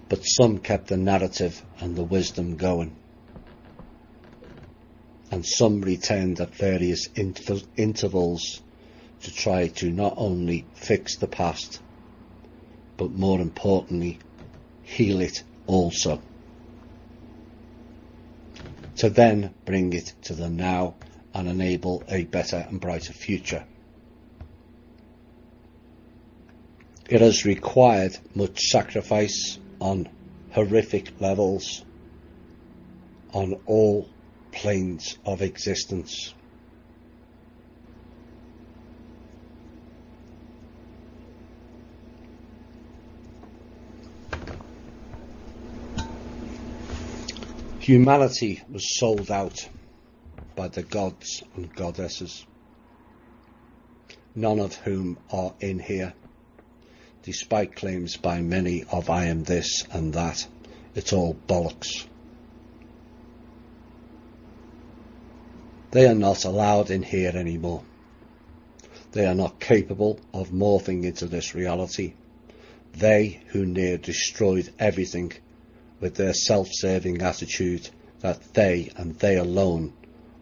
Speaker 1: but some kept the narrative and the wisdom going, and some returned at various intervals to try to not only fix the past, but more importantly, heal it also, to then bring it to the now and enable a better and brighter future. It has required much sacrifice on horrific levels, on all planes of existence. Humanity was sold out by the gods and goddesses, none of whom are in here, despite claims by many of I am this and that. It's all bollocks. They are not allowed in here anymore. They are not capable of morphing into this reality. They who near destroyed everything with their self-serving attitude that they and they alone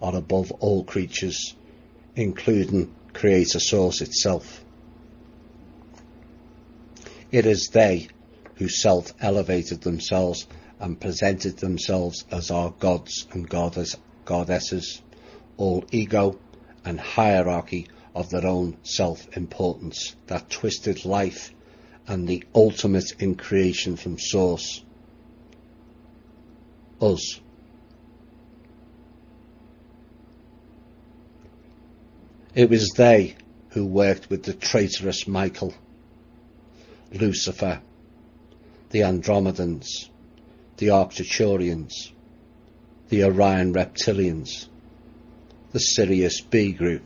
Speaker 1: are above all creatures, including Creator Source itself. It is they who self-elevated themselves and presented themselves as our gods and goddesses, all ego and hierarchy of their own self-importance that twisted life and the ultimate in creation from Source, us. It was they who worked with the traitorous Michael, Lucifer, the Andromedans, the Arcturians, the Orion Reptilians, the Sirius B group,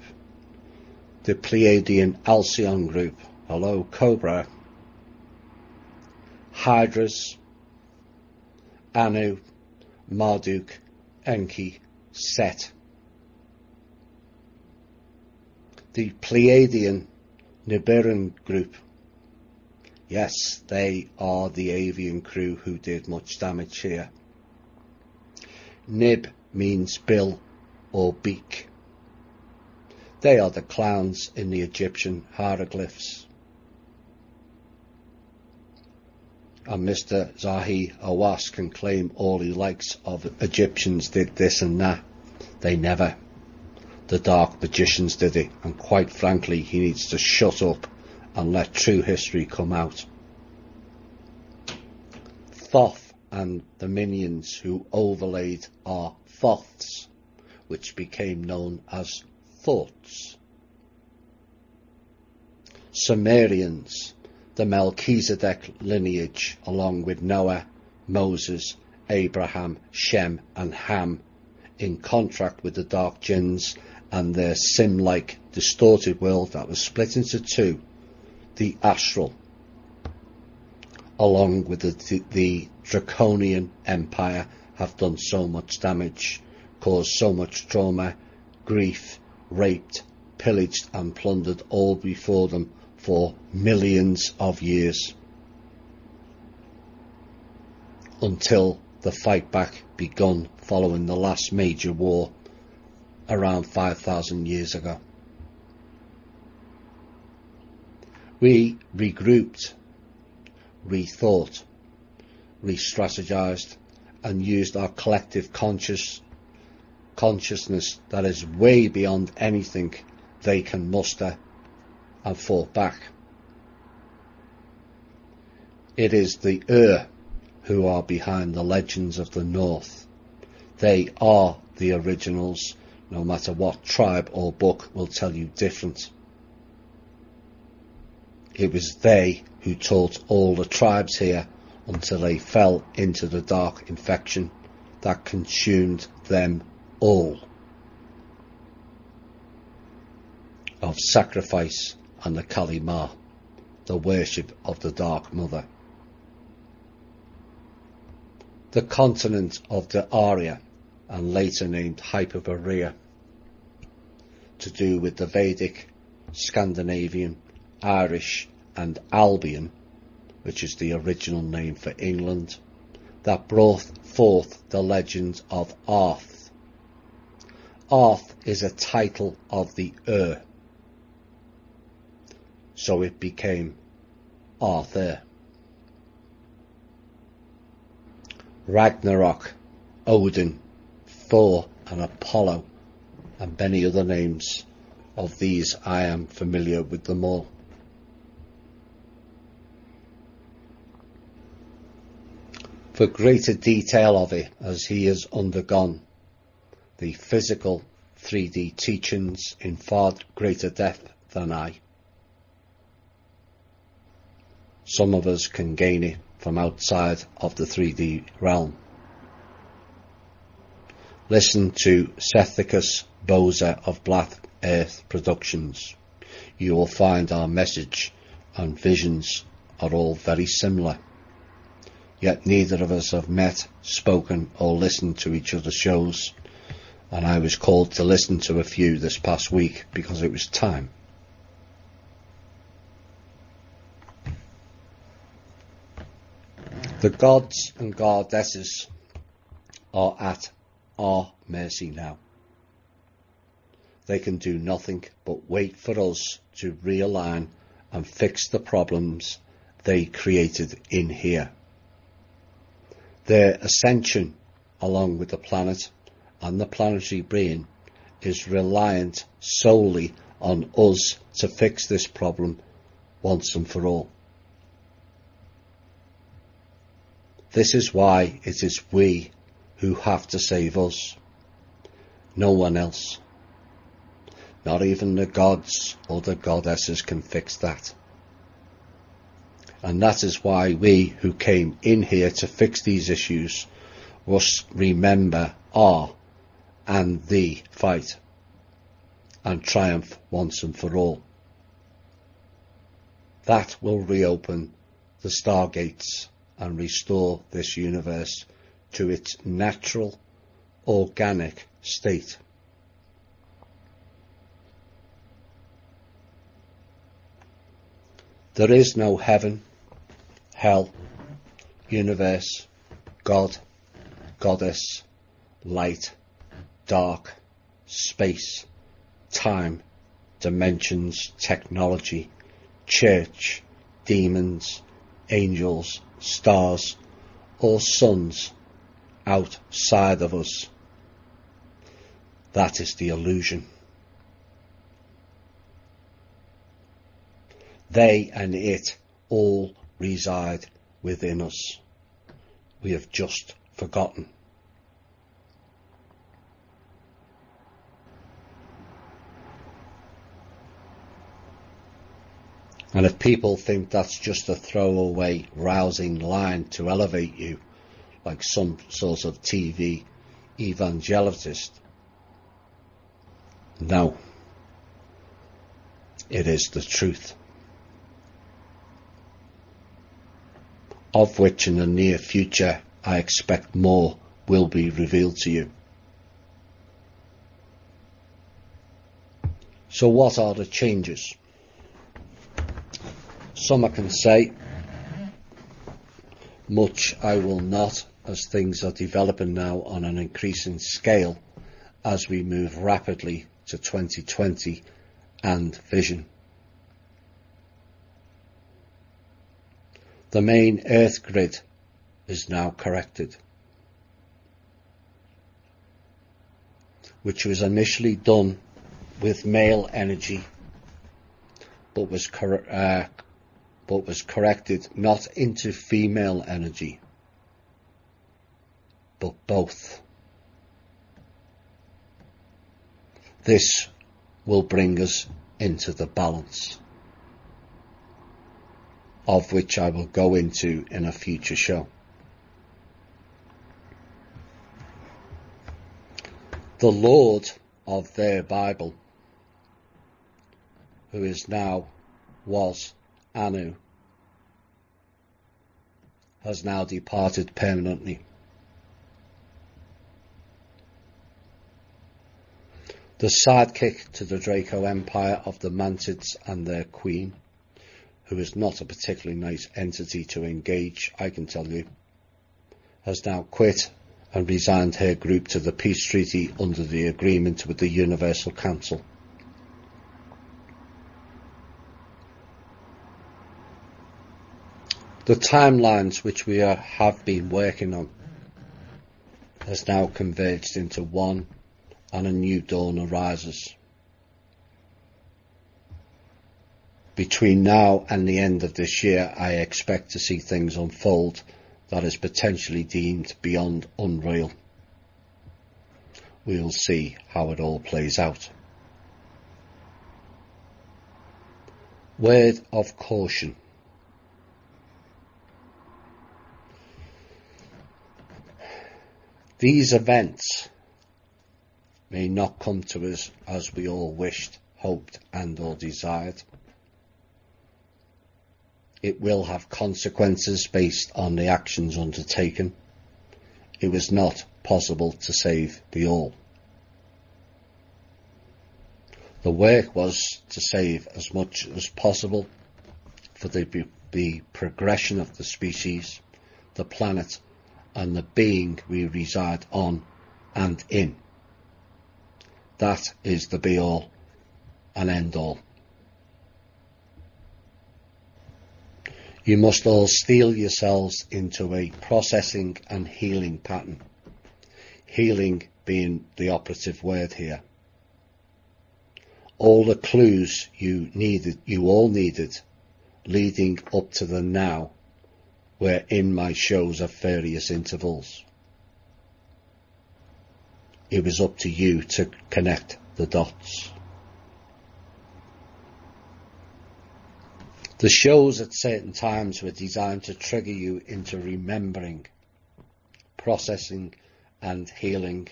Speaker 1: the Pleiadian Alcyon group, hello Cobra, Hydras, Anu, Marduk, Enki, Set, the Pleiadian Nibiran group. Yes, they are the avian crew who did much damage here. Nib means bill or beak. They are the clowns in the Egyptian hieroglyphs. And Mr. Zahi Hawass can claim all he likes of Egyptians did this and that. They never. The dark magicians did it, and quite frankly he needs to shut up and let true history come out. Thoth and the minions who overlaid are Thoths, which became known as Thoughts. Sumerians, the Melchizedek lineage, along with Noah, Moses, Abraham, Shem and Ham, in contract with the dark jinns and their sim-like distorted world that was split into two, the astral, along with the draconian empire, have done so much damage, caused so much trauma, grief, raped, pillaged and plundered all before them for millions of years, until the fight back begun following the last major war around 5,000 years ago. We regrouped rethought, re-strategized, and used our collective consciousness that is way beyond anything they can muster, and fought back. It is the who are behind the legends of the North. They are the originals, no matter what tribe or book will tell you different. It was they who taught all the tribes here until they fell into the dark infection that consumed them all. Of sacrifice and the Kali Ma, the worship of the Dark Mother. The continent of the Arya, and later named Hyperborea, to do with the Vedic, Scandinavian, Irish and Albion, which is the original name for England, that brought forth the legend of Arth. Arth is a title of the so it became Arthur. Ragnarok, Odin, Thor and Apollo, and many other names. Of these I am familiar with them all. For greater detail of it, as he has undergone the physical 3D teachings in far greater depth than I. Some of us can gain it from outside of the 3D realm. Listen to Sethicus Boza of Black Earth Productions. You will find our message and visions are all very similar. Yet neither of us have met, spoken or listened to each other's shows, and I was called to listen to a few this past week because it was time. The gods and goddesses are at our mercy now. They can do nothing but wait for us to realign and fix the problems they created in here. Their ascension, along with the planet and the planetary brain, is reliant solely on us to fix this problem once and for all. This is why it is we who have to save us. No one else. Not even the gods or the goddesses can fix that. And that is why we who came in here to fix these issues must remember our and the fight and triumph once and for all. That will reopen the stargates and restore this universe to its natural, organic state. There is no heaven, hell, universe, God, goddess, light, dark, space, time, dimensions, technology, church, demons, angels, stars, or suns outside of us. That is the illusion. They and it all reside within us. We have just forgotten. And if people think that's just a throwaway, rousing line to elevate you, like some sort of TV evangelist, no, it is the truth, of which in the near future I expect more will be revealed to you. So what are the changes? Some I can say, much I will not, as things are developing now on an increasing scale as we move rapidly to 2020 and vision. The main Earth grid is now corrected, which was initially done with male energy, but was corrected not into female energy, but both. This will bring us into the balance, of which I will go into in a future show. The Lord of their Bible, who is now, was, Anu, has now departed permanently. The sidekick to the Draco Empire of the Mantids and their queen, who is not a particularly nice entity to engage, I can tell you, has now quit and resigned her group to the peace treaty under the agreement with the Universal Council. The timelines which we have been working on has now converged into one, and a new dawn arises. Between now and the end of this year, I expect to see things unfold that is potentially deemed beyond unreal. We'll see how it all plays out. Word of caution. These events may not come to us as we all wished, hoped and or desired. It will have consequences based on the actions undertaken. It was not possible to save the all. The work was to save as much as possible for the progression of the species, the planet, and the being we reside on and in. That is the be-all and end-all. You must all steel yourselves into a processing and healing pattern. Healing being the operative word here. All the clues you all needed, leading up to the now, were in my shows at various intervals. It was up to you to connect the dots. The shows at certain times were designed to trigger you into remembering, processing and healing.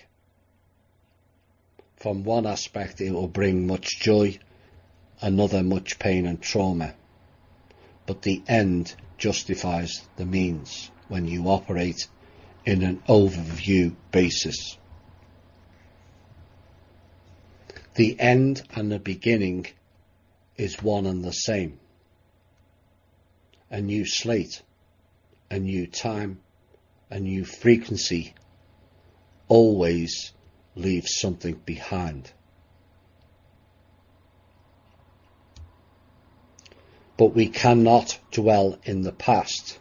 Speaker 1: From one aspect it will bring much joy, another much pain and trauma. But the end justifies the means when you operate in an overview basis. The end and the beginning is one and the same. A new slate, a new time, a new frequency always leaves something behind. But we cannot dwell in the past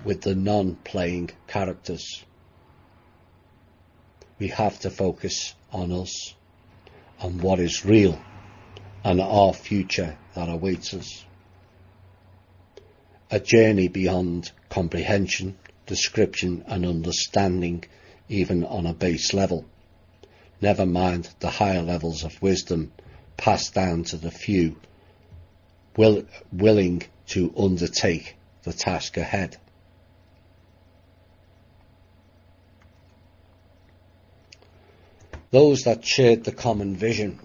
Speaker 1: with the non-playing characters. We have to focus on us, on what is real, and our future that awaits us. A journey beyond comprehension, description and understanding, even on a base level. Never mind the higher levels of wisdom passed down to the few willing to undertake the task ahead. Those that shared the common vision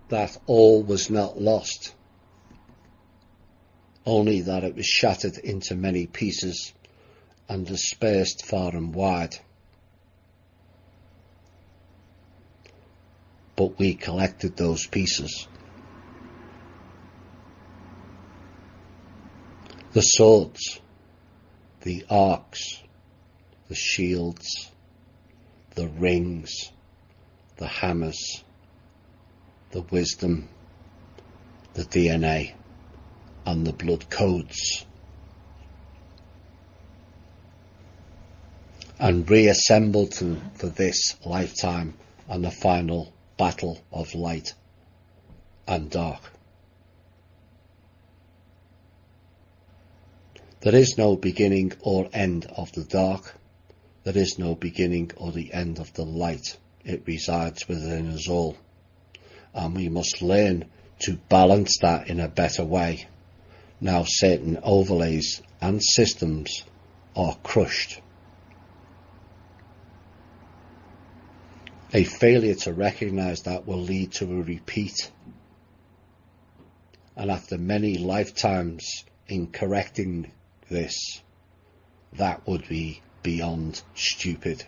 Speaker 1: that all was not lost, only that it was shattered into many pieces and dispersed far and wide. But we collected those pieces. The swords, the arcs, the shields, the rings, the hammers, the wisdom, the DNA and the blood codes, and reassembled them for this lifetime and the final battle of light and dark. There is no beginning or end of the dark. There is no beginning or the end of the light. It resides within us all. And we must learn to balance that in a better way. Now certain overlays and systems are crushed. A failure to recognise that will lead to a repeat. And after many lifetimes in correcting this, that would be beyond stupid.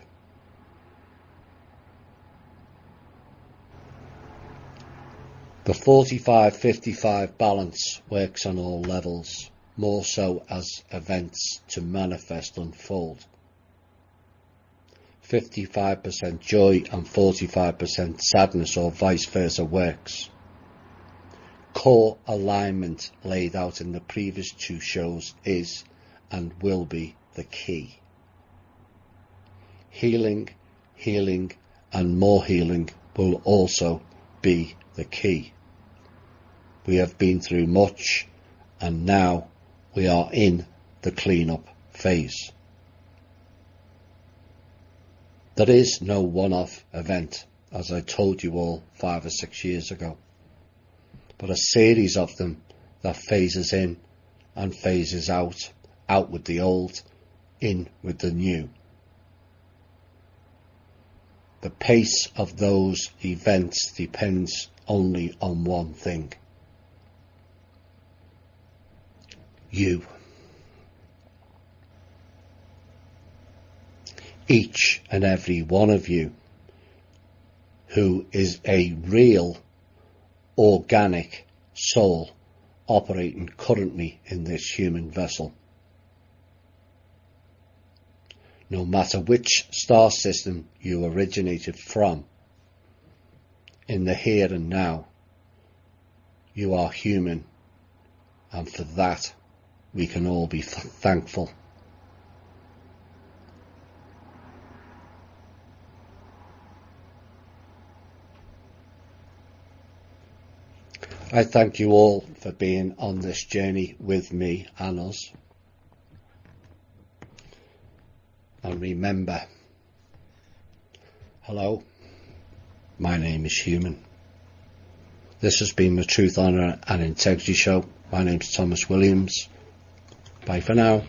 Speaker 1: The 45-55 balance works on all levels, more so as events to manifest unfold. 55% joy and 45% sadness or vice versa works. Core alignment laid out in the previous two shows is and will be the key. Healing, healing and more healing will also be the key. We have been through much and now we are in the clean-up phase. There is no one-off event, as I told you all 5 or 6 years ago, but a series of them that phases in and phases out, out with the old, in with the new. The pace of those events depends only on one thing: you. Each and every one of you who is a real organic soul operating currently in this human vessel. No matter which star system you originated from, in the here and now, you are human, and for that we can all be thankful. I thank you all for being on this journey with me and us. And remember, hello, my name is Human. This has been the Truth, Honour and Integrity Show. My name's Thomas Williams. Bye for now.